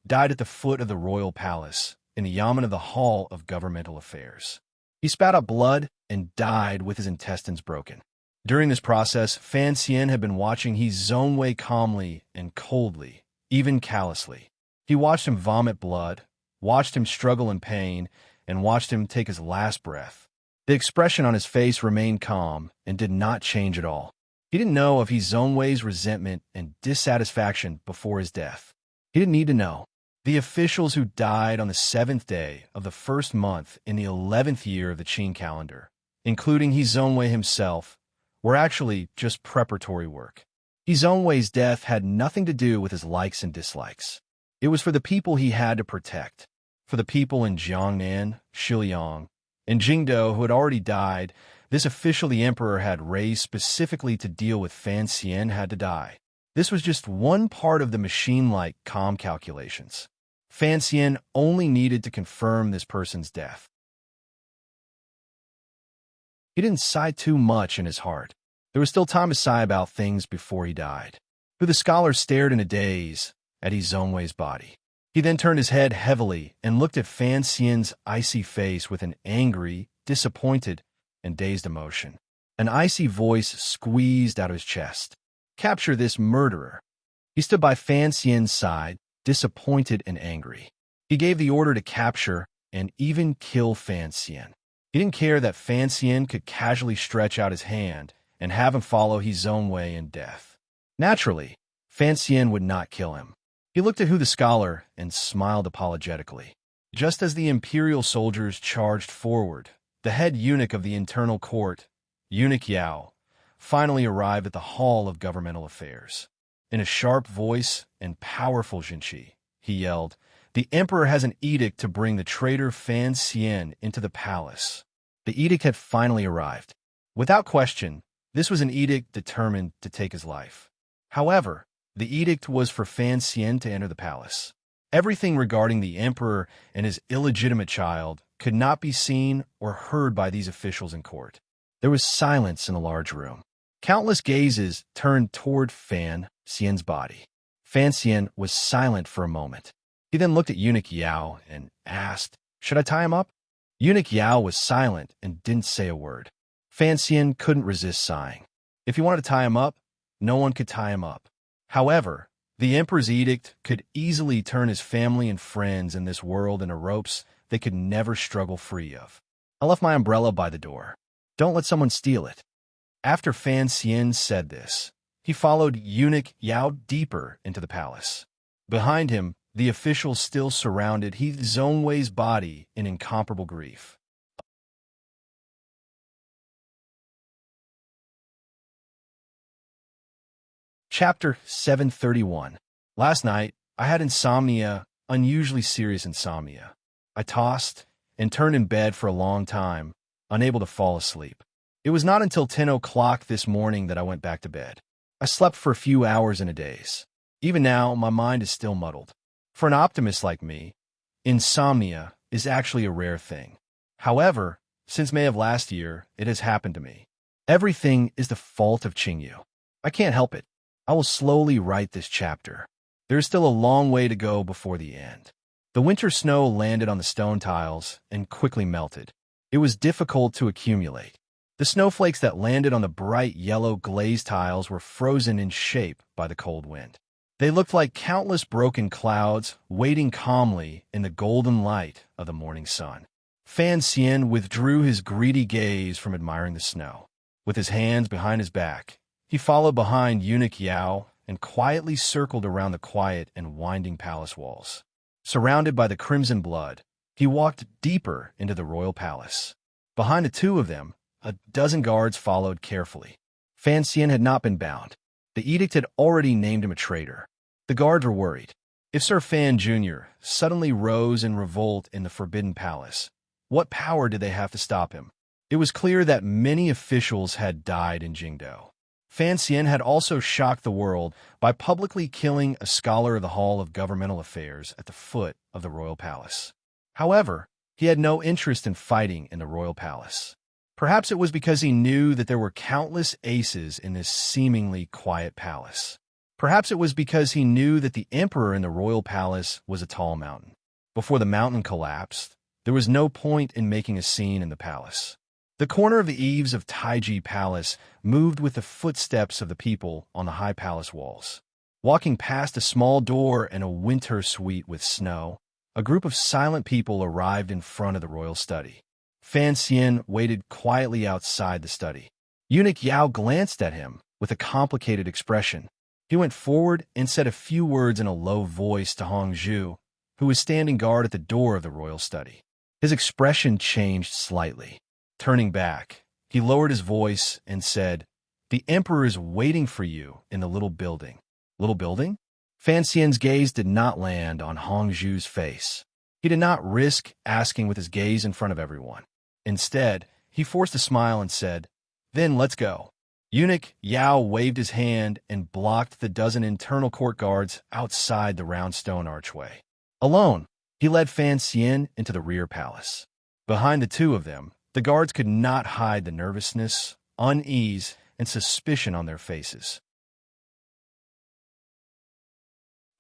died at the foot of the royal palace in the yamen of the Hall of Governmental Affairs. He spat out blood and died with his intestines broken. During this process, Fan Xian had been watching His Own Way calmly and coldly, even callously. He watched him vomit blood, watched him struggle in pain, and watched him take his last breath. The expression on his face remained calm and did not change at all. He didn't know of His Own Way's resentment and dissatisfaction before his death. He didn't need to know. The officials who died on the 7th day of the first month in the 11th year of the Qin calendar, including His Own Way himself, were actually just preparatory work. His Own Way's death had nothing to do with his likes and dislikes. It was for the people he had to protect, for the people in Jiangnan, Shiliang, and Jingdo who had already died. This official the emperor had raised specifically to deal with Fan Xian had to die. This was just one part of the machine-like calm calculations. Fan Xian only needed to confirm this person's death. He didn't sigh too much in his heart. There was still time to sigh about things before he died. The scholar stared in a daze at Zhongwei's body. He then turned his head heavily and looked at Fan Xian's icy face with an angry, disappointed, and dazed emotion. An icy voice squeezed out of his chest. "Capture this murderer." He stood by Fan Xian's side, disappointed and angry. He gave the order to capture and even kill Fan Xian. He didn't care that Fan Xian could casually stretch out his hand and have him follow Zhongwei in death. Naturally, Fan Xian would not kill him. He looked at the scholar and smiled apologetically. Just as the imperial soldiers charged forward, the head eunuch of the internal court, Eunuch Yao, finally arrived at the Hall of Governmental Affairs. In a sharp voice and powerful Jinqi, he yelled, "The emperor has an edict to bring the traitor Fan Xian into the palace." The edict had finally arrived. Without question, this was an edict determined to take his life. However, the edict was for Fan Xian to enter the palace. Everything regarding the emperor and his illegitimate child could not be seen or heard by these officials in court. There was silence in the large room. Countless gazes turned toward Fan Xian's body. Fan Xian was silent for a moment. He then looked at Eunuch Yao and asked, "Should I tie him up?" Eunuch Yao was silent and didn't say a word. Fan Xian couldn't resist sighing. If he wanted to tie him up, no one could tie him up. However, the emperor's edict could easily turn his family and friends in this world into ropes they could never struggle free of. "I left my umbrella by the door. Don't let someone steal it." After Fan Xian said this, he followed Eunuch Yao deeper into the palace. Behind him, the officials still surrounded Zhongwei's body in incomparable grief. Chapter 731. Last night, I had insomnia, unusually serious insomnia. I tossed and turned in bed for a long time, unable to fall asleep. It was not until 10 o'clock this morning that I went back to bed. I slept for a few hours in a daze. Even now, my mind is still muddled. For an optimist like me, insomnia is actually a rare thing. However, since May of last year, it has happened to me. Everything is the fault of Qingyu. I can't help it. I will slowly write this chapter. There is still a long way to go before the end. The winter snow landed on the stone tiles and quickly melted. It was difficult to accumulate. The snowflakes that landed on the bright yellow glazed tiles were frozen in shape by the cold wind. They looked like countless broken clouds waiting calmly in the golden light of the morning sun. Fan Xian withdrew his greedy gaze from admiring the snow. With his hands behind his back, he followed behind Eunuch Yao and quietly circled around the quiet and winding palace walls. Surrounded by the crimson blood, he walked deeper into the royal palace. Behind the two of them, a dozen guards followed carefully. Fan Xian had not been bound. The edict had already named him a traitor. The guards were worried. If Sir Fan Jr. suddenly rose in revolt in the Forbidden Palace, what power did they have to stop him? It was clear that many officials had died in Jingdou. Fan Xian had also shocked the world by publicly killing a scholar of the Hall of Governmental Affairs at the foot of the royal palace. However, he had no interest in fighting in the royal palace. Perhaps it was because he knew that there were countless aces in this seemingly quiet palace. Perhaps it was because he knew that the emperor in the royal palace was a tall mountain. Before the mountain collapsed, there was no point in making a scene in the palace. The corner of the eaves of Taiji Palace moved with the footsteps of the people on the high palace walls. Walking past a small door and a winter suite with snow, a group of silent people arrived in front of the royal study. Fan Xian waited quietly outside the study. Eunuch Yao glanced at him with a complicated expression. He went forward and said a few words in a low voice to Hong Zhu, who was standing guard at the door of the royal study. His expression changed slightly. Turning back, he lowered his voice and said, "The emperor is waiting for you in the little building." Little building? Fan Xian's gaze did not land on Hong Zhu's face. He did not risk asking with his gaze in front of everyone. Instead, he forced a smile and said, "Then let's go." Eunuch Yao waved his hand and blocked the dozen internal court guards outside the round stone archway. Alone, he led Fan Xian into the rear palace. Behind the two of them, the guards could not hide the nervousness, unease, and suspicion on their faces.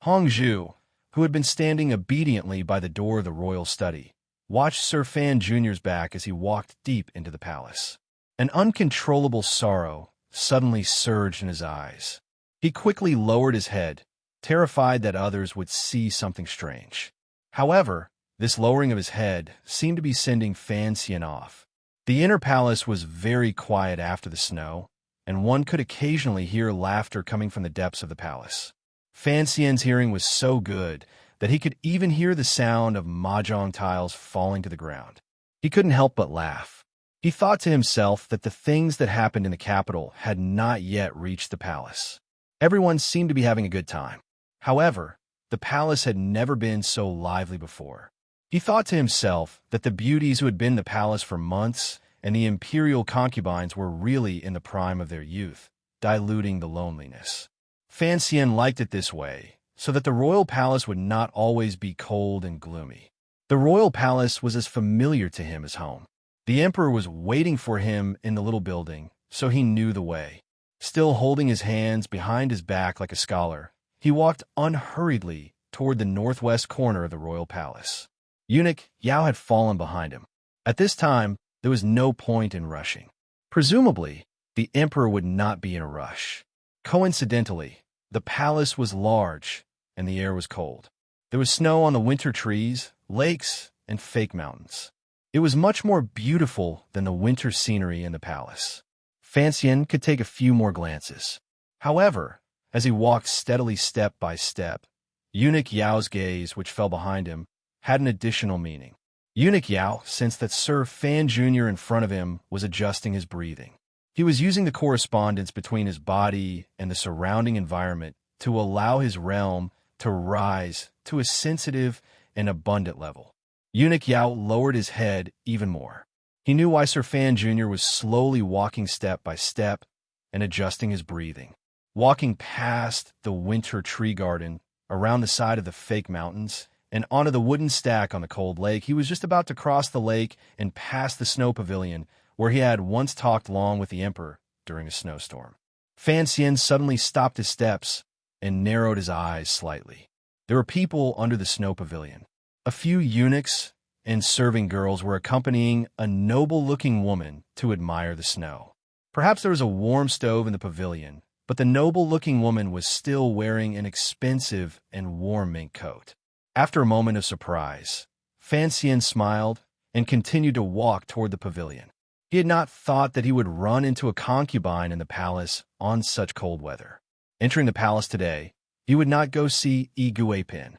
Hong Zhu, who had been standing obediently by the door of the royal study, watched Sir Fan Jr.'s back as he walked deep into the palace. An uncontrollable sorrow suddenly surged in his eyes. He quickly lowered his head, terrified that others would see something strange. However, this lowering of his head seemed to be sending Fan Xian off. The inner palace was very quiet after the snow, and one could occasionally hear laughter coming from the depths of the palace. Fan Xian's hearing was so good that he could even hear the sound of mahjong tiles falling to the ground. He couldn't help but laugh. He thought to himself that the things that happened in the capital had not yet reached the palace. Everyone seemed to be having a good time. However, the palace had never been so lively before. He thought to himself that the beauties who had been in the palace for months and the imperial concubines were really in the prime of their youth, diluting the loneliness. Fan Xian liked it this way, so that the royal palace would not always be cold and gloomy. The royal palace was as familiar to him as home. The emperor was waiting for him in the little building, so he knew the way. Still holding his hands behind his back like a scholar, he walked unhurriedly toward the northwest corner of the royal palace. Eunuch Yao had fallen behind him. At this time, there was no point in rushing. Presumably, the emperor would not be in a rush. Coincidentally, the palace was large, and the air was cold. There was snow on the winter trees, lakes, and fake mountains. It was much more beautiful than the winter scenery in the palace. Fan Xian could take a few more glances. However, as he walked steadily step by step, Eunuch Yao's gaze, which fell behind him, had an additional meaning. Eunuch Yao sensed that Sir Fan Jr. in front of him was adjusting his breathing. He was using the correspondence between his body and the surrounding environment to allow his realm to rise to a sensitive and abundant level. Eunuch Yao lowered his head even more. He knew why Sir Fan Jr. was slowly walking step by step and adjusting his breathing. Walking past the winter tree garden, around the side of the fake mountains, and onto the wooden stack on the cold lake, he was just about to cross the lake and past the snow pavilion where he had once talked long with the emperor during a snowstorm. Fan Xian suddenly stopped his steps and narrowed his eyes slightly. There were people under the snow pavilion. A few eunuchs and serving girls were accompanying a noble-looking woman to admire the snow. Perhaps there was a warm stove in the pavilion, but the noble-looking woman was still wearing an expensive and warm mink coat. After a moment of surprise, Fan Xian smiled and continued to walk toward the pavilion. He had not thought that he would run into a concubine in the palace on such cold weather. Entering the palace today, he would not go see Yi Guipin.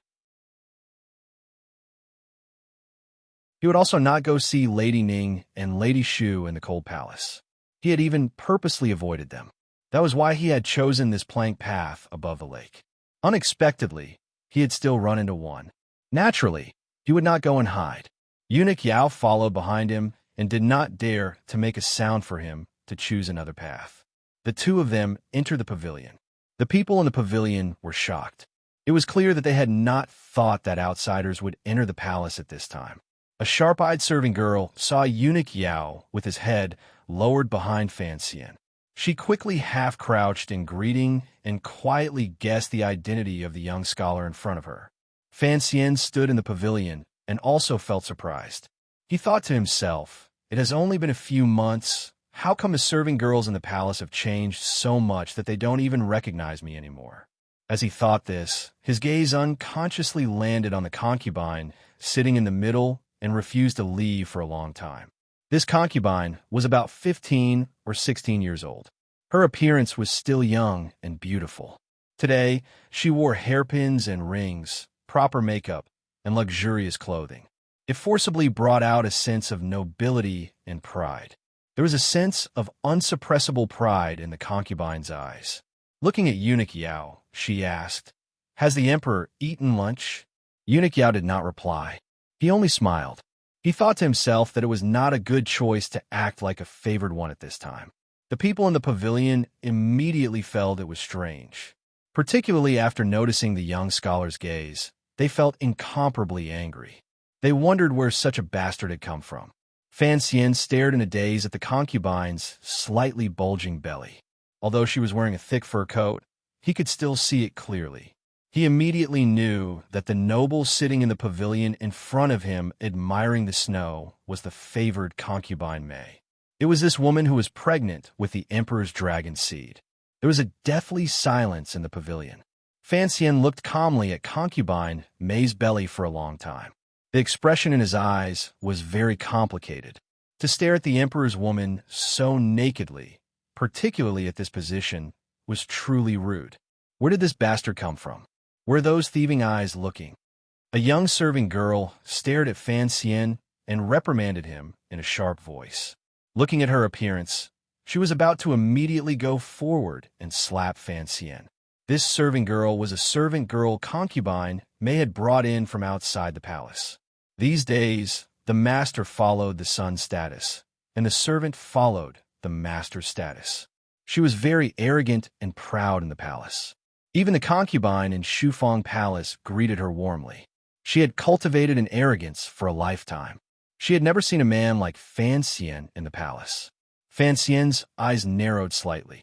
He would also not go see Lady Ning and Lady Shu in the cold palace. He had even purposely avoided them. That was why he had chosen this plank path above the lake. Unexpectedly, he had still run into one. Naturally, he would not go and hide. Eunuch Yao followed behind him and did not dare to make a sound for him to choose another path. The two of them entered the pavilion. The people in the pavilion were shocked. It was clear that they had not thought that outsiders would enter the palace at this time. A sharp-eyed serving girl saw Eunuch Yao with his head lowered behind Fan Xian. She quickly half-crouched in greeting and quietly guessed the identity of the young scholar in front of her. Fan Xian stood in the pavilion and also felt surprised. He thought to himself, "It has only been a few months. How come the serving girls in the palace have changed so much that they don't even recognize me anymore?" As he thought this, his gaze unconsciously landed on the concubine sitting in the middle and refused to leave for a long time. This concubine was about 15 or 16 years old. Her appearance was still young and beautiful. Today, she wore hairpins and rings, proper makeup, and luxurious clothing. It forcibly brought out a sense of nobility and pride. There was a sense of unsuppressible pride in the concubine's eyes. Looking at Eunuch Yao, she asked, "Has the emperor eaten lunch?" Eunuch Yao did not reply. He only smiled. He thought to himself that it was not a good choice to act like a favored one at this time. The people in the pavilion immediately felt it was strange. Particularly after noticing the young scholar's gaze, they felt incomparably angry. They wondered where such a bastard had come from. Fan Xian stared in a daze at the concubine's slightly bulging belly. Although she was wearing a thick fur coat, he could still see it clearly. He immediately knew that the noble sitting in the pavilion in front of him admiring the snow was the favored concubine Mei. It was this woman who was pregnant with the emperor's dragon seed. There was a deathly silence in the pavilion. Fan Xian looked calmly at concubine Mei's belly for a long time. The expression in his eyes was very complicated. To stare at the emperor's woman so nakedly, particularly at this position, was truly rude. Where did this bastard come from? Were those thieving eyes looking? A young serving girl stared at Fan Xian and reprimanded him in a sharp voice. Looking at her appearance, she was about to immediately go forward and slap Fan Xian. This serving girl was a servant girl concubine Mei had brought in from outside the palace. These days, the master followed the son's status, and the servant followed the master's status. She was very arrogant and proud in the palace. Even the concubine in Shufang Palace greeted her warmly. She had cultivated an arrogance for a lifetime. She had never seen a man like Fan Xian in the palace. Fan Xian's eyes narrowed slightly.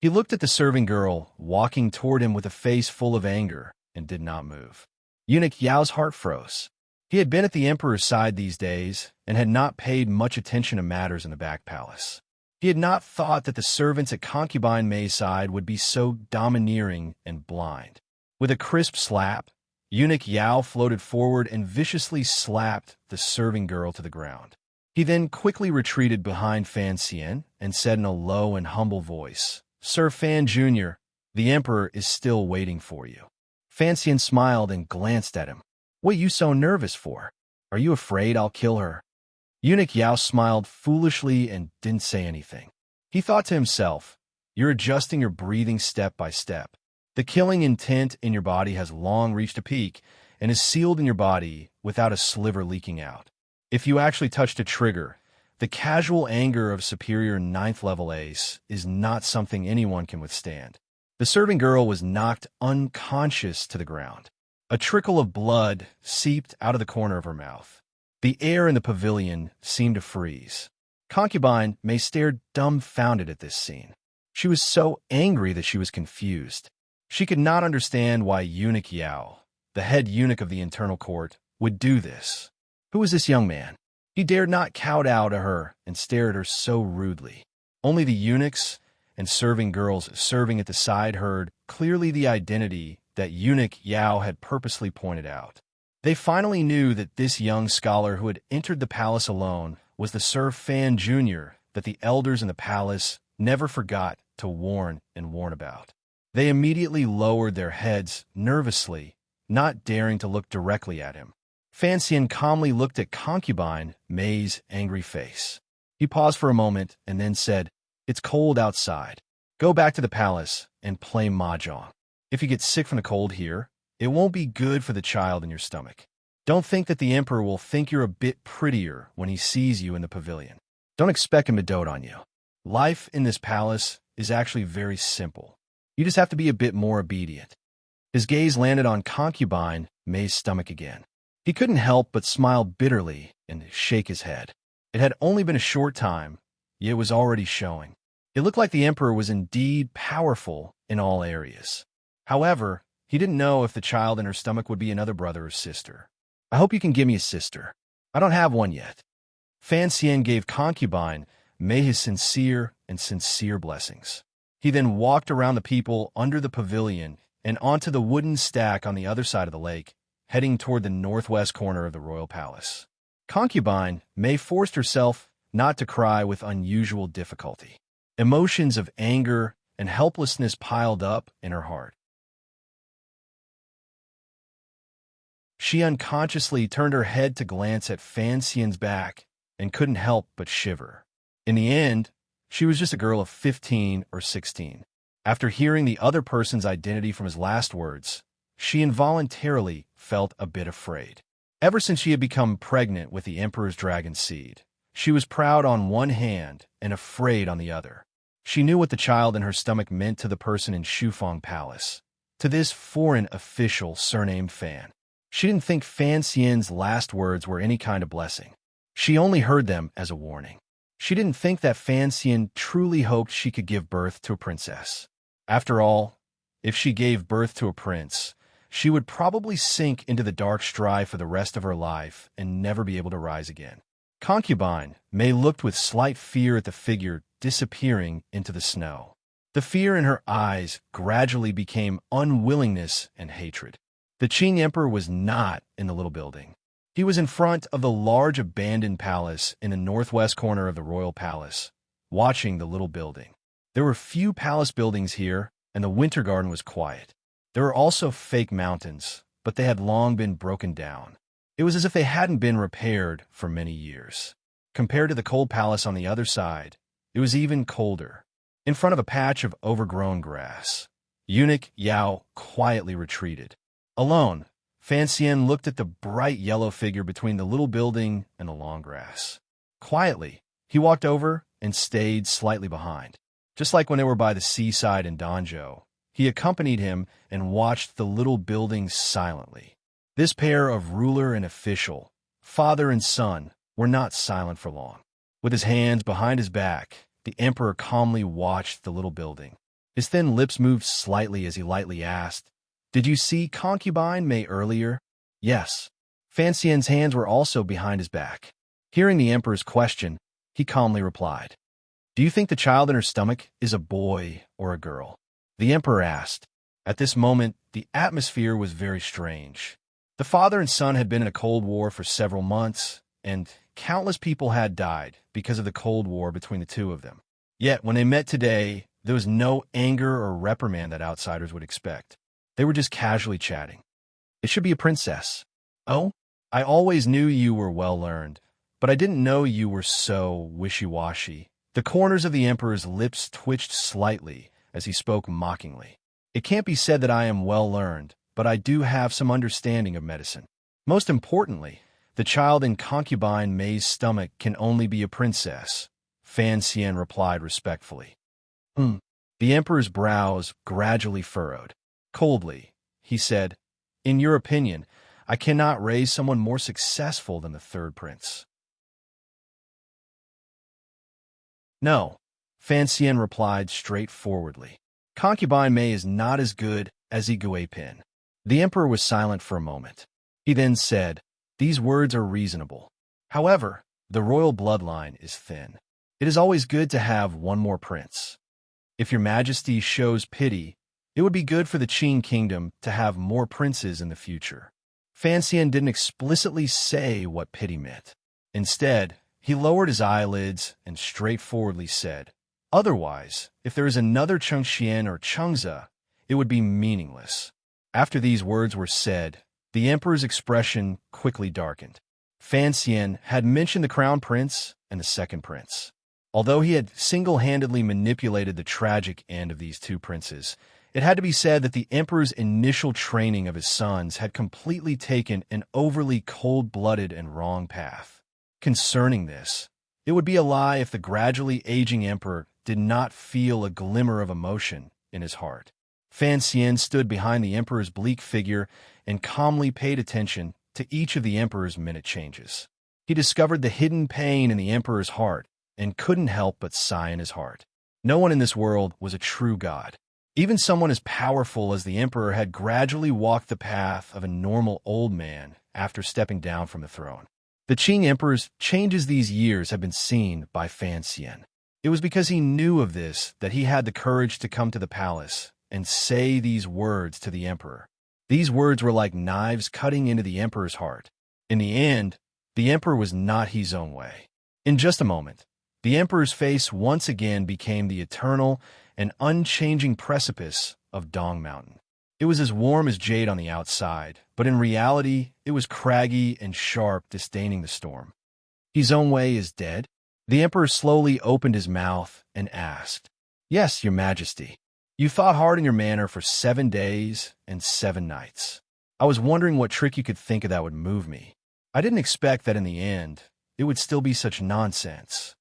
He looked at the serving girl walking toward him with a face full of anger and did not move. Eunuch Yao's heart froze. He had been at the emperor's side these days and had not paid much attention to matters in the back palace. He had not thought that the servants at concubine Mei's side would be so domineering and blind. With a crisp slap, Eunuch Yao floated forward and viciously slapped the serving girl to the ground. He then quickly retreated behind Fan Xian and said in a low and humble voice, "Sir Fan Jr., the emperor is still waiting for you." Fan Xian smiled and glanced at him. "What are you so nervous for? Are you afraid I'll kill her?" Eunuch Yao smiled foolishly and didn't say anything. He thought to himself, "You're adjusting your breathing step by step. The killing intent in your body has long reached a peak and is sealed in your body without a sliver leaking out. If you actually touched a trigger, the casual anger of superior 9th level ace is not something anyone can withstand." The serving girl was knocked unconscious to the ground. A trickle of blood seeped out of the corner of her mouth. The air in the pavilion seemed to freeze. Concubine Mei stared dumbfounded at this scene. She was so angry that she was confused. She could not understand why Eunuch Yao, the head eunuch of the internal court, would do this. Who was this young man? He dared not kowtow to her and stare at her so rudely. Only the eunuchs and serving girls serving at the side heard clearly the identity that Eunuch Yao had purposely pointed out. They finally knew that this young scholar who had entered the palace alone was the Sir Fan Jr. that the elders in the palace never forgot to warn and warn about. They immediately lowered their heads nervously, not daring to look directly at him. Fan Xian calmly looked at concubine Mei's angry face. He paused for a moment and then said, "It's cold outside. Go back to the palace and play mahjong. If you get sick from the cold here, it won't be good for the child in your stomach. Don't think that the emperor will think you're a bit prettier when he sees you in the pavilion. Don't expect him to dote on you. Life in this palace is actually very simple. You just have to be a bit more obedient." His gaze landed on concubine Mei's stomach again. He couldn't help but smile bitterly and shake his head. It had only been a short time, yet it was already showing. It looked like the emperor was indeed powerful in all areas. However, he didn't know if the child in her stomach would be another brother or sister. "I hope you can give me a sister. I don't have one yet." Fan Xian gave concubine Mei his sincere blessings. He then walked around the people under the pavilion and onto the wooden stack on the other side of the lake, heading toward the northwest corner of the royal palace. Concubine Mei forced herself not to cry with unusual difficulty. Emotions of anger and helplessness piled up in her heart. She unconsciously turned her head to glance at Fan Xian's back and couldn't help but shiver. In the end, she was just a girl of 15 or 16. After hearing the other person's identity from his last words, she involuntarily felt a bit afraid. Ever since she had become pregnant with the emperor's dragon seed, She was proud on one hand and afraid on the other. She knew what the child in her stomach meant to the person in Shufeng Palace, to this foreign official surnamed Fan. She didn't think Fan Xian's last words were any kind of blessing. She only heard them as a warning. She didn't think that Fan Xian truly hoped she could give birth to a princess. After all, if she gave birth to a prince, she would probably sink into the dark strife for the rest of her life and never be able to rise again. Concubine May looked with slight fear at the figure disappearing into the snow. The fear in her eyes gradually became unwillingness and hatred. The Qing Emperor was not in the little building. He was in front of the large abandoned palace in the northwest corner of the royal palace, watching the little building. There were few palace buildings here, and the winter garden was quiet. There were also fake mountains, but they had long been broken down. It was as if they hadn't been repaired for many years. Compared to the cold palace on the other side, it was even colder. In front of a patch of overgrown grass, eunuch Yao quietly retreated. Alone, Fan Xian looked at the bright yellow figure between the little building and the long grass. Quietly, he walked over and stayed slightly behind. Just like when they were by the seaside in Danzhou, he accompanied him and watched the little building silently. This pair of ruler and official, father and son, were not silent for long. With his hands behind his back, the emperor calmly watched the little building. His thin lips moved slightly as he lightly asked, "Did you see Concubine May earlier?" "Yes." Fan Xian's hands were also behind his back. Hearing the emperor's question, he calmly replied, "Do you think the child in her stomach is a boy or a girl?" The emperor asked. At this moment, the atmosphere was very strange. The father and son had been in a cold war for several months, and countless people had died because of the Cold War between the two of them. Yet, when they met today, there was no anger or reprimand that outsiders would expect. They were just casually chatting. "It should be a princess." "Oh, I always knew you were well-learned, but I didn't know you were so wishy-washy." The corners of the emperor's lips twitched slightly as he spoke mockingly. "It can't be said that I am well-learned, but I do have some understanding of medicine. Most importantly, the child in Concubine May's stomach can only be a princess," Fan Xian replied respectfully. The emperor's brows gradually furrowed. Coldly, he said, "In your opinion, I cannot raise someone more successful than the third prince." "No," Fan Xian replied straightforwardly. "Concubine May is not as good as Igui Pin." The emperor was silent for a moment. He then said, "These words are reasonable. However, the royal bloodline is thin. It is always good to have one more prince. If your majesty shows pity, it would be good for the Qing kingdom to have more princes in the future." Fan Xian didn't explicitly say what pity meant. Instead, he lowered his eyelids and straightforwardly said, "Otherwise, if there is another Chengxian or Chengza, it would be meaningless." After these words were said, the emperor's expression quickly darkened. Fan Xian had mentioned the crown prince and the second prince. Although he had single-handedly manipulated the tragic end of these two princes, it had to be said that the emperor's initial training of his sons had completely taken an overly cold-blooded and wrong path. Concerning this, it would be a lie if the gradually aging emperor did not feel a glimmer of emotion in his heart. Fan Xian stood behind the emperor's bleak figure and calmly paid attention to each of the emperor's minute changes. He discovered the hidden pain in the emperor's heart and couldn't help but sigh in his heart. No one in this world was a true god. Even someone as powerful as the emperor had gradually walked the path of a normal old man after stepping down from the throne. The Qing emperor's changes these years have been seen by Fan Xian. It was because he knew of this that he had the courage to come to the palace and say these words to the emperor. These words were like knives cutting into the emperor's heart. In the end, the emperor was not his own way. In just a moment, the emperor's face once again became the eternal and unchanging precipice of Dong Mountain. It was as warm as jade on the outside, but in reality, it was craggy and sharp, disdaining the storm. "His own way is dead?" The emperor slowly opened his mouth and asked. "Yes, your majesty. You thought hard in your manner for 7 days and 7 nights. I was wondering what trick you could think of that would move me. I didn't expect that in the end, it would still be such nonsense.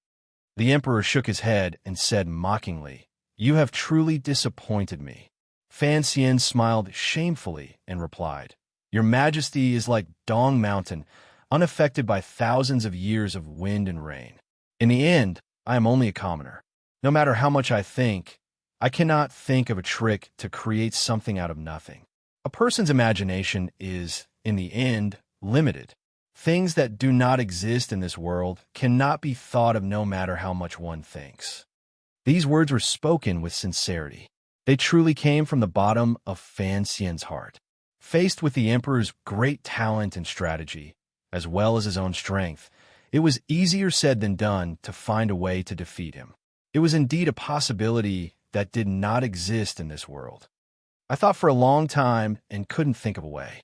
The emperor shook his head and said mockingly, "You have truly disappointed me." Fan Xian smiled shamefully and replied, "Your Majesty is like Dong Mountain, unaffected by thousands of years of wind and rain. In the end, I am only a commoner. No matter how much I think, I cannot think of a trick to create something out of nothing. A person's imagination is, in the end, limited. Things that do not exist in this world cannot be thought of no matter how much one thinks." These words were spoken with sincerity. They truly came from the bottom of Fan Xian's heart. Faced with the emperor's great talent and strategy, as well as his own strength, it was easier said than done to find a way to defeat him. It was indeed a possibility that did not exist in this world. I thought for a long time and couldn't think of a way.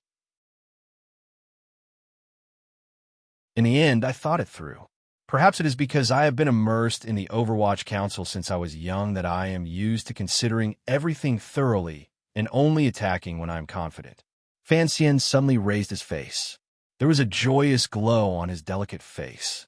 In the end, I thought it through. Perhaps it is because I have been immersed in the Overwatch Council since I was young that I am used to considering everything thoroughly and only attacking when I am confident. Fan Xian suddenly raised his face. There was a joyous glow on his delicate face.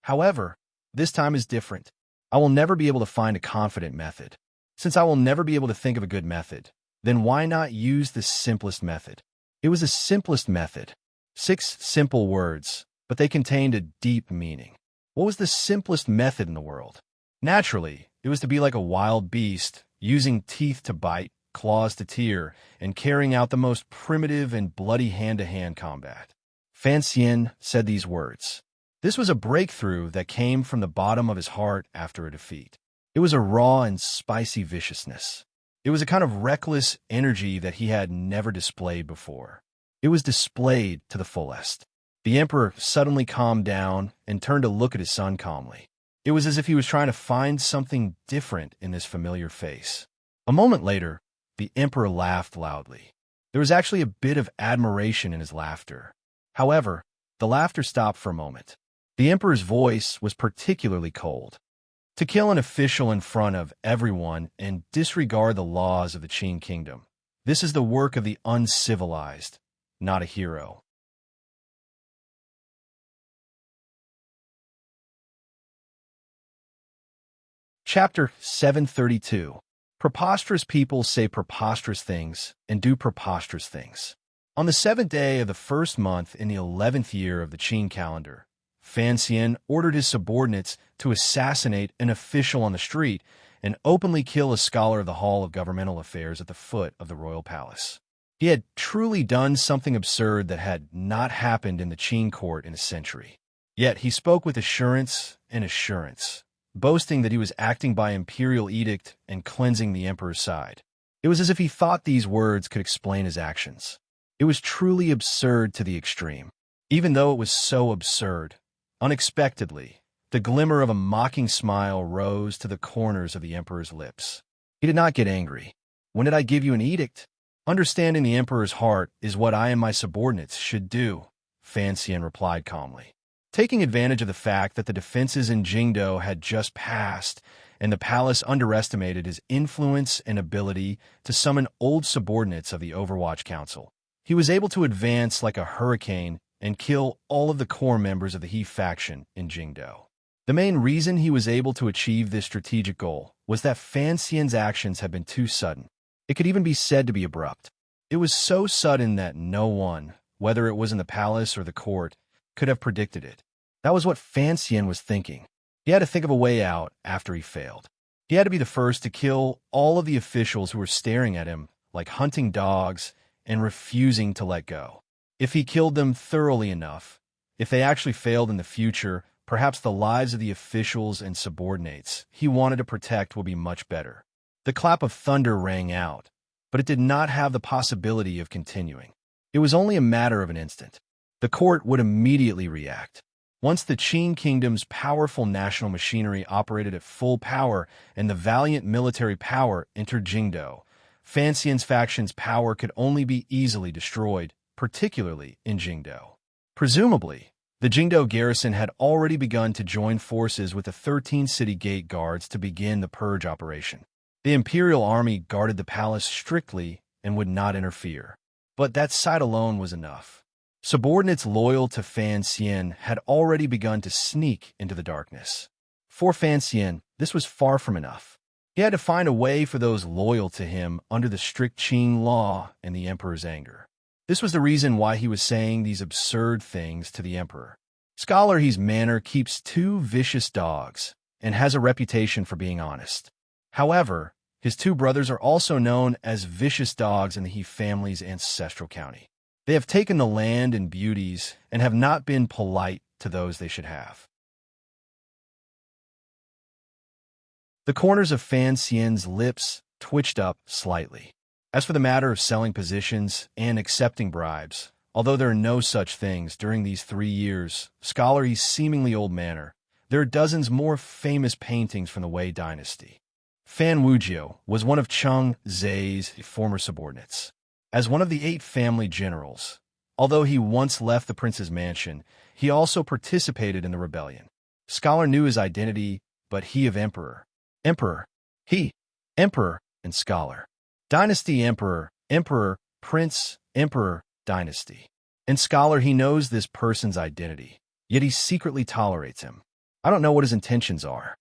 However, this time is different. I will never be able to find a confident method. Since I will never be able to think of a good method, then why not use the simplest method? It was the simplest method. 6 simple words, but they contained a deep meaning. What was the simplest method in the world? Naturally, it was to be like a wild beast, using teeth to bite, claws to tear, and carrying out the most primitive and bloody hand-to-hand combat. Fan Xian said these words. This was a breakthrough that came from the bottom of his heart after a defeat. It was a raw and spicy viciousness. It was a kind of reckless energy that he had never displayed before. It was displayed to the fullest. The emperor suddenly calmed down and turned to look at his son calmly. It was as if he was trying to find something different in this familiar face. A moment later, the emperor laughed loudly. There was actually a bit of admiration in his laughter. However, the laughter stopped for a moment. The emperor's voice was particularly cold. To kill an official in front of everyone and disregard the laws of the Qin kingdom, this is the work of the uncivilized, not a hero. Chapter 732. Preposterous people say preposterous things and do preposterous things. On the 7th day of the 1st month in the 11th year of the Qin calendar, Fan Xian ordered his subordinates to assassinate an official on the street and openly kill a scholar of the Hall of Governmental Affairs at the foot of the royal palace. He had truly done something absurd that had not happened in the Qin court in a century. Yet he spoke with assurance, boasting that he was acting by imperial edict and cleansing the emperor's side. It was as if he thought these words could explain his actions. It was truly absurd to the extreme. Even though it was so absurd, unexpectedly, the glimmer of a mocking smile rose to the corners of the emperor's lips. He did not get angry. "When did I give you an edict?" "Understanding the emperor's heart is what I and my subordinates should do," Fan Xian replied calmly. Taking advantage of the fact that the defenses in Jingdo had just passed and the palace underestimated his influence and ability to summon old subordinates of the Overwatch Council, he was able to advance like a hurricane and kill all of the core members of the He faction in Jingdo. The main reason he was able to achieve this strategic goal was that Fan Xian's actions had been too sudden. It could even be said to be abrupt. It was so sudden that no one, whether it was in the palace or the court, could have predicted it. That was what Fan Xian was thinking. He had to think of a way out after he failed. He had to be the first to kill all of the officials who were staring at him like hunting dogs and refusing to let go. If he killed them thoroughly enough, if they actually failed in the future, perhaps the lives of the officials and subordinates he wanted to protect would be much better. The clap of thunder rang out, but it did not have the possibility of continuing. It was only a matter of an instant. The court would immediately react. Once the Qin kingdom's powerful national machinery operated at full power and the valiant military power entered Jingdo, Fan Xian's faction's power could only be easily destroyed, particularly in Jingdo. Presumably, the Jingdo garrison had already begun to join forces with the 13 city gate guards to begin the purge operation. The imperial army guarded the palace strictly and would not interfere. But that sight alone was enough. Subordinates loyal to Fan Xian had already begun to sneak into the darkness. For Fan Xian, this was far from enough. He had to find a way for those loyal to him under the strict Qing law and the emperor's anger. This was the reason why he was saying these absurd things to the emperor. Scholar He's manor keeps 2 vicious dogs and has a reputation for being honest. However, his 2 brothers are also known as vicious dogs in the He family's ancestral county. They have taken the land and beauties and have not been polite to those they should have. The corners of Fan Xian's lips twitched up slightly. As for the matter of selling positions and accepting bribes, although there are no such things during these 3 years, Scholar He's seemingly old manor, there are dozens more famous paintings from the Wei dynasty. Fan Wujiu was one of Cheng Zai's former subordinates. As one of the 8 family generals, although he once left the prince's mansion, he also participated in the rebellion. Scholar knew his identity, but he of emperor. Emperor. He. Emperor and scholar. Dynasty emperor, emperor, prince, emperor, dynasty. And Scholar He knows this person's identity, yet he secretly tolerates him. I don't know what his intentions are.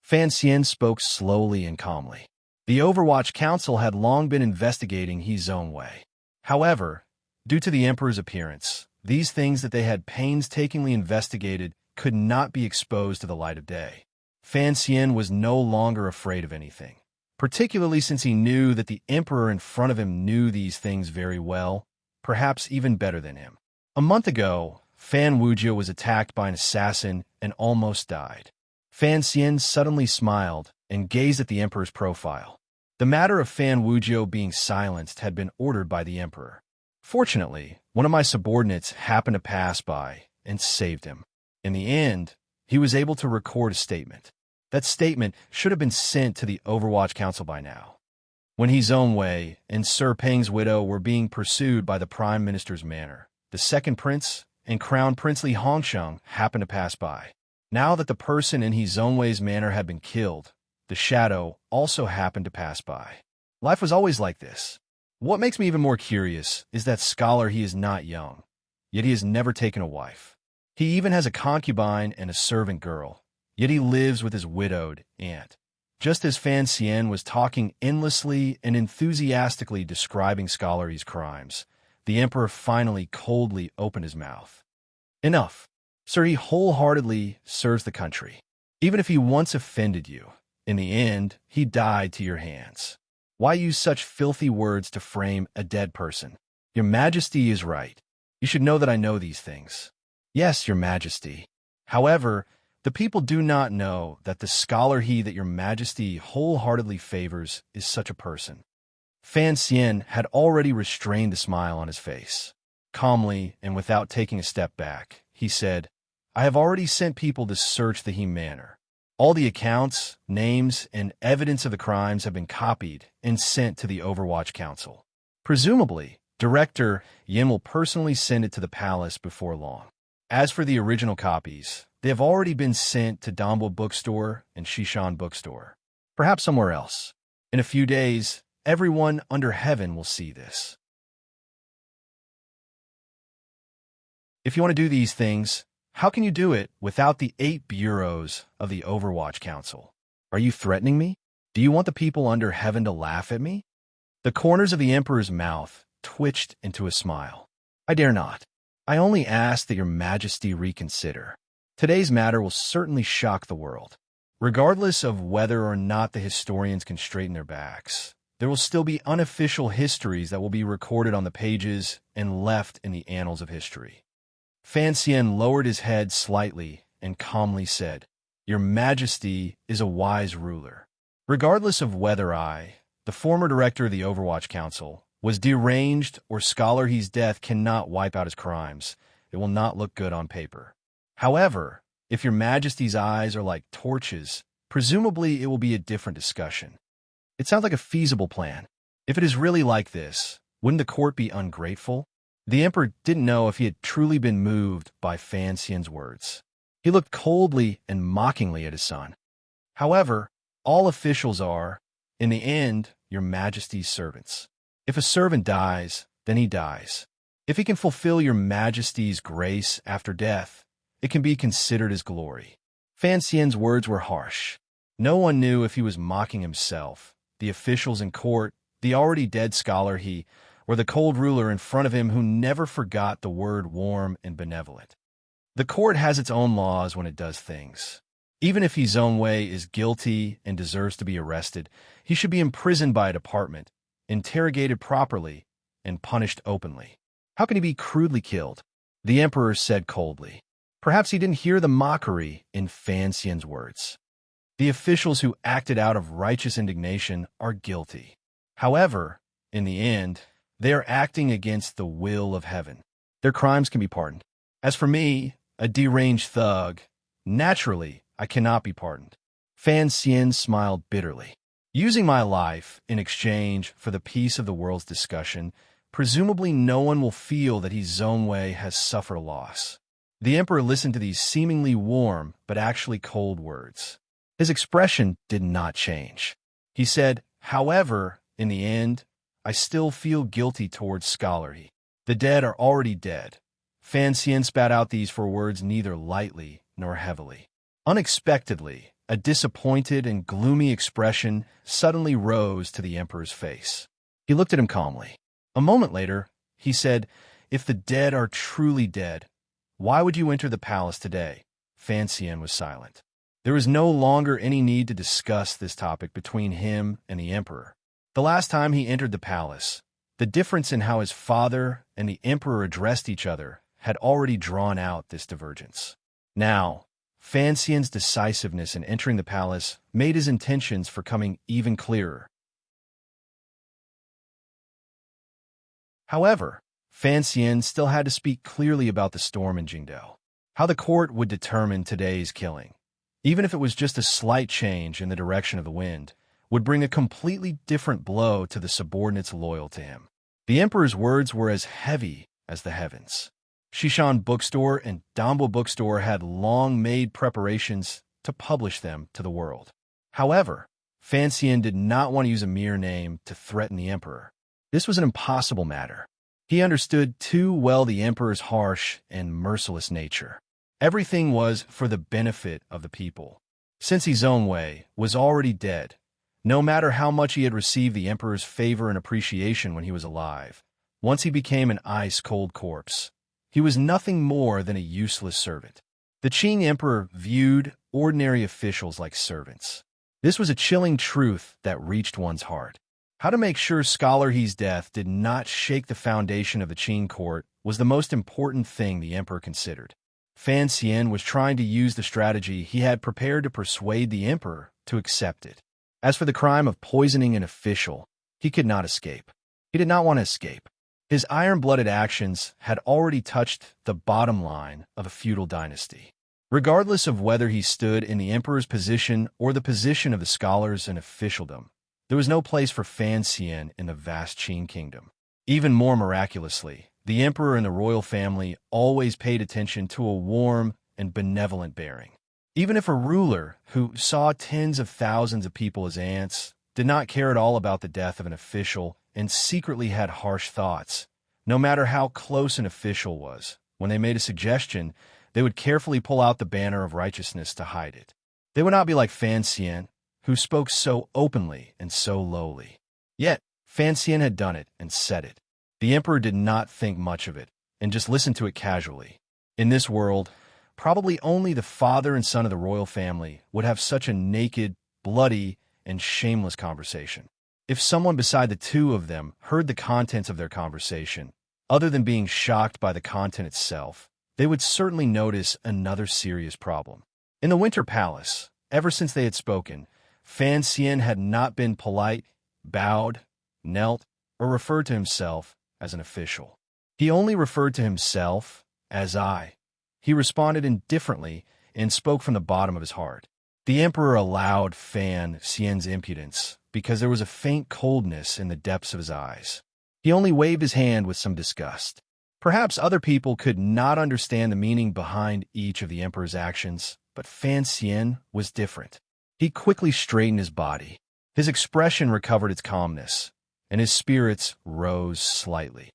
Fan Xian spoke slowly and calmly. The Overwatch Council had long been investigating He's own way. However, due to the emperor's appearance, these things that they had painstakingly investigated could not be exposed to the light of day. Fan Xian was no longer afraid of anything, particularly since he knew that the emperor in front of him knew these things very well, perhaps even better than him. A month ago, Fan Wujiu was attacked by an assassin and almost died. Fan Xian suddenly smiled and gazed at the emperor's profile. The matter of Fan Wujiu being silenced had been ordered by the emperor. Fortunately, one of my subordinates happened to pass by and saved him. In the end, he was able to record a statement. That statement should have been sent to the Overwatch Council by now. When He's own way and Sir Peng's widow were being pursued by the Prime Minister's manor, the second prince and Crown Prince Li Hongsheng happened to pass by. Now that the person in He's own way's manor had been killed, the shadow also happened to pass by. Life was always like this. What makes me even more curious is that Scholar He is not young, yet he has never taken a wife. He even has a concubine and a servant girl, yet he lives with his widowed aunt. Just as Fan Xian was talking endlessly and enthusiastically describing Scholar He's crimes, the emperor finally coldly opened his mouth. Enough. Sir, he wholeheartedly serves the country. Even if he once offended you, in the end, he died to your hands. Why use such filthy words to frame a dead person? Your Majesty is right. You should know that I know these things. Yes, Your Majesty. However, the people do not know that the Scholar He that Your Majesty wholeheartedly favors is such a person. Fan Xian had already restrained the smile on his face. Calmly and without taking a step back, he said, I have already sent people to search the He manor. All the accounts, names, and evidence of the crimes have been copied and sent to the Overwatch Council. Presumably, Director Yin will personally send it to the palace before long. As for the original copies, they have already been sent to Dongbo Bookstore and Shishan Bookstore. Perhaps somewhere else. In a few days, everyone under heaven will see this. If you want to do these things, how can you do it without the 8 bureaus of the Overwatch Council? Are you threatening me? Do you want the people under heaven to laugh at me? The corners of the emperor's mouth twitched into a smile. I dare not. I only ask that Your Majesty reconsider. Today's matter will certainly shock the world. Regardless of whether or not the historians can straighten their backs, there will still be unofficial histories that will be recorded on the pages and left in the annals of history. Fan Xian lowered his head slightly and calmly said, Your Majesty is a wise ruler. Regardless of whether I, the former director of the Overwatch Council, was deranged or Scholar He's death cannot wipe out his crimes, it will not look good on paper. However, if Your Majesty's eyes are like torches, presumably it will be a different discussion. It sounds like a feasible plan. If it is really like this, wouldn't the court be ungrateful? The emperor didn't know if he had truly been moved by Fan Xian's words. He looked coldly and mockingly at his son. However, all officials are, in the end, Your Majesty's servants. If a servant dies, then he dies. If he can fulfill your majesty's grace after death, it can be considered as glory. Fan Xian's words were harsh. No one knew if he was mocking himself, the officials in court, the already dead scholar or the cold ruler in front of him who never forgot the word warm and benevolent. The court has its own laws when it does things. Even if his own way is guilty and deserves to be arrested, he should be imprisoned by a department, interrogated properly, and punished openly. How can he be crudely killed? The emperor said coldly. Perhaps he didn't hear the mockery in Fan Xian's words. The officials who acted out of righteous indignation are guilty. However, in the end, they are acting against the will of heaven. Their crimes can be pardoned. As for me, a deranged thug, naturally, I cannot be pardoned. Fan Xian smiled bitterly. Using my life in exchange for the peace of the world's discussion, presumably no one will feel that his own way has suffered a loss. The emperor listened to these seemingly warm but actually cold words. His expression did not change. He said, however, in the end, I still feel guilty towards scholarly. The dead are already dead. Fan Xian spat out these four words neither lightly nor heavily. Unexpectedly, a disappointed and gloomy expression suddenly rose to the emperor's face. He looked at him calmly. A moment later, he said, if the dead are truly dead, why would you enter the palace today? Fan Xian was silent. There was no longer any need to discuss this topic between him and the emperor. The last time he entered the palace, the difference in how his father and the emperor addressed each other had already drawn out this divergence. Now, Fan Xian's decisiveness in entering the palace made his intentions for coming even clearer. However, Fan Xian still had to speak clearly about the storm in Jingdao, how the court would determine today's killing, even if it was just a slight change in the direction of the wind, would bring a completely different blow to the subordinates loyal to him. The emperor's words were as heavy as the heavens. Shishan Bookstore and Dambo Bookstore had long made preparations to publish them to the world. However, Fan Xian did not want to use a mere name to threaten the emperor. This was an impossible matter. He understood too well the emperor's harsh and merciless nature. Everything was for the benefit of the people. Since his own way was already dead, no matter how much he had received the emperor's favor and appreciation when he was alive, once he became an ice-cold corpse, he was nothing more than a useless servant. The Qing emperor viewed ordinary officials like servants. This was a chilling truth that reached one's heart. How to make sure Scholar He's death did not shake the foundation of the Qing court was the most important thing the emperor considered. Fan Xian was trying to use the strategy he had prepared to persuade the emperor to accept it. As for the crime of poisoning an official, he could not escape. He did not want to escape. His iron-blooded actions had already touched the bottom line of a feudal dynasty. Regardless of whether he stood in the emperor's position or the position of the scholars and officialdom, there was no place for Fan Xian in the vast Qing kingdom. Even more miraculously, the emperor and the royal family always paid attention to a warm and benevolent bearing. Even if a ruler who saw tens of thousands of people as ants did not care at all about the death of an official and secretly had harsh thoughts, no matter how close an official was, when they made a suggestion, they would carefully pull out the banner of righteousness to hide it. They would not be like Fan Xian, who spoke so openly and so lowly. Yet, Fan Xian had done it and said it. The emperor did not think much of it, and just listened to it casually. In this world, probably only the father and son of the royal family would have such a naked, bloody, and shameless conversation. If someone beside the two of them heard the contents of their conversation, other than being shocked by the content itself, they would certainly notice another serious problem. In the Winter Palace, ever since they had spoken, Fan Xian had not been polite, bowed, knelt, or referred to himself as an official. He only referred to himself as I. He responded indifferently and spoke from the bottom of his heart. The emperor allowed Fan Xian's impudence because there was a faint coldness in the depths of his eyes. He only waved his hand with some disgust. Perhaps other people could not understand the meaning behind each of the emperor's actions, but Fan Xian was different. He quickly straightened his body. His expression recovered its calmness, and his spirits rose slightly.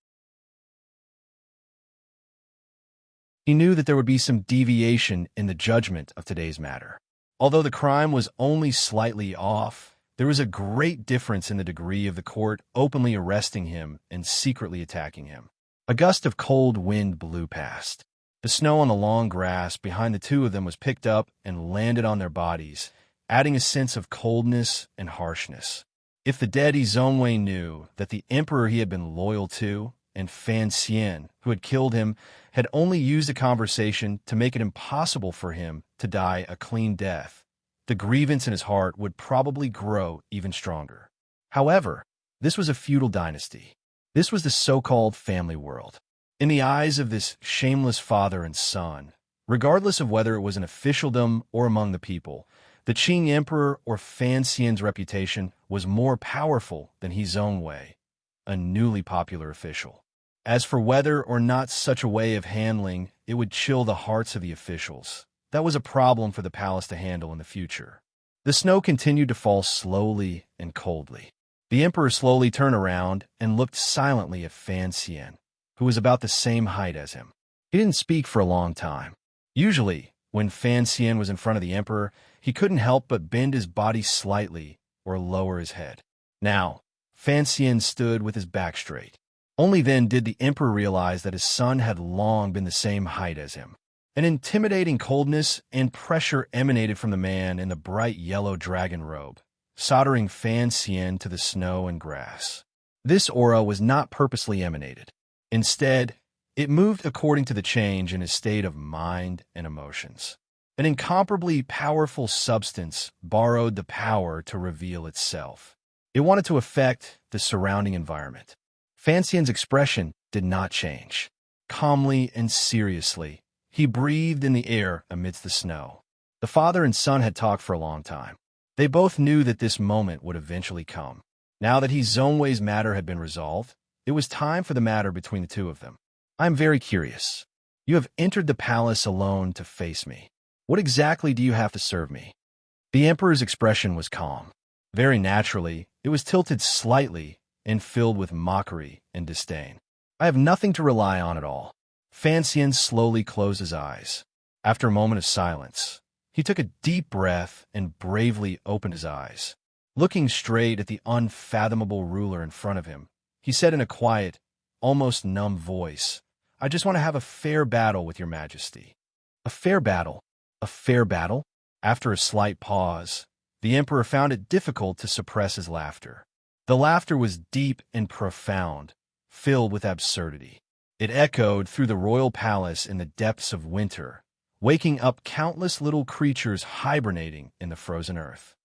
He knew that there would be some deviation in the judgment of today's matter. Although the crime was only slightly off, there was a great difference in the degree of the court openly arresting him and secretly attacking him. A gust of cold wind blew past. The snow on the long grass behind the two of them was picked up and landed on their bodies, adding a sense of coldness and harshness. If the dead Izongwei knew that the emperor he had been loyal to, and Fan Xian, who had killed him, had only used a conversation to make it impossible for him to die a clean death, the grievance in his heart would probably grow even stronger. However, this was a feudal dynasty. This was the so-called family world. In the eyes of this shameless father and son, regardless of whether it was an officialdom or among the people, the Qing emperor or Fan Xian's reputation was more powerful than Izongwei, a newly popular official. As for whether or not such a way of handling it would chill the hearts of the officials, that was a problem for the palace to handle in the future. The snow continued to fall slowly and coldly. The emperor slowly turned around and looked silently at Fan Xian, who was about the same height as him. He didn't speak for a long time. Usually, when Fan Xian was in front of the emperor, he couldn't help but bend his body slightly or lower his head. Now, Fan Xian stood with his back straight. Only then did the emperor realize that his son had long been the same height as him. An intimidating coldness and pressure emanated from the man in the bright yellow dragon robe, soldering Fan Xian to the snow and grass. This aura was not purposely emanated. Instead, it moved according to the change in his state of mind and emotions. An incomparably powerful substance borrowed the power to reveal itself. It wanted to affect the surrounding environment. Fan Xian's expression did not change. Calmly and seriously, he breathed in the air amidst the snow. The father and son had talked for a long time. They both knew that this moment would eventually come. Now that Izongwei's matter had been resolved, it was time for the matter between the two of them. I am very curious. You have entered the palace alone to face me. What exactly do you have to serve me? The emperor's expression was calm. Very naturally, it was tilted slightly and filled with mockery and disdain. I have nothing to rely on at all. Fan Xian slowly closed his eyes. After a moment of silence, he took a deep breath and bravely opened his eyes. Looking straight at the unfathomable ruler in front of him, he said in a quiet, almost numb voice, I just want to have a fair battle with your majesty. A fair battle? A fair battle? After a slight pause, the emperor found it difficult to suppress his laughter. The laughter was deep and profound, filled with absurdity. It echoed through the royal palace in the depths of winter, waking up countless little creatures hibernating in the frozen earth.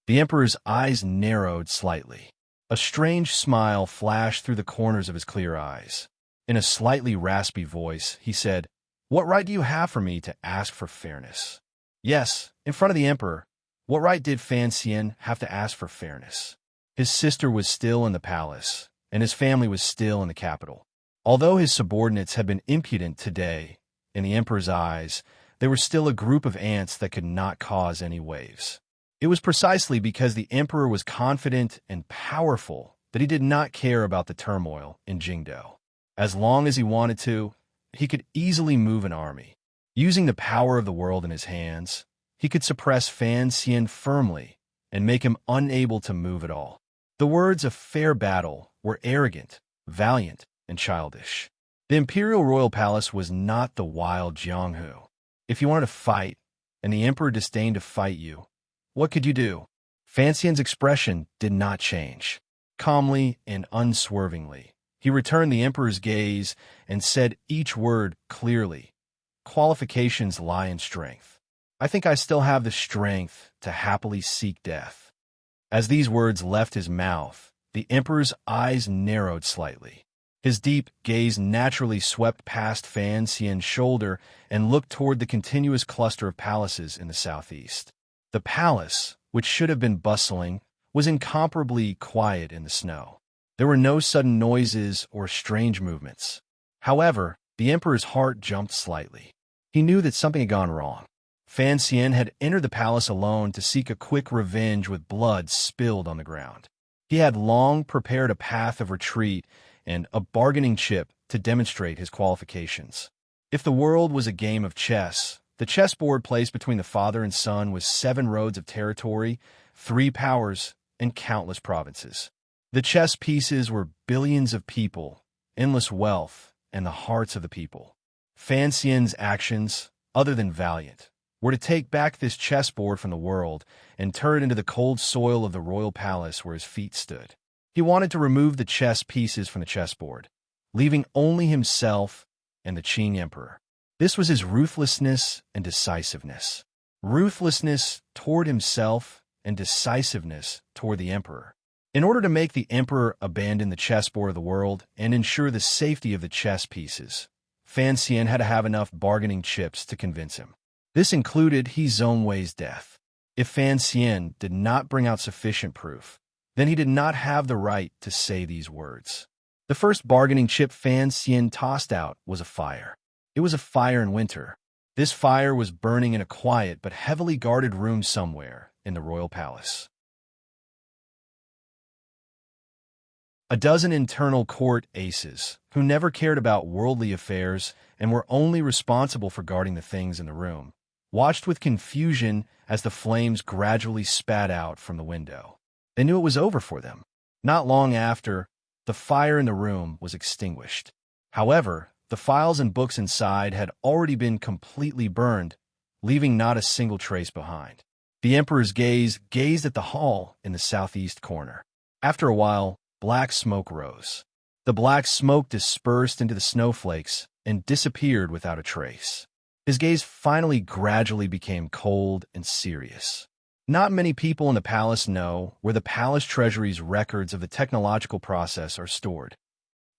The emperor's eyes narrowed slightly. A strange smile flashed through the corners of his clear eyes. In a slightly raspy voice, he said, What right do you have for me to ask for fairness? Yes, in front of the emperor. What right did Fan Xian have to ask for fairness? His sister was still in the palace, and his family was still in the capital. Although his subordinates had been impudent today, in the emperor's eyes, they were still a group of ants that could not cause any waves. It was precisely because the emperor was confident and powerful that he did not care about the turmoil in Jingdou. As long as he wanted to, he could easily move an army. Using the power of the world in his hands, he could suppress Fan Xian firmly and make him unable to move at all. The words of fair battle were arrogant, valiant, and childish. The imperial royal palace was not the wild Jianghu. If you wanted to fight, and the emperor disdained to fight you, what could you do? Fan Xian's expression did not change. Calmly and unswervingly, he returned the emperor's gaze and said each word clearly. Qualifications lie in strength. I think I still have the strength to happily seek death. As these words left his mouth, the emperor's eyes narrowed slightly. His deep gaze naturally swept past Fan Xian's shoulder and looked toward the continuous cluster of palaces in the southeast. The palace, which should have been bustling, was incomparably quiet in the snow. There were no sudden noises or strange movements. However, the emperor's heart jumped slightly. He knew that something had gone wrong. Fan Xian had entered the palace alone to seek a quick revenge with blood spilled on the ground. He had long prepared a path of retreat and a bargaining chip to demonstrate his qualifications. If the world was a game of chess, the chessboard placed between the father and son was 7 roads of territory, 3 powers, and countless provinces. The chess pieces were billions of people, endless wealth, and the hearts of the people. Fan Xian's actions, other than valiant, were to take back this chessboard from the world and turn it into the cold soil of the royal palace where his feet stood. He wanted to remove the chess pieces from the chessboard, leaving only himself and the Qing emperor. This was his ruthlessness and decisiveness. Ruthlessness toward himself and decisiveness toward the emperor. In order to make the emperor abandon the chessboard of the world and ensure the safety of the chess pieces, Fan Xian had to have enough bargaining chips to convince him. This included He Zhongwei's death. If Fan Xian did not bring out sufficient proof, then he did not have the right to say these words. The first bargaining chip Fan Xian tossed out was a fire. It was a fire in winter. This fire was burning in a quiet but heavily guarded room somewhere in the royal palace. A dozen internal court aces, who never cared about worldly affairs and were only responsible for guarding the things in the room, watched with confusion as the flames gradually spat out from the window. They knew it was over for them. Not long after, the fire in the room was extinguished. However, the files and books inside had already been completely burned, leaving not a single trace behind. The emperor's gaze gazed at the hall in the southeast corner. After a while, black smoke rose. The black smoke dispersed into the snowflakes and disappeared without a trace. His gaze finally gradually became cold and serious. Not many people in the palace know where the palace treasury's records of the technological process are stored.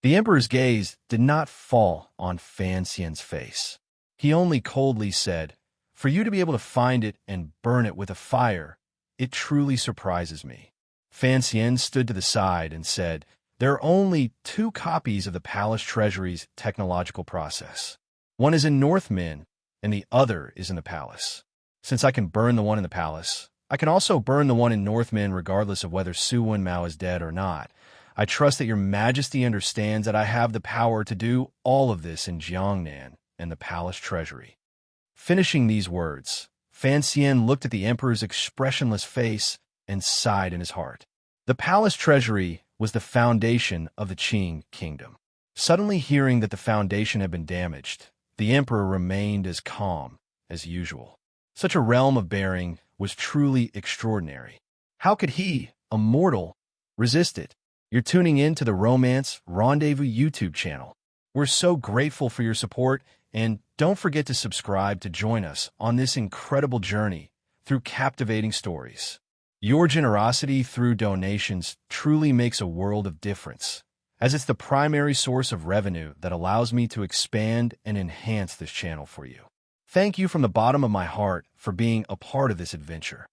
The emperor's gaze did not fall on Fan Xian's face. He only coldly said, "For you to be able to find it and burn it with a fire, it truly surprises me." Fan Xian stood to the side and said, "There are only 2 copies of the palace treasury's technological process. One is in Northmin, and the other is in the palace. Since I can burn the one in the palace, I can also burn the one in Northmin regardless of whether Su Wenmao is dead or not. I trust that your majesty understands that I have the power to do all of this in Jiangnan and the palace treasury." Finishing these words, Fan Xian looked at the emperor's expressionless face and sighed in his heart. The palace treasury was the foundation of the Qing kingdom. Suddenly hearing that the foundation had been damaged, the emperor remained as calm as usual. Such a realm of bearing was truly extraordinary. How could he, a mortal, resist it? You're tuning in to the Romance Rendezvous YouTube channel. We're so grateful for your support, and don't forget to subscribe to join us on this incredible journey through captivating stories. Your generosity through donations truly makes a world of difference, as it's the primary source of revenue that allows me to expand and enhance this channel for you. Thank you from the bottom of my heart for being a part of this adventure.